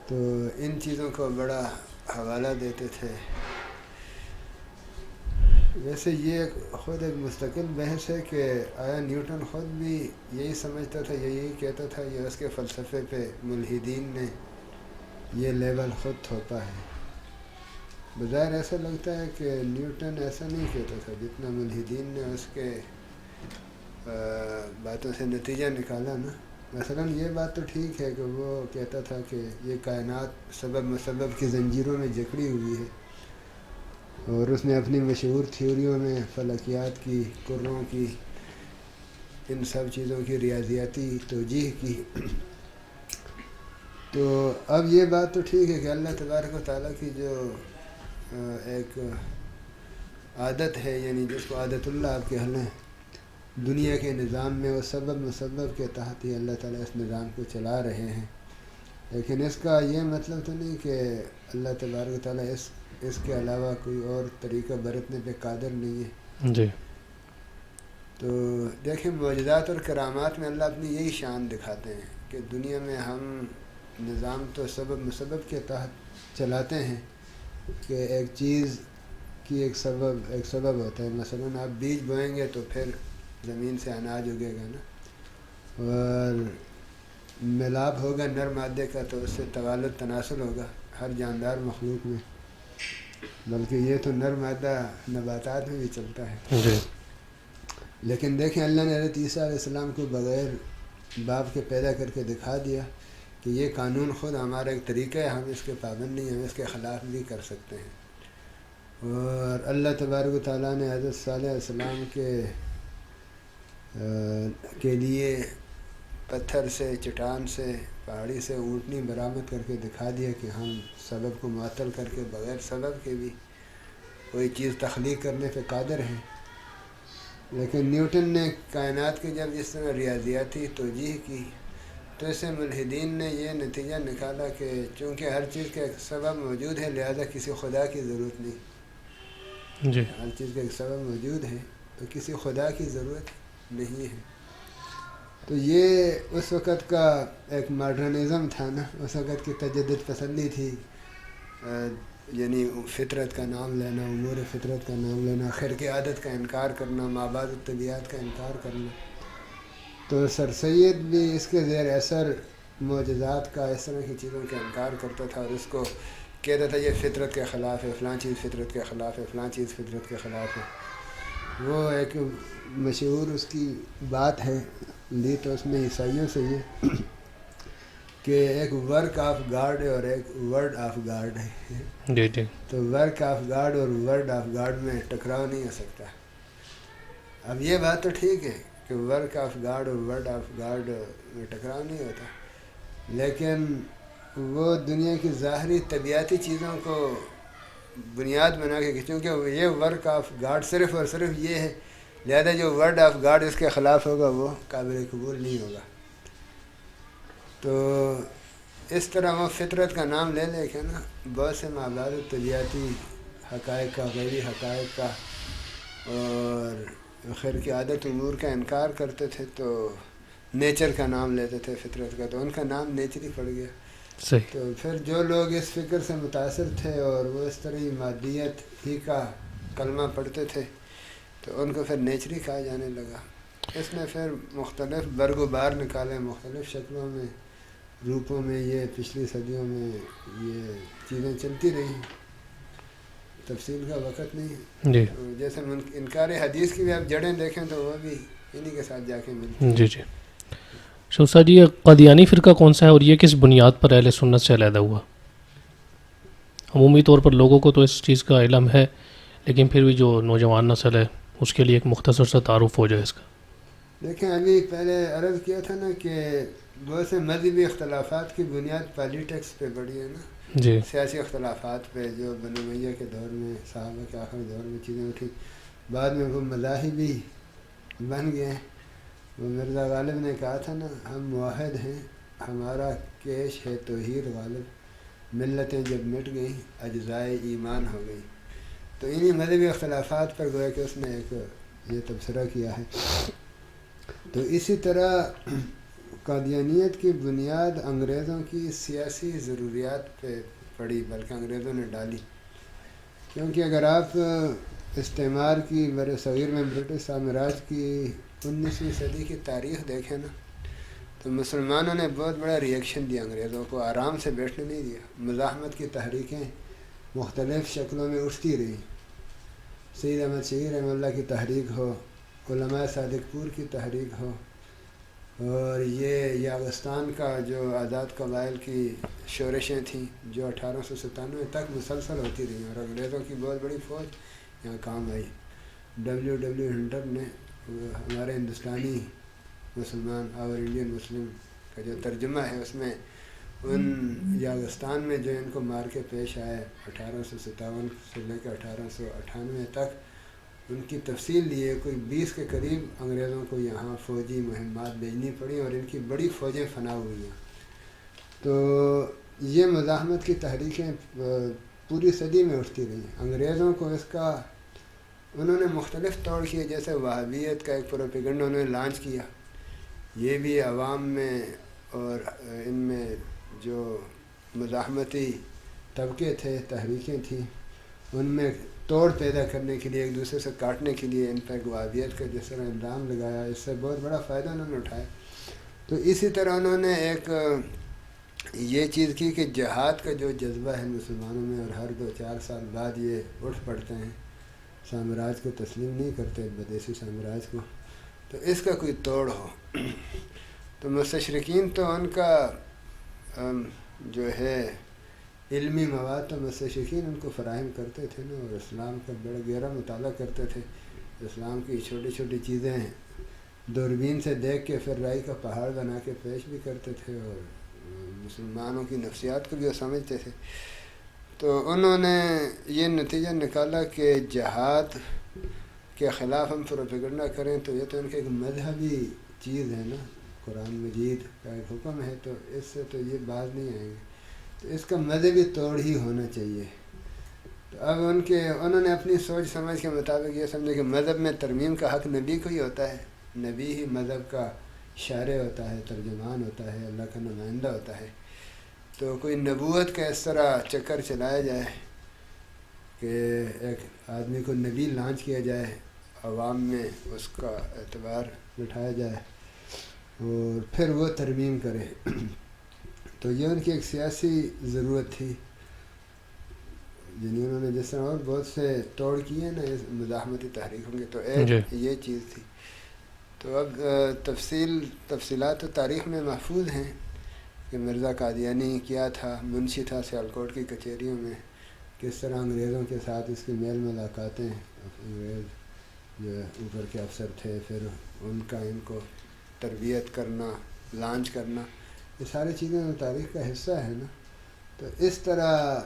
Speaker 1: تو ان چیزوں کو بڑا حوالہ دیتے تھے. ویسے یہ خود ایک مستقل بحث ہے کہ آیا نیوٹن خود بھی یہی سمجھتا تھا، یہی کہتا تھا، یا اس کے فلسفے پہ ملحدین نے یہ لیول خود تھوپا ہے. بظاہر ایسا لگتا ہے کہ نیوٹن ایسا نہیں کہتا تھا جتنا ملحدین نے اس کے باتوں سے نتیجہ نکالا نا. مثلا یہ بات تو ٹھیک ہے کہ وہ کہتا تھا کہ یہ کائنات سبب مسبب کی زنجیروں میں جکڑی ہوئی ہے، اور اس نے اپنی مشہور تھیوریوں میں فلکیات کی، کروں کی، ان سب چیزوں کی ریاضیاتی توجیہ کی. تو اب یہ بات تو ٹھیک ہے کہ اللہ تبارک و تعالیٰ کی جو ایک عادت ہے، یعنی جس کو عادت اللہ آپ کہہ لیں، دنیا کے نظام میں وہ سبب مسبب کے تحت ہی اللہ تعالیٰ اس نظام کو چلا رہے ہیں. لیکن اس کا یہ مطلب تو نہیں کہ اللہ تبارک و تعالیٰ اس کے علاوہ کوئی اور طریقہ برتنے پہ قادر نہیں ہے.
Speaker 2: جی.
Speaker 1: تو دیکھیں معجزات اور کرامات میں اللہ اپنی یہی شان دکھاتے ہیں کہ دنیا میں ہم نظام تو سبب مسبب کے تحت چلاتے ہیں کہ ایک چیز کی ایک سبب ہوتا ہے. مثلا آپ بیج بوئیں گے تو پھر زمین سے اناج اگے گا نا، اور ملاپ ہوگا نر مادے کا تو اس سے توالد تناسل ہوگا ہر جاندار مخلوق میں، بلکہ یہ تو نر مادہ نباتات میں بھی چلتا ہے.
Speaker 2: جی.
Speaker 1: لیکن دیکھیں اللہ نے حضرت عیسیٰ علیہ السلام کو بغیر باپ کے پیدا کر کے دکھا دیا کہ یہ قانون خود ہمارا ایک طریقہ ہے، ہم اس کے پابند نہیں، ہم اس کے خلاف بھی کر سکتے ہیں. اور اللہ تبارک و تعالیٰ نے حضرت صالح علیہ السلام کے لیے پتھر سے، چٹان سے، پہاڑی سے اونٹنی برآمد کر کے دکھا دیا کہ ہم سبب کو معطل کر کے بغیر سبب کے بھی کوئی چیز تخلیق کرنے پہ قادر ہیں. لیکن نیوٹن نے کائنات کی جب اس طرح ریاضیاتی توجیہ کی تو اس سے ملحدین نے یہ نتیجہ نکالا کہ چونکہ ہر چیز کا ایک سبب موجود ہے لہذا کسی خدا کی ضرورت نہیں.
Speaker 2: جی.
Speaker 1: ہر چیز کا ایک سبب موجود ہے تو کسی خدا کی ضرورت نہیں ہے. تو یہ اس وقت کا ایک ماڈرنزم تھا نا، اس وقت کی تجدد پسندی تھی، یعنی فطرت کا نام لینا، امور فطرت کا نام لینا، خرق عادت کا انکار کرنا، مابعد الطبیعات کا انکار کرنا. تو سر سید بھی اس کے زیر اثر معجزات کا، اس طرح کی چیزوں کا انکار کرتا تھا اور اس کو کہتا تھا یہ فطرت کے خلاف ہے، فلاں چیز فطرت کے خلاف ہے، فلاں چیز فطرت کے خلاف ہے. وہ ایک مشہور اس کی بات ہے، لی تو اس میں عیسائیوں سے یہ کہ ایک ورک آف گاڈ ہے اور ایک ورڈ آف گاڈ ہے.
Speaker 2: جی. جی.
Speaker 1: تو ورک آف گاڈ اور ورڈ آف گاڈ میں ٹکراؤ نہیں ہو سکتا. اب یہ بات تو ٹھیک ہے کہ ورک آف گاڈ اور ورڈ آف گاڈ میں ٹکراؤ نہیں ہوتا، لیکن وہ دنیا کی ظاہری طبیعتی چیزوں کو بنیاد بنا کے، چونکہ یہ ورک آف گاڈ صرف اور صرف یہ ہے، لہذا جو ورڈ آف گاڈ اس کے خلاف ہوگا وہ قابل قبول نہیں ہوگا. تو اس طرح وہ فطرت کا نام لے لے کے نا بہت سے مابعد طبیعتی حقائق کا، غیبی حقائق کا اور خیر کی عادت امور کا انکار کرتے تھے، تو نیچر کا نام لیتے تھے فطرت کا، تو ان کا نام نیچر ہی پڑ گیا۔
Speaker 2: صحیح۔
Speaker 1: تو پھر جو لوگ اس فکر سے متاثر تھے اور وہ اس طرح ہی مادیت ہی کا کلمہ پڑھتے تھے، تو ان کو پھر نیچری کہا جانے لگا۔ اس نے پھر مختلف برگ و بار نکالے، مختلف شکلوں میں، روپوں میں، یہ پچھلی صدیوں میں یہ چیزیں چلتی رہی، تفصیل کا وقت نہیں۔
Speaker 2: جی
Speaker 1: جیسے انکار حدیث کی بھی آپ جڑیں دیکھیں تو وہ بھی انہی کے ساتھ جا کے ملتی ہیں۔
Speaker 2: جی جی۔ شوسا جی، یہ قادیانی فرقہ کون سا ہے اور یہ کس بنیاد پر اہل سنت سے علیحدہ ہوا؟ عمومی طور پر لوگوں کو تو اس چیز کا علم ہے، لیکن پھر بھی جو نوجوان نسل ہے اس کے لیے ایک مختصر سا تعارف ہو جائے اس کا۔
Speaker 1: دیکھیں ابھی پہلے عرض کیا تھا نا کہ بہت سے مذہبی اختلافات کی بنیاد پالیٹکس پہ بڑھی ہے نا،
Speaker 2: جی
Speaker 1: سیاسی اختلافات پہ، جو بنو امیہ کے دور میں، صحابہ کے آخر دور میں چیزیں اٹھی، بعد میں وہ مذاہبی بن گئے ہیں۔ وہ مرزا غالب نے کہا تھا نا، ہم موحد ہیں، ہمارا کیش ہے توحید غالب، ملتیں جب مٹ گئیں اجزائے ایمان ہو گئی۔ تو انہی مذہبی اختلافات پر گویا کہ اس نے ایک یہ تبصرہ کیا ہے۔ تو اسی طرح قادیانیت کی بنیاد انگریزوں کی سیاسی ضروریات پہ پڑی، بلکہ انگریزوں نے ڈالی، کیونکہ اگر آپ استعمار کی بر صغیر میں برٹش سامراج کی 19ویں صدی کی تاریخ دیکھیں نا، تو مسلمانوں نے بہت بڑا ریئیکشن دیا، انگریزوں کو آرام سے بیٹھنے نہیں دیا، مزاحمت کی تحریکیں مختلف شکلوں میں اٹھتی رہی۔ سید احمد شہید رحمہ اللہ کی تحریک ہو، علماء صادق پور کی تحریک ہو، اور یہ یاغستان کا جو آزاد قبائل کی شورشیں تھیں جو 1897 تک مسلسل ہوتی رہیں، اور انگریزوں کی بہت بڑی فوج یہاں کام آئی۔ ڈبلیو ہنٹر نے ہمارے ہندوستانی مسلمان اور انڈین مسلم کا جو ترجمہ ہے اس میں ان یاغستان میں جو ان کو مار کے پیش آئے 1857 سے لے کے 1898 تک، ان کی تفصیل لیے کوئی 20 کے قریب انگریزوں کو یہاں فوجی مہمات بھیجنی پڑی اور ان کی بڑی فوجیں فنا ہوئی ہیں۔ تو یہ مزاحمت کی تحریکیں پوری صدی میں اٹھتی رہی۔ انگریزوں کو اس کا انہوں نے مختلف طور کیے، جیسے وہابیت کا ایک پروپیگنڈا انہوں نے لانچ کیا، یہ بھی عوام میں اور ان میں جو مزاحمتی طبقے تھے، تحریکیں تھیں، ان میں توڑ پیدا کرنے کے لیے، ایک دوسرے سے کاٹنے کے لیے ان پر وہابیت کا جس طرح الزام لگایا، اس سے بہت بڑا فائدہ انہوں نے اٹھایا۔ تو اسی طرح انہوں نے ایک یہ چیز کی کہ جہاد کا جو جذبہ ہے مسلمانوں میں، اور ہر 2-4 سال بعد یہ اٹھ پڑتے ہیں، سامراج کو تسلیم نہیں کرتے، بدیسی سامراج کو، تو اس کا کوئی توڑ ہو۔ تو مستشرقین تو ان کا جو ہے علمی مواد تو مستشرقین ان کو فراہم کرتے تھے نا، اور اسلام کا بڑا گہرا مطالعہ کرتے تھے، اسلام کی چھوٹی چھوٹی چیزیں دوربین سے دیکھ کے پھر رائی کا پہاڑ بنا کے پیش بھی کرتے تھے، اور مسلمانوں کی نفسیات کو بھی وہ سمجھتے تھے۔ تو انہوں نے یہ نتیجہ نکالا کہ جہاد کے خلاف ہم پروپیگنڈا کریں تو یہ تو ان کی ایک مذہبی چیز ہے نا، قرآن مجید کا ایک حکم ہے، تو اس سے تو یہ باز نہیں آئیں گے، تو اس کا مذہبی توڑ ہی ہونا چاہیے۔ تو اب انہوں نے اپنی سوچ سمجھ کے مطابق یہ سمجھا کہ مذہب میں ترمیم کا حق نبی کو ہی ہوتا ہے، نبی ہی مذہب کا شارع ہوتا ہے، ترجمان ہوتا ہے، اللہ کا نمائندہ ہوتا ہے۔ تو کوئی نبوت کا اس طرح چکر چلایا جائے کہ ایک آدمی کو نبی لانچ کیا جائے، عوام میں اس کا اعتبار بٹھایا جائے اور پھر وہ ترمیم کرے، تو یہ ان کی ایک سیاسی ضرورت تھی، یعنی انہوں نے جس طرح اور بہت سے توڑ کیے نا اس مزاحمتی تحریکوں کے، تو ایک یہ چیز تھی۔ تو اب تفصیلات تو تاریخ میں محفوظ ہیں کہ مرزا قادیانی کیا تھا، منشی تھا سیالکوٹ کی کچہریوں میں، کس طرح انگریزوں کے ساتھ اس کی میل ملاقاتیں، انگریز جو اوپر کے افسر تھے، پھر ان کا ان کو تربیت کرنا، لانچ کرنا، یہ ساری چیزیں تاریخ کا حصہ ہے نا۔ تو اس طرح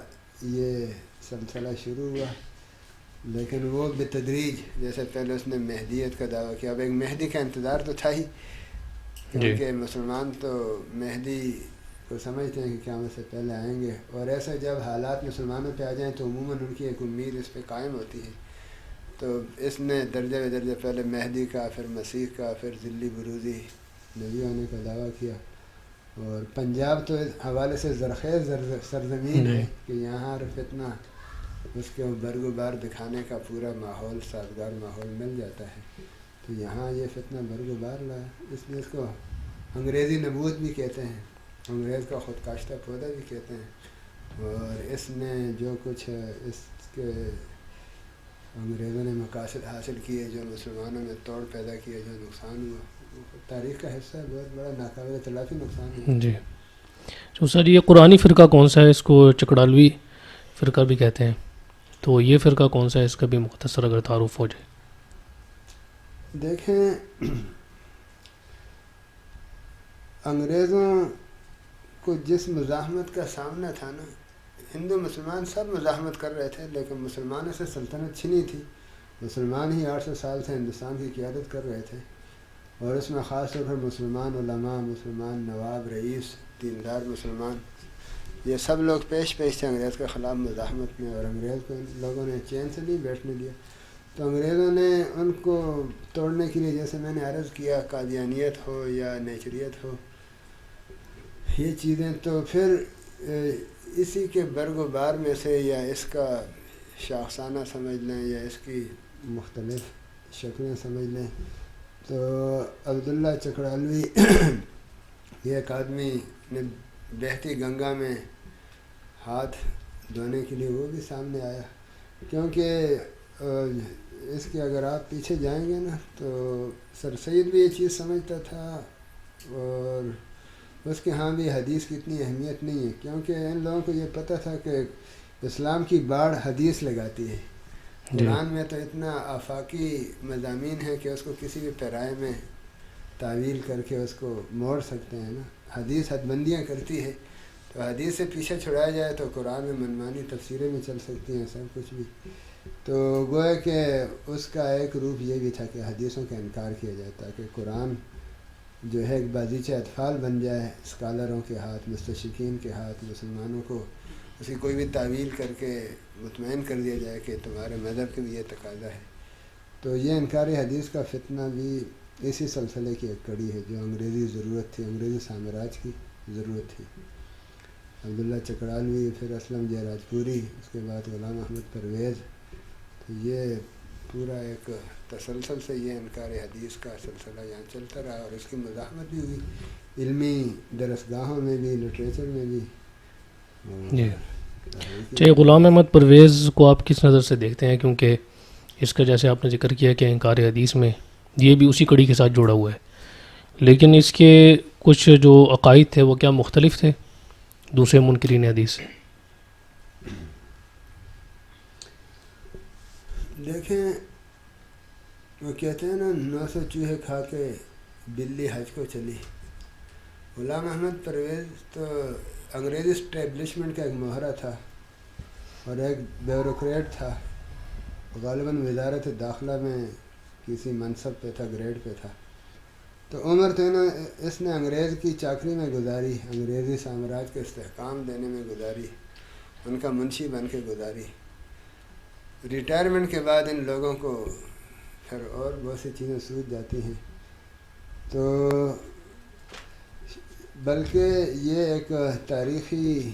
Speaker 1: یہ سلسلہ شروع ہوا، لیکن وہ بتدریج، جیسے پہلے اس نے مہدیت کا دعویٰ کیا، اب ایک مہدی کا انتظار تو تھا ہی، کیونکہ مسلمان تو مہدی کو سمجھتے ہیں کہ قیامت سے پہلے آئیں گے، اور ایسا جب حالات مسلمانوں پہ آ جائیں تو عموماً ان کی ایک امید اس پہ قائم ہوتی ہے۔ تو اس نے درجہ بدرجہ پہلے مہدی کا، پھر مسیح کا، پھر ذلی بروزی نبی ہونے کا دعویٰ کیا۔ اور پنجاب تو اس حوالے سے زرخیز سرزمین ہے کہ یہاں ہر فتنہ اس کے برگ و بار دکھانے کا پورا ماحول، سازگار ماحول مل جاتا ہے۔ تو یہاں یہ فتنہ برگ و بار لایا، اس لیے اس کو انگریزی نبوت بھی کہتے ہیں، انگریز کا خود کاشتہ پودا بھی کہتے ہیں۔ اور اس نے جو کچھ اس کے انگریزوں نے مقاصد حاصل کیے، جو مسلمانوں میں توڑ پیدا کیا، جو نقصان ہوا، وہ تاریخ کا حصہ ہے، بہت بڑا ناقابل تلافی نقصان ہوا۔
Speaker 2: جی تو سر یہ قرآنی فرقہ کون سا ہے؟ اس کو چکڑالوی فرقہ بھی کہتے ہیں، تو یہ فرقہ کون سا ہے؟ اس کا بھی مختصر اگر تعارف ہو جائے۔
Speaker 1: دیکھیں، انگریزوں کو جس مزاحمت کا سامنا تھا نا، ہندو مسلمان سب مزاحمت کر رہے تھے، لیکن مسلمانوں سے سلطنت چھنی تھی۔ مسلمان ہی 800 سال سے ہندوستان کی قیادت کر رہے تھے، اور اس میں خاص طور پر مسلمان علماء، مسلمان نواب، رئیس، دیندار مسلمان، یہ سب لوگ پیش تھے انگریز کے خلاف مزاحمت میں، اور انگریز کو ان لوگوں نے چین سے نہیں بیٹھنے دیا۔ تو انگریزوں نے ان کو توڑنے کے لیے، جیسے میں نے عرض کیا، قادیانیت ہو یا نیچریت ہو، یہ چیزیں، تو پھر اسی کے برگ و بار میں سے، یا اس کا شاخسانہ سمجھ لیں یا اس کی مختلف شکلیں سمجھ لیں، تو عبداللہ چکڑالوی یہ ایک آدمی نے بہتی گنگا میں ہاتھ دھونے کے لیے وہ بھی سامنے آیا، کیونکہ اس کے اگر آپ پیچھے جائیں گے نا تو سر سید بھی یہ چیز سمجھتا تھا، اور اس کے ہاں بھی حدیث کی اتنی اہمیت نہیں ہے، کیونکہ ان لوگوں کو یہ پتہ تھا کہ اسلام کی باڑھ حدیث لگاتی ہے۔ قرآن میں تو اتنا آفاقی مضامین ہے کہ اس کو کسی بھی پیرائے میں تعویل کر کے اس کو موڑ سکتے ہیں نا، حدیث حد بندیاں کرتی ہے، تو حدیث سے پیچھے چھڑایا جائے تو قرآن میں منمانی تفسیریں میں چل سکتی ہیں، سب کچھ بھی۔ تو گویا کہ اس کا ایک روپ یہ بھی تھا کہ حدیثوں کا انکار کیا جائے، تاکہ قرآن جو ہے ایک بازیچہ اطفال بن جائے اسکالروں کے ہاتھ، مستشرقین کے ہاتھ، مسلمانوں کو اس کی کوئی بھی تعویل کر کے مطمئن کر دیا جائے کہ تمہارے مذہب کے بھی یہ تقاضا ہے۔ تو یہ انکار حدیث کا فتنہ بھی اسی سلسلے کی ایک کڑی ہے، جو انگریزی ضرورت تھی، انگریزی سامراج کی ضرورت تھی۔ عبداللہ چکڑالوی، پھر اسلم جے راجپوری، اس کے بعد غلام احمد پرویز، تو یہ پورا ایک تسلسل سے یہ انکار حدیث کا سلسلہ یہاں چلتا رہا، اور اس کی مزاحمت بھی ہوئی علمی درسگاہوں میں بھی، لٹریچر میں بھی۔
Speaker 2: جی چاہیے غلام احمد پرویز کو آپ کس نظر سے دیکھتے ہیں؟ کیونکہ اس کا جیسے آپ نے ذکر کیا کہ انکار حدیث میں یہ بھی اسی کڑی کے ساتھ جڑا ہوا ہے، لیکن اس کے کچھ جو عقائد تھے وہ کیا مختلف تھے دوسرے منکرین حدیث سے؟
Speaker 1: دیکھیں، وہ کہتے ہیں نا 900 چوہے کھا کے بلی حج کو چلی۔ غلام احمد پرویز تو انگریزی اسٹیبلشمنٹ کا ایک مہرہ تھا، اور ایک بیوروکریٹ تھا، غالباً وزارت داخلہ میں کسی منصب پہ تھا، گریڈ پہ تھا۔ تو عمر تو اس نے انگریز کی چاکری میں گزاری، انگریزی سامراج کو استحکام دینے میں گزاری، ان کا منشی بن کے گزاری۔ ریٹائرمنٹ کے بعد ان لوگوں کو پھر اور بہت سی چیزیں سوچ جاتی ہیں، تو بلکہ یہ ایک تاریخی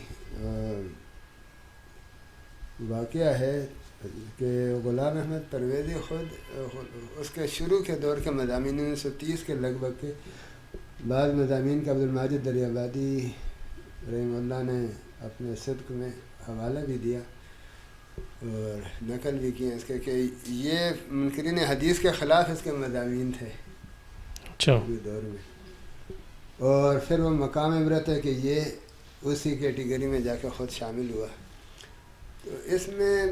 Speaker 1: واقعہ ہے کہ غلام احمد پرویزی خود اس کے شروع کے دور کے مضامین 1930 کے لگ بھگ کے بعض مضامین کا عبدالماجد دریابادی رحمہ اللہ نے اپنے صدق میں حوالہ بھی دیا اور نقل بھی کیا اس کے کہ یہ منکرین حدیث کے خلاف اس کے مضامین تھے شروع دور میں، اور پھر وہ مقام عبرت ہے کہ یہ اسی کیٹیگری میں جا کے خود شامل ہوا۔ تو اس میں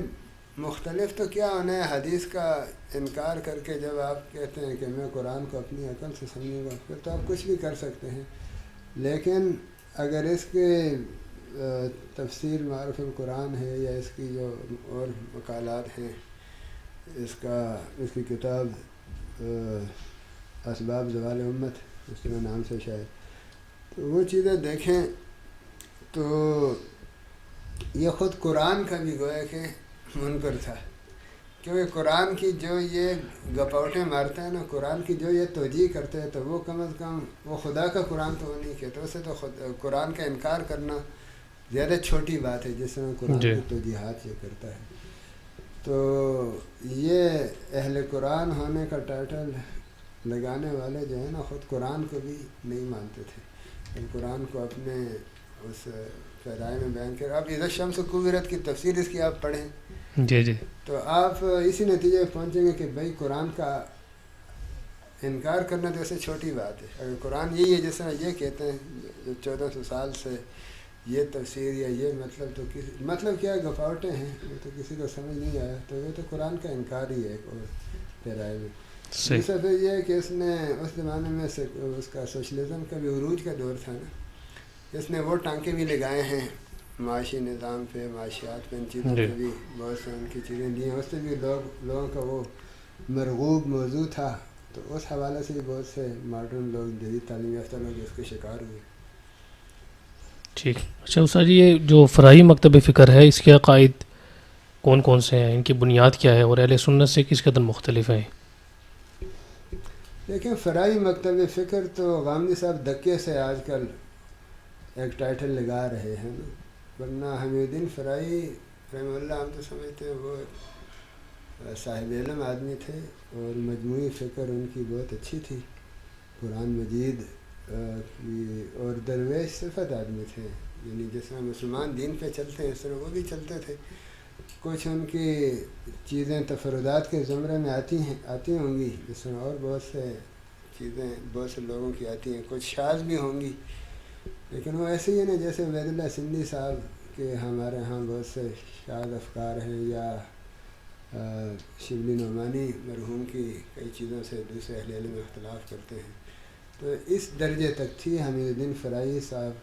Speaker 1: مختلف تو کیا ہونا ہے، حدیث کا انکار کر کے جب آپ کہتے ہیں کہ میں قرآن کو اپنی عقل سے سمجھوں گا، پھر تو آپ کچھ بھی کر سکتے ہیں، لیکن اگر اس کے تفسیر معرف القرآن ہے یا اس کی جو اور مقالات ہیں، اس کی کتاب اسباب زوال امت، اس کے نام سے شاید، تو وہ چیزیں دیکھیں تو یہ خود قرآن کا بھی گویا کہ منکر تھا، کیونکہ قرآن کی جو یہ گپوٹیں مارتا ہے نا، قرآن کی جو یہ توجیہ کرتے ہیں، تو وہ کم از کم وہ خدا کا قرآن تو وہ نہیں کہتے، اسے تو قرآن کا انکار کرنا زیادہ چھوٹی بات ہے جس میں قرآن کی توجیحات یہ کرتا ہے۔ تو یہ اہل قرآن ہونے کا ٹائٹل لگانے والے جو ہے نا، خود قرآن کو بھی نہیں مانتے تھے، قرآن کو اپنے اس پیرائے میں بیان کر۔ اب اذا الشمس کورت کی تفسیر اس کی آپ پڑھیں
Speaker 2: جی
Speaker 1: تو آپ اسی نتیجے پہ پہنچیں گے کہ بھائی قرآن کا انکار کرنا تو ایسے چھوٹی بات ہے۔ اگر قرآن یہی ہے جس طرح یہ کہتے ہیں جو 1400 سال سے یہ تفسیر یا یہ مطلب، تو مطلب کیا گپاوٹیں ہیں، وہ تو کسی کو سمجھ نہیں آیا، تو یہ تو قرآن کا انکار ہی ہے ایک اور پیرائے میں۔ دوسرا پھر یہ ہے کہ اس نے اس زمانے میں اس کا سوشلزم کا بھی عروج کا دور تھا نا، اس نے وہ ٹانکے بھی لگائے ہیں معاشی نظام پہ، معاشیات پہ، ان چیزوں پہ بھی بہت سے ان کی چیزیں دی ہیں، اس سے بھی لوگوں کا وہ مرغوب موضوع تھا، تو اس حوالے سے بھی بہت سے ماڈرن لوگ، جدید تعلیم یافتہ لوگ اس کے شکار ہوئے۔
Speaker 2: ٹھیک۔ اچھا استاد جی، یہ جو فرائی مکتب فکر ہے، اس کے عقائد کون کون سے ہیں، ان کی بنیاد کیا ہے، اور اہل سنت سے کس قدر مختلف ہیں؟
Speaker 1: لیکن فرائی مکتب فکر تو غامدی صاحب دکے سے آج کل ایک ٹائٹل لگا رہے ہیں نا، ورنہ حمید الدین فرائی رحمہ اللہ ہم تو سمجھتے ہیں وہ صاحب علم آدمی تھے، اور مجموعی فکر ان کی بہت اچھی تھی، قرآن مجید کی، اور درویش صفت آدمی تھے، یعنی جس طرح مسلمان دین پہ چلتے ہیں اس طرح وہ بھی چلتے تھے۔ کچھ ان کی چیزیں تفردات کے زمرے میں آتی ہوں گی، جس طرح اور بہت سے چیزیں بہت سے لوگوں کی آتی ہیں، کچھ شاذ بھی ہوں گی، لیکن وہ ایسے ہی ہیں جیسے عبید اللہ سندھی صاحب کے ہمارے ہاں بہت سے شاذ افکار ہیں، یا شبلی نعمانی مرحوم کی کئی چیزوں سے دوسرے اہل علم اختلاف کرتے ہیں، تو اس درجے تک تھی حمید الدین فرائی صاحب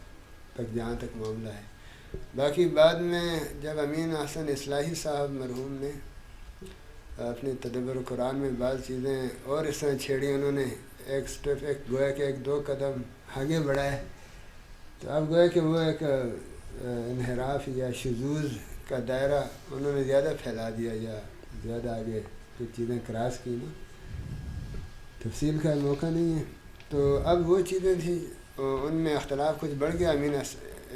Speaker 1: تک جہاں تک معاملہ ہے۔ باقی بعد میں جب امین احسن اصلاحی صاحب مرحوم نے اپنے تدبر قرآن میں بعض چیزیں اور اس طرح چھیڑی، انہوں نے ایک سٹیپ، ایک گویا کہ ایک دو قدم آگے بڑھائے، تو اب گویا کہ وہ ایک انحراف یا شذوذ کا دائرہ انہوں نے زیادہ پھیلا دیا، یا زیادہ آگے کچھ چیزیں کراس کی نا، تفصیل کا موقع نہیں ہے۔ تو اب وہ چیزیں تھیں، ان میں اختلاف کچھ بڑھ گیا امین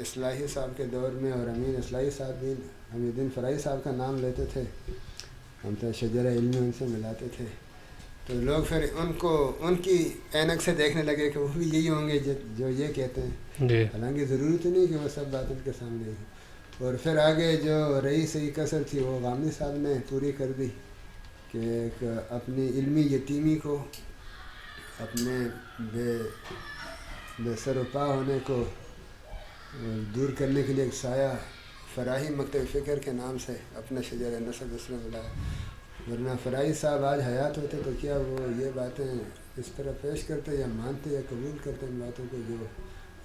Speaker 1: اصلاحی صاحب کے دور میں، اور امین اصلاحی صاحب بھی حمید الدین فرائی صاحب کا نام لیتے تھے، ہم تو شجرہ علمی ان سے ملاتے تھے، تو لوگ پھر ان کی عینک سے دیکھنے لگے کہ وہ بھی یہی ہوں گے جو یہ کہتے ہیں، حالانکہ ضرورت نہیں کہ وہ سب بات ان کے سامنے ہو۔ اور پھر آگے جو رہی صحیح کثر تھی وہ غامدی صاحب نے پوری کر دی، کہ ایک اپنی علمی یتیمی کو، اپنے بے سر و پا ہونے کو دور کرنے کے لیے ایک سایہ فرائی مکتب فکر کے نام سے اپنا شجر نسب اس میں ملایا، ورنہ فرائی صاحب آج حیات ہوتے تو کیا وہ یہ باتیں اس طرح پیش کرتے یا مانتے یا قبول کرتے ان باتوں کو جو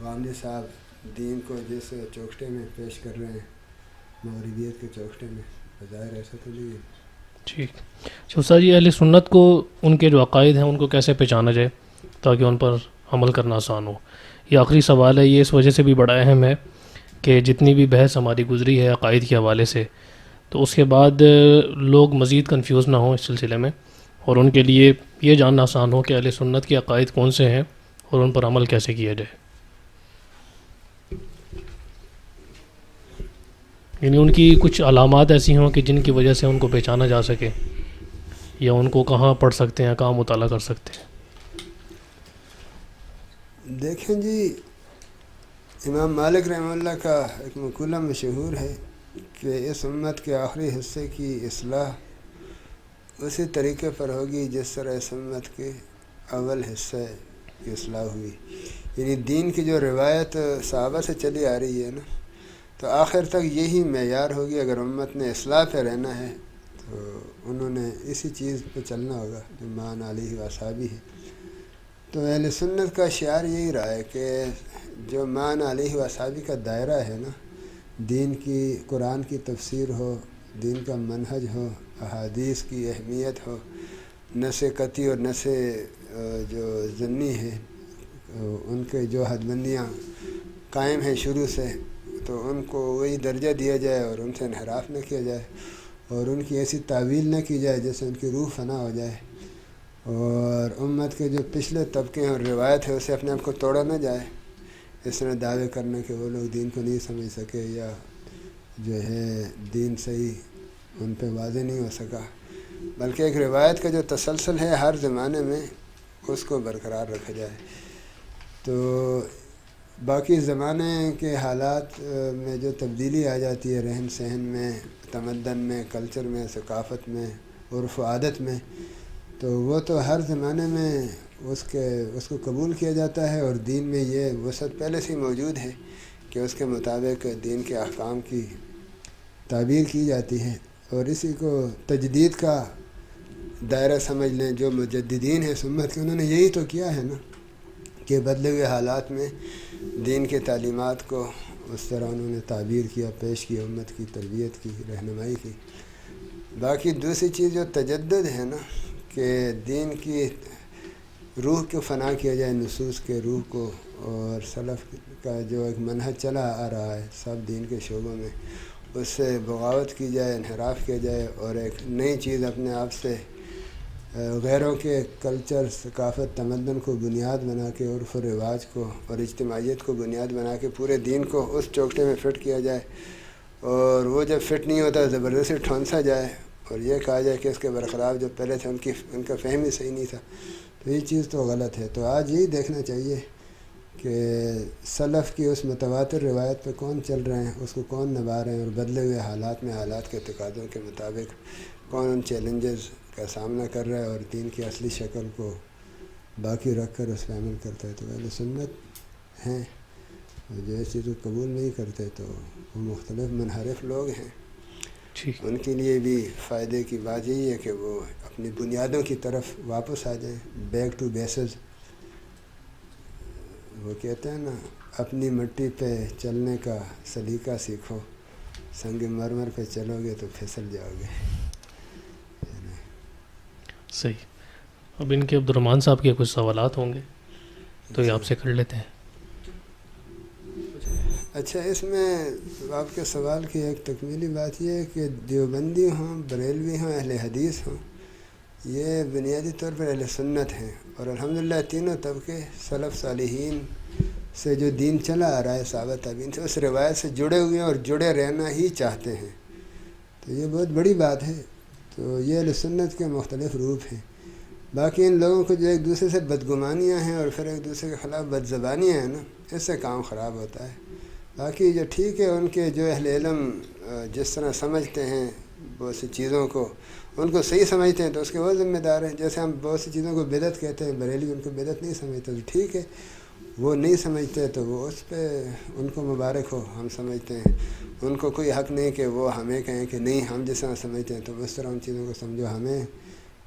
Speaker 1: غامدی صاحب دین کو جس چوکھٹے میں پیش کر رہے ہیں، مغربیت کے چوکھٹے میں، بظاہر ایسا تو نہیں ہے۔
Speaker 2: ٹھیک۔ استاد جی، اہل سنت کو ان کے جو عقائد ہیں ان کو کیسے پہچانا جائے تاکہ ان پر عمل کرنا آسان ہو؟ یہ آخری سوال ہے، یہ اس وجہ سے بھی بڑا اہم ہے کہ جتنی بھی بحث ہماری گزری ہے عقائد کے حوالے سے، تو اس کے بعد لوگ مزید کنفیوز نہ ہوں اس سلسلے میں، اور ان کے لیے یہ جاننا آسان ہو کہ اہل سنت کے عقائد کون سے ہیں اور ان پر عمل کیسے کیا جائے، یعنی ان کی کچھ علامات ایسی ہوں کہ جن کی وجہ سے ان کو پہچانا جا سکے، یا ان کو کہاں پڑھ سکتے ہیں، کہاں مطالعہ کر سکتے ہیں۔
Speaker 1: دیکھیں جی، امام مالک رحمہ اللہ کا ایک مقولہ مشہور ہے کہ اس امت کے آخری حصے کی اصلاح اسی طریقے پر ہوگی جس طرح اس امت کے اول حصے کی اصلاح ہوئی، یعنی دین کی جو روایت صحابہ سے چلی آ رہی ہے نا، تو آخر تک یہی معیار ہوگی۔ اگر امت نے اصلاح پہ رہنا ہے تو انہوں نے اسی چیز پہ چلنا ہوگا جو مان علیہ و اصحابہ ہے۔ تو اہل سنت کا شعار یہی رہا ہے کہ جو مان علیہ و اصحابہ کا دائرہ ہے نا، دین کی، قرآن کی تفسیر ہو، دین کا منہج ہو، احادیث کی اہمیت ہو، نس قطعی اور نس جو ضمنی ہے، ان کے جو حد بندیاں قائم ہیں شروع سے، تو ان کو وہی درجہ دیا جائے اور ان سے انحراف نہ کیا جائے اور ان کی ایسی تعویل نہ کی جائے جس سے ان کی روح فنا ہو جائے، اور امت کے جو پچھلے طبقے ہیں اور روایت ہے اسے اپنے آپ کو توڑا نہ جائے اس طرح دعوے کرنے کہ وہ لوگ دین کو نہیں سمجھ سکے یا جو ہے دین صحیح ان پہ واضح نہیں ہو سکا، بلکہ ایک روایت کا جو تسلسل ہے ہر زمانے میں اس کو برقرار رکھا جائے۔ تو باقی زمانے کے حالات میں جو تبدیلی آ جاتی ہے رہن سہن میں، تمدن میں، کلچر میں، ثقافت میں، عرف و عادت میں، تو وہ تو ہر زمانے میں اس کو قبول کیا جاتا ہے، اور دین میں یہ وسعت پہلے سے ہی موجود ہے کہ اس کے مطابق دین کے احکام کی تعبیر کی جاتی ہے، اور اسی کو تجدید کا دائرہ سمجھ لیں۔ جو مجددین ہیں سنت کے انہوں نے یہی تو کیا ہے نا کہ بدلے ہوئے حالات میں دین کے تعلیمات کو اس طرح انہوں نے تعبیر کیا، پیش کیا، امت کی تربیت کی، رہنمائی کی۔ باقی دوسری چیز جو تجدد ہے نا کہ دین کی روح کو فنا کیا جائے، نصوص کے روح کو، اور سلف کا جو ایک منہج چلا آ رہا ہے سب دین کے شعبوں میں اس سے بغاوت کی جائے، انحراف کیا جائے، اور ایک نئی چیز اپنے آپ سے غیروں کے کلچر، ثقافت، تمدن کو بنیاد بنا کے، عرف و رواج کو اور اجتماعیت کو بنیاد بنا کے پورے دین کو اس چوکٹے میں فٹ کیا جائے، اور وہ جب فٹ نہیں ہوتا زبردستی ٹھونسا جائے اور یہ کہا جائے کہ اس کے برخلاف جو پہلے تھے ان کا فہم ہی صحیح نہیں تھا، تو یہ چیز تو غلط ہے۔ تو آج یہی دیکھنا چاہیے کہ سلف کی اس متواتر روایت پہ کون چل رہے ہیں، اس کو کون نبھا رہے ہیں، اور بدلے ہوئے حالات میں حالات کے تقاضوں کے مطابق کون ان چیلنجز کا سامنا کر رہا ہے اور دین کی اصلی شکل کو باقی رکھ کر اس پہ عمل کرتا ہے۔ تو اہل سنت ہیں، اور جو اس چیز کو قبول نہیں کرتے تو وہ مختلف منحرف لوگ ہیں۔ ان کے لیے بھی فائدے کی بات یہی ہے کہ وہ اپنی بنیادوں کی طرف واپس آ جائیں، بیک ٹو بیسز۔ وہ کہتے ہیں نا اپنی مٹی پہ چلنے کا سلیقہ سیکھو، سنگ مرمر پہ چلو گے تو پھسل جاؤ گے۔
Speaker 2: صحیح۔ اب ان کے عبد الرحمن صاحب کے کچھ سوالات ہوں گے تو یہ آپ سے کر لیتے ہیں۔
Speaker 1: اچھا، اس میں آپ کے سوال کی ایک تکمیلی بات یہ ہے کہ دیوبندی ہوں، بریلوی ہوں، اہل حدیث ہوں، یہ بنیادی طور پر اہل سنت ہیں، اور الحمدللہ تینوں طبقے سلف صالحین سے جو دین چلا آ رہا ہے صحابہ تابعین سے اس روایت سے جڑے ہوئے ہیں اور جڑے رہنا ہی چاہتے ہیں، تو یہ بہت بڑی بات ہے۔ تو یہ اہل سنت کے مختلف روپ ہیں۔ باقی ان لوگوں کو جو ایک دوسرے سے بدگمانیاں ہیں اور پھر ایک دوسرے کے خلاف بد زبانیاں ہیں نا، اس سے کام خراب ہوتا ہے۔ باقی جو ٹھیک ہے ان کے جو اہل علم جس طرح سمجھتے ہیں بہت سی چیزوں کو، ان کو صحیح سمجھتے ہیں تو اس کے وہ ذمہ دار ہیں۔ جیسے ہم بہت سی چیزوں کو بدعت کہتے ہیں، بریلوی ان کو بدعت نہیں سمجھتے، تو ٹھیک ہے، وہ نہیں سمجھتے تو وہ اس پہ ان کو مبارک ہو، ہم سمجھتے ہیں۔ ان کو کوئی حق نہیں کہ وہ ہمیں کہیں کہ نہیں ہم جس طرح سمجھتے ہیں تو اس طرح ان چیزوں کو سمجھو۔ ہمیں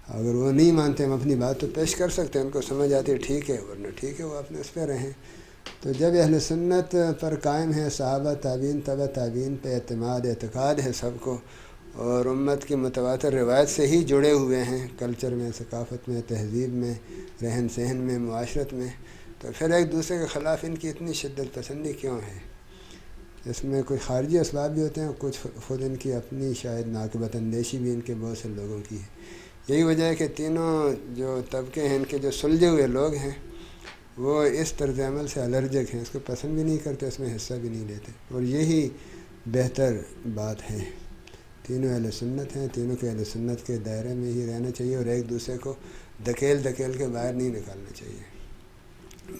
Speaker 1: اگر وہ نہیں مانتے ہم اپنی بات تو پیش کر سکتے ہیں، ان کو سمجھ آتی ہے ٹھیک ہے، ورنہ ٹھیک ہے وہ اپنے اس پہ رہیں۔ تو جب اہل سنت پر قائم ہے، صحابہ تابعین، تبع تابعین پہ اعتماد اعتقاد ہے سب کو، اور امت کی متواتر روایت سے ہی جڑے ہوئے ہیں، کلچر میں، ثقافت میں، تہذیب میں، رہن سہن میں، معاشرت میں، تو پھر ایک دوسرے کے خلاف ان کی اتنی شدت پسندی کیوں ہے؟ اس میں کوئی خارجی اسباب بھی ہوتے ہیں، کچھ خود ان کی اپنی شاید ناقبت اندیشی بھی ان کے بہت سے لوگوں کی ہے۔ یہی وجہ ہے کہ تینوں جو طبقے ہیں ان کے جو سلجھے ہوئے لوگ ہیں وہ اس طرز عمل سے الرجک ہیں، اس کو پسند بھی نہیں کرتے، اس میں حصہ بھی نہیں لیتے، اور یہی بہتر بات ہے۔ تینوں اہل سنت ہیں، تینوں کے اہل سنت کے دائرے میں ہی رہنا چاہیے، اور ایک دوسرے کو دھکیل کے باہر نہیں نکالنا چاہیے۔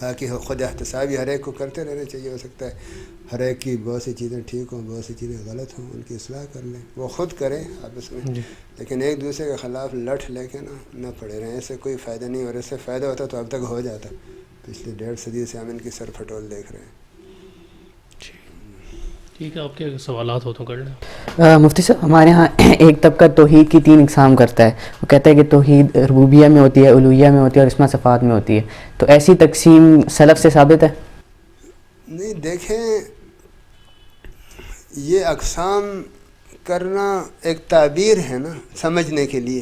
Speaker 1: باقی خود احتسابی ہر ایک کو کرتے رہنا چاہیے، ہو سکتا ہے ہر ایک کی بہت سی چیزیں ٹھیک ہوں، بہت سی چیزیں غلط ہوں، ان کی اصلاح کر لیں، وہ خود کریں آپس میں، لیکن ایک دوسرے کے خلاف لٹھ لے کے نہ پڑے رہیں، اس سے کوئی فائدہ نہیں، اور اس سے فائدہ ہوتا تو اب تک ہو جاتا۔ پچھلی 1.5 صدی سے ہم ان کی سر پھٹول دیکھ رہے ہیں۔
Speaker 2: ٹھیک ہے، آپ کے سوالات ہو تو کر لیں۔
Speaker 3: مفتی صاحب، ہمارے ہاں ایک طبقہ توحید کی 3 اقسام کرتا ہے، وہ کہتا ہے کہ توحید ربوبیہ میں ہوتی ہے، الوہیہ میں ہوتی ہے، اور اسماء صفات میں ہوتی ہے، تو ایسی تقسیم سلف سے ثابت ہے؟
Speaker 1: نہیں، دیکھیں یہ اقسام کرنا ایک تعبیر ہے نا سمجھنے کے لیے،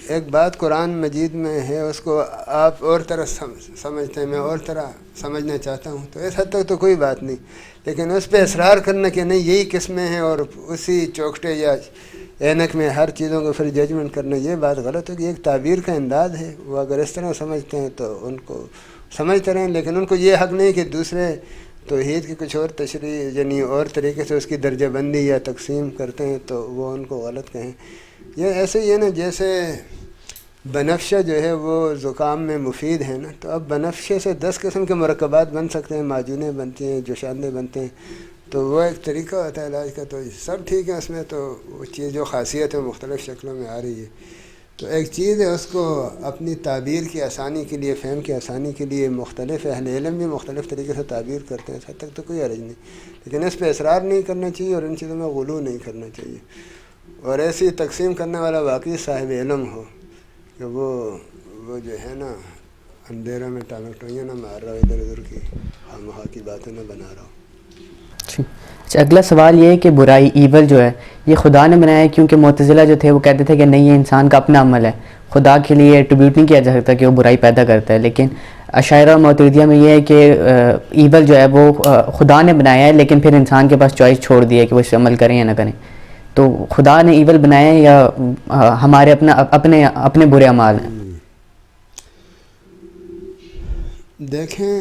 Speaker 1: ایک بات قرآن مجید میں ہے، اس کو آپ اور طرح سمجھتے ہیں، میں اور طرح سمجھنا چاہتا ہوں، تو اس حد تک تو کوئی بات نہیں، لیکن اس پہ اصرار کرنا کہ نہیں یہی قسمیں ہیں اور اسی چوکٹے یا اینک میں ہر چیزوں کو پھر ججمنٹ کرنا، یہ بات غلط ہوگی۔ ایک تعبیر کا انداز ہے، وہ اگر اس طرح سمجھتے ہیں تو ان کو سمجھتے رہیں، لیکن ان کو یہ حق نہیں کہ دوسرے توحید کی کچھ اور تشریح یعنی اور طریقے سے اس کی درجہ بندی یا تقسیم کرتے ہیں تو وہ ان کو غلط کہیں۔ یہ ایسے ہی ہے نا، جیسے بنفشہ جو ہے وہ زکام میں مفید ہے نا، تو اب بنفشے سے 10 قسم کے مرکبات بن سکتے ہیں، معجونیں بنتی ہیں، جوشاندے بنتے ہیں، تو وہ ایک طریقہ ہوتا ہے علاج کا، تو سب ٹھیک ہے، اس میں تو وہ چیز جو خاصیت ہے مختلف شکلوں میں آ رہی ہے۔ تو ایک چیز ہے، اس کو اپنی تعبیر کی آسانی کے لیے، فہم کی آسانی کے لیے مختلف اہل علم بھی مختلف طریقے سے تعبیر کرتے ہیں، اس حد تک تو کوئی حرج نہیں، لیکن اس پہ اصرار نہیں کرنا چاہیے اور ان چیزوں میں غلو نہیں کرنا چاہیے، اور ایسی تقسیم کرنے والا واقعی صاحب علم ہو کہ وہ جو ہے نا اندھیروں میں ٹانگٹوئیاں نہ مار رہا ہو، ادھر ادھر کی خواہ کی باتیں نہ بنا رہا ہو۔
Speaker 3: اچھا، اگلا سوال یہ ہے کہ برائی ایول جو ہے یہ خدا نے بنایا ہے، کیونکہ معتزلہ جو تھے وہ کہتے تھے کہ نہیں یہ انسان کا اپنا عمل ہے، خدا کے لیے ایٹریبیوٹ نہیں کیا جا سکتا کہ وہ برائی پیدا کرتا ہے، لیکن اشاعرہ اور ماتریدیہ میں یہ ہے کہ ایول جو ہے وہ خدا نے بنایا ہے، لیکن پھر انسان کے پاس چوائس چھوڑ دی ہے کہ وہ اس سے عمل کریں یا نہ کریں، تو خدا نے ایول بنایا ہے یا ہمارے اپنے برے اعمال ہیں؟
Speaker 1: دیکھیں،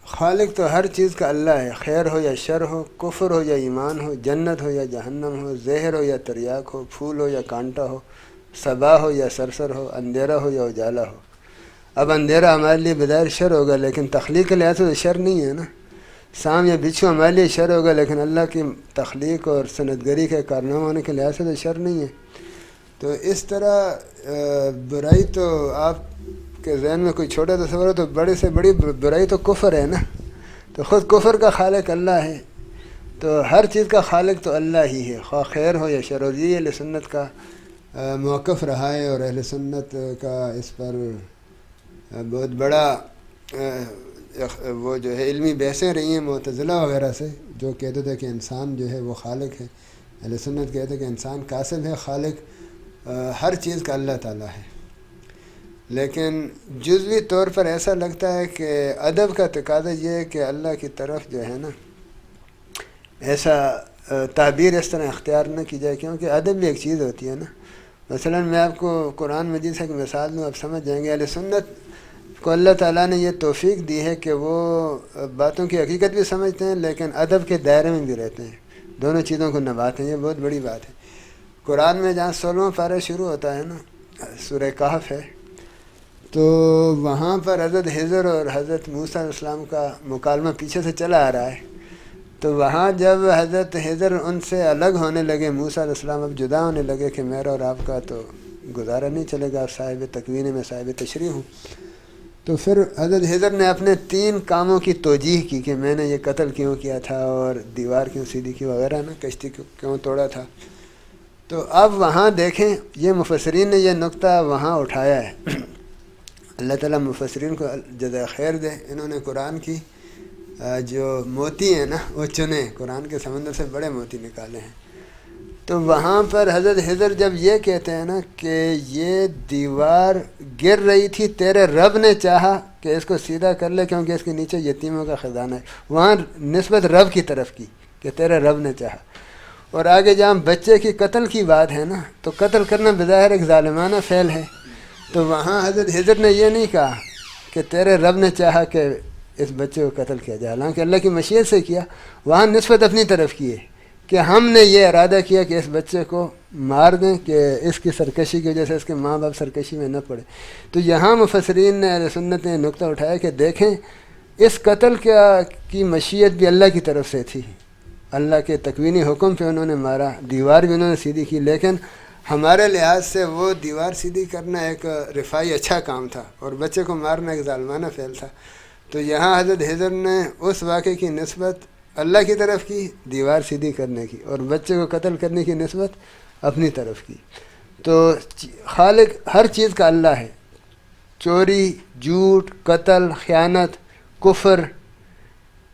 Speaker 1: خالق تو ہر چیز کا اللہ ہے، خیر ہو یا شر ہو، کفر ہو یا ایمان ہو، جنت ہو یا جہنم ہو، زہر ہو یا تریاک ہو، پھول ہو یا کانٹا ہو، صبا ہو یا سرسر ہو، اندھیرا ہو یا اجالا ہو۔ اب اندھیرا ہمارے لیے بظاہر شر ہوگا، لیکن تخلیق کے لحاظ سے شر نہیں ہے نا، سام یا بچھو ہمارے لیے شر ہوگا، لیکن اللہ کی تخلیق اور صنعت کے کارنامہ ہونے کے لحاظ سے تو شر نہیں ہے۔ تو اس طرح برائی تو آپ کے ذہن میں کوئی چھوٹا تصور ہو تو بڑے سے بڑی برائی تو کفر ہے نا، تو خود کفر کا خالق اللہ ہے، تو ہر چیز کا خالق تو اللہ ہی ہے، خواہ خیر ہو یا شر ہو۔ یہ اہل سنت کا موقف رہا ہے، اور اہل سنت کا اس پر بہت بڑا وہ جو ہے علمی بحثیں رہی ہیں معتزلہ وغیرہ سے، جو کہتے تھے کہ انسان جو ہے وہ خالق ہے، اہل سنت کہتے ہیں کہ انسان کاسب ہے، خالق ہر چیز کا اللہ تعالیٰ ہے۔ لیکن جزوی طور پر ایسا لگتا ہے کہ ادب کا تقاضا یہ ہے کہ اللہ کی طرف جو ہے نا ایسا تعبیر اس طرح اختیار نہ کی جائے، کیونکہ ادب بھی ایک چیز ہوتی ہے نا۔ مثلا میں آپ کو قرآن مجید سے ایک مثال دوں، آپ سمجھ جائیں گے۔ اہل سنت کو اللہ تعالیٰ نے یہ توفیق دی ہے کہ وہ باتوں کی حقیقت بھی سمجھتے ہیں، لیکن ادب کے دائرے میں بھی رہتے ہیں، دونوں چیزوں کو نبھاتے ہیں، یہ بہت بڑی بات ہے۔ قرآن میں جہاں 16واں پارہ شروع ہوتا ہے نا، سورہ کہف ہے، تو وہاں پر حضرت خضر اور حضرت موسیٰ علیہ السلام کا مکالمہ پیچھے سے چلا آ رہا ہے، تو وہاں جب حضرت خضر ان سے الگ ہونے لگے، موسیٰ علیہ السلام اب جدا ہونے لگے کہ میرا اور آپ کا تو گزارا نہیں چلے گا، آپ صاحب تکوین میں صاحب تشریح ہوں، تو پھر حضرت خضر نے اپنے 3 کاموں کی توجیح کی کہ میں نے یہ قتل کیوں کیا تھا اور دیوار کیوں سیدھی کی وغیرہ نا، کشتی کیوں توڑا تھا۔ تو اب وہاں دیکھیں، یہ مفسرین نے یہ نقطہ وہاں اٹھایا ہے، اللہ تعالیٰ مفسرین کو جزائے خیر دے، انہوں نے قرآن کی جو موتی ہیں نا وہ چنے، قرآن کے سمندر سے بڑے موتی نکالے ہیں۔ تو وہاں پر حضرت خضر جب یہ کہتے ہیں نا کہ یہ دیوار گر رہی تھی، تیرے رب نے چاہا کہ اس کو سیدھا کر لے کیونکہ اس کے نیچے یتیموں کا خزانہ ہے، وہاں نسبت رب کی طرف کی کہ تیرے رب نے چاہا۔ اور آگے جہاں بچے کی قتل کی بات ہے نا، تو قتل کرنا بظاہر ایک ظالمانہ فعل ہے، تو وہاں حضرت خضر نے یہ نہیں کہا کہ تیرے رب نے چاہا کہ اس بچے کو قتل کیا جائے، حالانکہ اللہ کی مشیت سے کیا، وہاں نسبت اپنی طرف کی ہے کہ ہم نے یہ ارادہ کیا کہ اس بچے کو مار دیں کہ اس کی سرکشی کی وجہ سے اس کے ماں باپ سرکشی میں نہ پڑے۔ تو یہاں مفسرین نے اہل سنت نے نقطہ اٹھایا کہ دیکھیں اس قتل کی مشیت بھی اللہ کی طرف سے تھی، اللہ کے تکوینی حکم پہ انہوں نے مارا، دیوار بھی انہوں نے سیدھی کی، لیکن ہمارے لحاظ سے وہ دیوار سیدھی کرنا ایک رفاعی اچھا کام تھا اور بچے کو مارنا ایک ظالمانہ فعل تھا۔ تو یہاں حضرت خضر نے اس واقعے کی نسبت اللہ کی طرف کی، دیوار سیدھی کرنے کی، اور بچے کو قتل کرنے کی نسبت اپنی طرف کی۔ تو خالق ہر چیز کا اللہ ہے، چوری، جھوٹ، قتل، خیانت، کفر،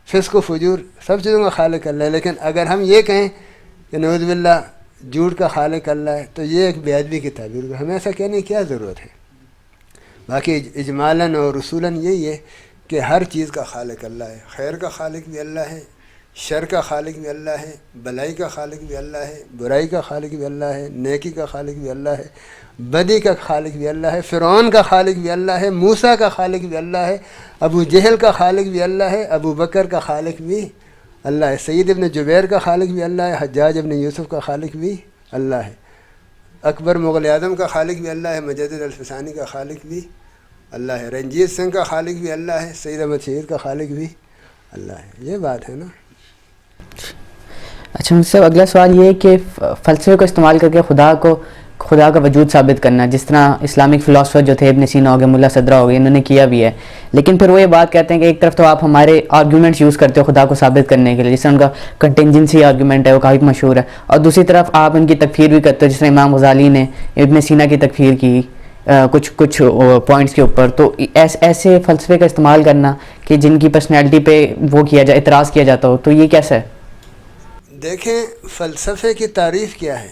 Speaker 1: فسق و فجور، سب چیزوں کا خالق اللہ ہے۔ لیکن اگر ہم یہ کہیں کہ نعوذ باللہ جھوٹ کا خالق اللہ ہے، تو یہ ایک بے ادبی کی تعبیر ہے. ہمیں ایسا کہنے کی کیا ضرورت ہے؟ باقی اجمالاً اور رسولاً یہی ہے کہ ہر چیز کا خالق اللہ ہے. خیر کا خالق بھی اللہ ہے، شر کا خالق بھی اللہ ہے، بلائی کا خالق بھی اللہ ہے، برائی کا خالق بھی اللہ ہے، نیکی کا خالق بھی اللہ ہے، بدی کا خالق بھی اللہ ہے، فرعون کا خالق بھی اللہ ہے، موسیٰ کا خالق بھی اللہ ہے، ابو جہل کا خالق بھی اللہ ہے، ابو بکر کا خالق بھی اللہ ہے، سعید ابن جبیر کا خالق بھی اللہ ہے، حجاج ابن یوسف کا خالق بھی اللہ ہے، اکبر مغل اعظم کا خالق بھی اللہ ہے، مجدد الفسانی کا خالق بھی اللہ ہے، رنجیت سنگھ کا خالق بھی اللہ ہے، سید احمد شہید کا خالق بھی اللہ ہے. یہ بات ہے نا.
Speaker 3: اچھا مجھ سے اگلا سوال یہ ہے کہ فلسفے کو استعمال کر کے خدا کا وجود ثابت کرنا، جس طرح اسلامک فلاسفر جو تھے ابن سینا ہو گئے، ملا صدرہ ہو گئے، انہوں نے کیا بھی ہے. لیکن پھر وہ یہ بات کہتے ہیں کہ ایک طرف تو آپ ہمارے آرگیومنٹس یوز کرتے ہو خدا کو ثابت کرنے کے لیے، جس طرح ان کا کنٹینجنسی آرگیومنٹ ہے وہ کافی مشہور ہے، اور دوسری طرف آپ ان کی تکفیر بھی کرتے ہو، جس طرح امام غزالی نے ابن سینا کی تکفیر کی کچھ پوائنٹس کے اوپر. تو ایسے فلسفے کا استعمال کرنا کہ جن کی پرسنالٹی پہ وہ کیا جائے، اعتراض کیا جاتا ہو، تو یہ کیسا ہے؟
Speaker 1: دیکھیں فلسفے کی تعریف کیا ہے.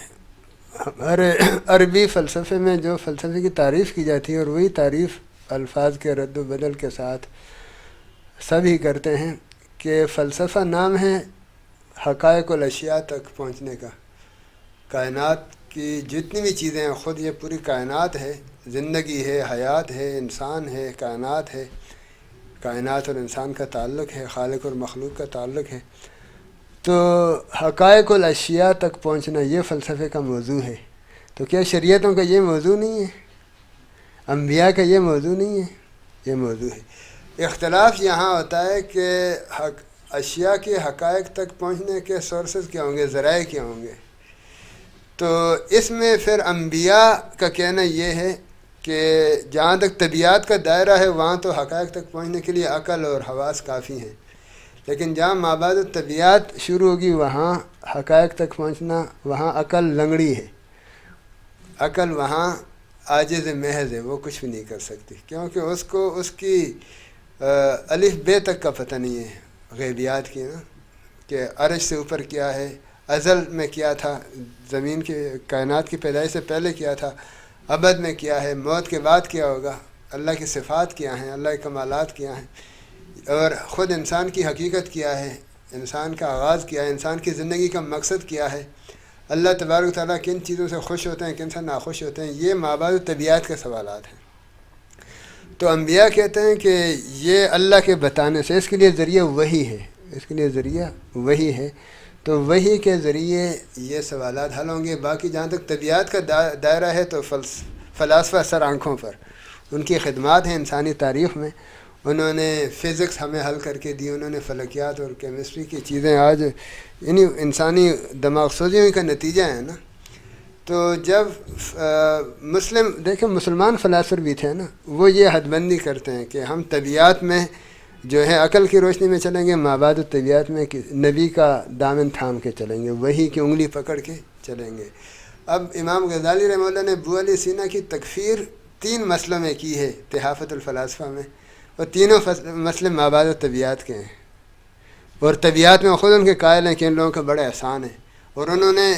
Speaker 1: ہمارے عربی فلسفے میں جو فلسفے کی تعریف کی جاتی ہے، اور وہی تعریف الفاظ کے رد و بدل کے ساتھ سب ہی کرتے ہیں کہ فلسفہ نام ہے حقائق الاشیاء تک پہنچنے کا. کائنات کی جتنی بھی چیزیں ہیں، خود یہ پوری کائنات ہے، زندگی ہے، حیات ہے، انسان ہے، کائنات ہے، کائنات اور انسان کا تعلق ہے، خالق اور مخلوق کا تعلق ہے. تو حقائق الاشیاء تک پہنچنا یہ فلسفے کا موضوع ہے. تو کیا شریعتوں کا یہ موضوع نہیں ہے؟ انبیاء کا یہ موضوع نہیں ہے؟ یہ موضوع ہے. اختلاف یہاں ہوتا ہے کہ اشیاء کے حقائق تک پہنچنے کے سورسز کیا ہوں گے، ذرائع کیا ہوں گے. تو اس میں پھر انبیاء کا کہنا یہ ہے کہ جہاں تک طبیعت کا دائرہ ہے وہاں تو حقائق تک پہنچنے کے لیے عقل اور حواس کافی ہیں، لیکن جہاں مابعد الطبیعت شروع ہوگی وہاں حقائق تک پہنچنا، وہاں عقل لنگڑی ہے، عقل وہاں عاجز محض ہے، وہ کچھ بھی نہیں کر سکتی، کیونکہ اس کو اس کی الف بے تک کا پتہ نہیں ہے غیبیات کی نا، کہ عرش سے اوپر کیا ہے، ازل میں کیا تھا، زمین کے کائنات کی پیدائش سے پہلے کیا تھا، ابد میں کیا ہے، موت کے بعد کیا ہوگا، اللہ کی صفات کیا ہیں، اللہ کے کمالات کیا ہیں، اور خود انسان کی حقیقت کیا ہے، انسان کا آغاز کیا ہے، انسان کی زندگی کا مقصد کیا ہے، اللہ تبارک و تعالیٰ کن چیزوں سے خوش ہوتے ہیں، کن سے ناخوش ہوتے ہیں. یہ مابعد طبیعت کے سوالات ہیں. تو انبیاء کہتے ہیں کہ یہ اللہ کے بتانے سے، اس کے لیے ذریعہ وحی ہے، اس کے لیے ذریعہ وحی ہے، تو وحی کے ذریعے یہ سوالات حل ہوں گے. باقی جہاں تک طبیعت کا دائرہ ہے تو فلاسفہ سر آنکھوں پر، ان کی خدمات ہیں انسانی تاریخ میں. انہوں نے فزکس ہمیں حل کر کے دی، انہوں نے فلکیات اور کیمسٹری کی چیزیں آج یعنی انسانی دماغ سوزیوں کا نتیجہ ہے نا. تو جب مسلمان فلاسفر بھی تھے نا، وہ یہ حد بندی کرتے ہیں کہ ہم طبیعت میں جو ہے عقل کی روشنی میں چلیں گے، مابعد الطبیعت میں نبی کا دامن تھام کے چلیں گے، وحی کی انگلی پکڑ کے چلیں گے. اب امام غزالی رحمہ اللہ نے ابو علی سینا کی تکفیر 3 مسئلوں میں کی ہے تحافت الفلاسفہ میں، اور تینوں مسئلے مابعد الطبیعت کے ہیں، اور طبیعت میں خود ان کے قائل ہیں کہ ان لوگوں کا بڑا احسان ہے. اور انہوں نے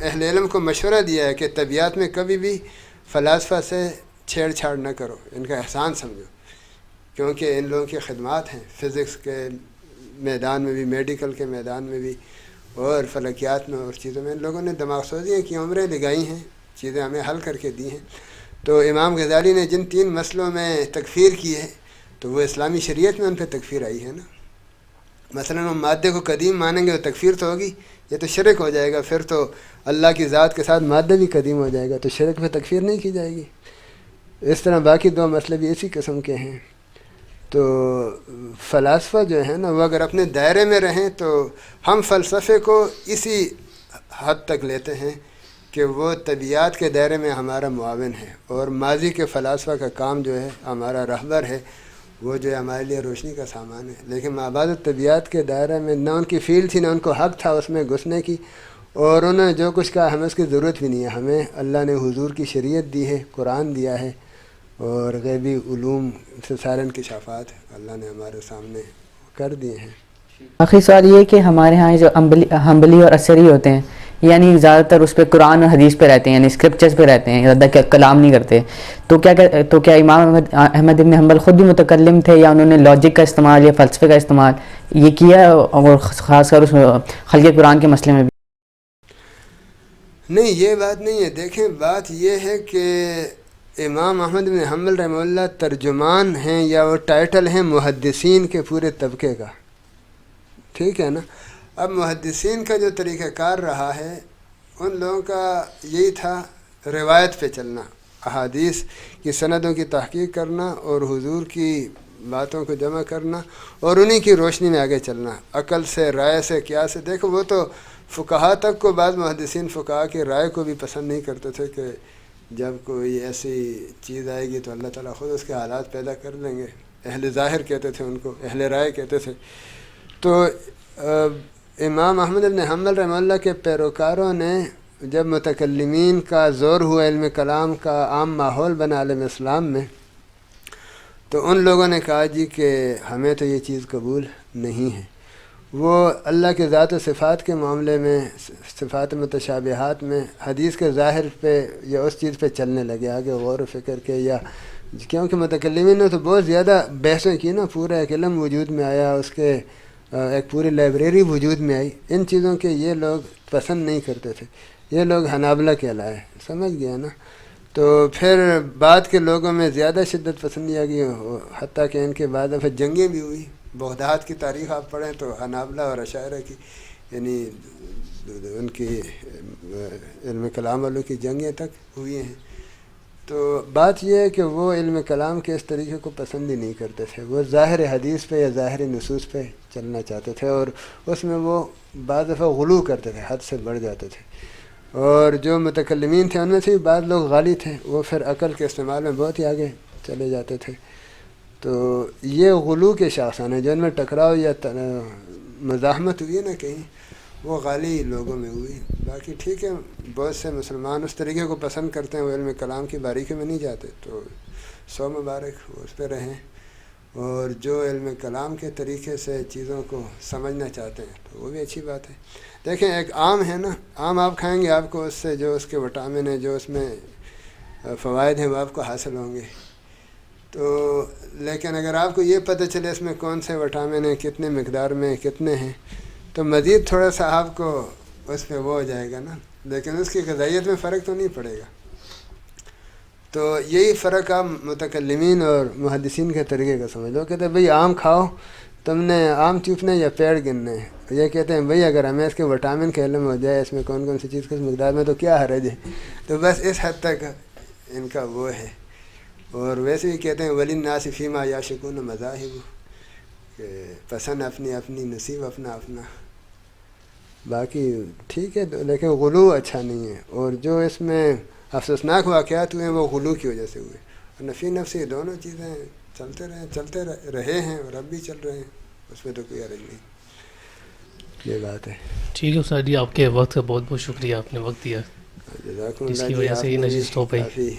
Speaker 1: اہل علم کو مشورہ دیا ہے کہ طبیعت میں کبھی بھی فلاسفہ سے چھیڑ چھاڑ نہ کرو، ان کا احسان سمجھو، کیونکہ ان لوگوں کی خدمات ہیں فزکس کے میدان میں بھی، میڈیکل کے میدان میں بھی، اور فلکیات میں اور چیزوں میں. ان لوگوں نے دماغ سوزیاں کی، عمریں لگائی ہیں، چیزیں ہمیں حل کر کے دی ہیں. تو امام غزالی نے جن 3 مسئلوں میں تکفیر کی ہے تو وہ اسلامی شریعت میں ان پہ تکفیر آئی ہے نا. مثلاً ہم مادے کو قدیم مانیں گے تو تکفیر تو ہوگی، یہ تو شرک ہو جائے گا. پھر تو اللہ کی ذات کے ساتھ مادہ بھی قدیم ہو جائے گا، تو شرک پہ تکفیر نہیں کی جائے گی. اس طرح باقی 2 مسئلے بھی اسی قسم کے ہیں. تو فلاسفہ جو ہے نا، وہ اگر اپنے دائرے میں رہیں تو ہم فلسفے کو اسی حد تک لیتے ہیں کہ وہ طبیعت کے دائرے میں ہمارا معاون ہے، اور ماضی کے فلاسفہ کا کام جو ہے ہمارا رہبر ہے، وہ جو ہے ہمارے لیے روشنی کا سامان ہے. لیکن مابعد الطبیعت کے دائرے میں نہ ان کی فیلڈ تھی، نہ ان کو حق تھا اس میں گھسنے کی، اور انہوں نے جو کچھ کہا ہمیں اس کی ضرورت بھی نہیں ہے. ہمیں اللہ نے حضور کی شریعت دی ہے، قرآن دیا ہے، اور غیبی علوم سے سارے انکشافات اللہ نے ہمارے سامنے کر دیے ہیں.
Speaker 3: آخری سوال یہ ہے کہ ہمارے ہاں جو حنبلی اور اثری ہوتے ہیں، یعنی زیادہ تر اس پہ قرآن اور حدیث پہ رہتے ہیں، یعنی اسکرپچرز پہ رہتے ہیں، زیادہ کلام نہیں کرتے. تو کیا امام احمد بن حنبل خود بھی متکلم تھے، یا انہوں نے لاجک کا استعمال یا فلسفے کا استعمال یہ کیا، اور خاص کر اس خلق قرآن کے مسئلے میں بھی؟
Speaker 1: نہیں، یہ بات نہیں ہے. دیکھیں، بات یہ ہے کہ امام احمد بن حنبل رحمہ اللہ ترجمان ہیں، یا وہ ٹائٹل ہیں محدثین کے پورے طبقے کا، ٹھیک ہے نا. اب محدثین کا جو طریقہ کار رہا ہے، ان لوگوں کا یہی تھا روایت پہ چلنا، احادیث کی سندوں کی تحقیق کرنا اور حضور کی باتوں کو جمع کرنا اور انہی کی روشنی میں آگے چلنا، عقل سے، رائے سے، قیاس سے. دیکھو، وہ تو فقہا تک کو، بعض محدثین فقہا کی رائے کو بھی پسند نہیں کرتے تھے کہ جب کوئی ایسی چیز آئے گی تو اللہ تعالیٰ خود اس کے حالات پیدا کر لیں گے. اہل ظاہر کہتے تھے ان کو، اہل رائے کہتے تھے. تو امام احمد بن حنبل رحمہ اللہ کے پیروکاروں نے جب متکلمین کا زور ہوا، علم کلام کا عام ماحول بنا عالم اسلام میں، تو ان لوگوں نے کہا جی کہ ہمیں تو یہ چیز قبول نہیں ہے. وہ اللہ کے ذات و صفات کے معاملے میں، صفات متشابہات میں حدیث کے ظاہر پہ یا اس چیز پہ چلنے لگے آگے غور و فکر کے. یا کیونکہ متکلمین نے تو بہت زیادہ بحثیں کی نا، پورا ایک علم وجود میں آیا، اس کے ایک پوری لائبریری وجود میں آئی. ان چیزوں کے یہ لوگ پسند نہیں کرتے تھے. یہ لوگ حنابلہ کہلائے، سمجھ گیا نا. تو پھر بعد کے لوگوں میں زیادہ شدت پسندی آ گئی، حتیٰ کہ ان کے بعد پھر جنگیں بھی ہوئی. بغداد کی تاریخ آپ پڑھیں تو حنابلہ اور اشاعرہ کی، یعنی ان کی علم کلام والوں کی جنگیں تک ہوئی ہیں. تو بات یہ ہے کہ وہ علم کلام کے اس طریقے کو پسند ہی نہیں کرتے تھے. وہ ظاہر حدیث پہ یا ظاہر نصوص پہ چلنا چاہتے تھے، اور اس میں وہ بعض دفعہ غلو کرتے تھے، حد سے بڑھ جاتے تھے. اور جو متکلمین تھے ان میں سے بھی بعض لوگ غالی تھے، وہ پھر عقل کے استعمال میں بہت ہی آگے چلے جاتے تھے. تو یہ غلو کے شاخسان ہیں، جو ان میں ٹکراؤ یا مزاحمت ہوئی ہے نا کہیں، وہ غالی لوگوں میں ہوئی. باقی ٹھیک ہے، بہت سے مسلمان اس طریقے کو پسند کرتے ہیں، وہ علم کلام کی باریکی میں نہیں جاتے، تو 100 مبارک وہ اس پہ رہیں. اور جو علم کلام کے طریقے سے چیزوں کو سمجھنا چاہتے ہیں تو وہ بھی اچھی بات ہے. دیکھیں، ایک آم ہے نا، آم آپ کھائیں گے، آپ کو اس سے جو اس کے وٹامن ہیں، جو اس میں فوائد ہیں، وہ آپ کو حاصل ہوں گے. تو لیکن اگر آپ کو یہ پتہ چلے اس میں کون سے وٹامن ہیں، کتنے مقدار میں، کتنے ہیں، تو مزید تھوڑا سا آپ کو اس پہ وہ ہو جائے گا نا، لیکن اس کی غذائیت میں فرق تو نہیں پڑے گا. تو یہی فرق آپ متکلمین اور محدثین کے طریقے کا سمجھ لو. کہتے ہیں بھئی آم کھاؤ، تم نے آم چوپنے یا پیڑ گننے. یہ کہتے ہیں بھئی اگر ہمیں اس کے وٹامن کا علم ہو جائے، اس میں کون کون سی چیز کس مقدار میں، تو کیا حرج ہے. تو بس اس حد تک ان کا وہ ہے. اور ویسے بھی کہتے ہیں وَلِلنَّاسِ فِيمَا يَعْشِقُونَ مَذَاهِبُ، کہ پسند اپنی اپنی، نصیب اپنا اپنا. باقی ٹھیک ہے، لیکن غلو اچھا نہیں ہے. اور جو اس میں افسوسناک واقعات ہوئے ہیں وہ غلو کی وجہ سے ہوئے. اور نفی نفسی یہ دونوں چیزیں چلتے رہے ہیں اور اب بھی چل رہے ہیں، اس میں تو کوئی حرج نہیں. یہ بات ہے.
Speaker 2: ٹھیک ہے استاد جی، آپ کے وقت کا بہت بہت شکریہ، آپ نے وقت دیا،
Speaker 1: جزاکم
Speaker 2: جس
Speaker 1: اللہ
Speaker 2: کی
Speaker 1: جی.
Speaker 2: وجہ سے یہ
Speaker 1: آپ نے
Speaker 2: نشست ہو پائی.
Speaker 1: کافی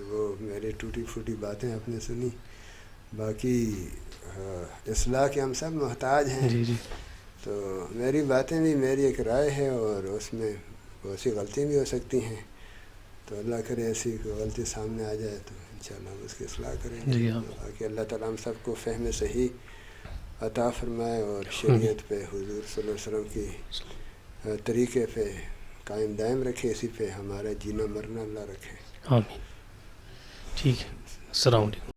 Speaker 1: وہ میری ٹوٹی پھوٹی باتیں آپ نے سنی. باقی اصلاح کے ہم سب محتاج ہیں.
Speaker 2: جی جی،
Speaker 1: تو میری باتیں بھی میری ایک رائے ہے، اور اس میں بہت سی غلطیاں بھی ہو سکتی ہیں. تو اللہ کرے ایسی کوئی غلطی سامنے آ جائے تو انشاءاللہ ہم اس کی اصلاح کریں گے.
Speaker 2: جی
Speaker 1: باقی اللہ تعالیٰ ہم سب کو فہم صحیح عطا فرمائے، اور شریعت پہ، حضور صلی اللہ علیہ وسلم کی طریقے پہ قائم دائم رکھے. اسی پہ ہمارا جینا مرنا اللہ رکھے.
Speaker 2: آمین. ٹھیک ہے، السلام علیکم.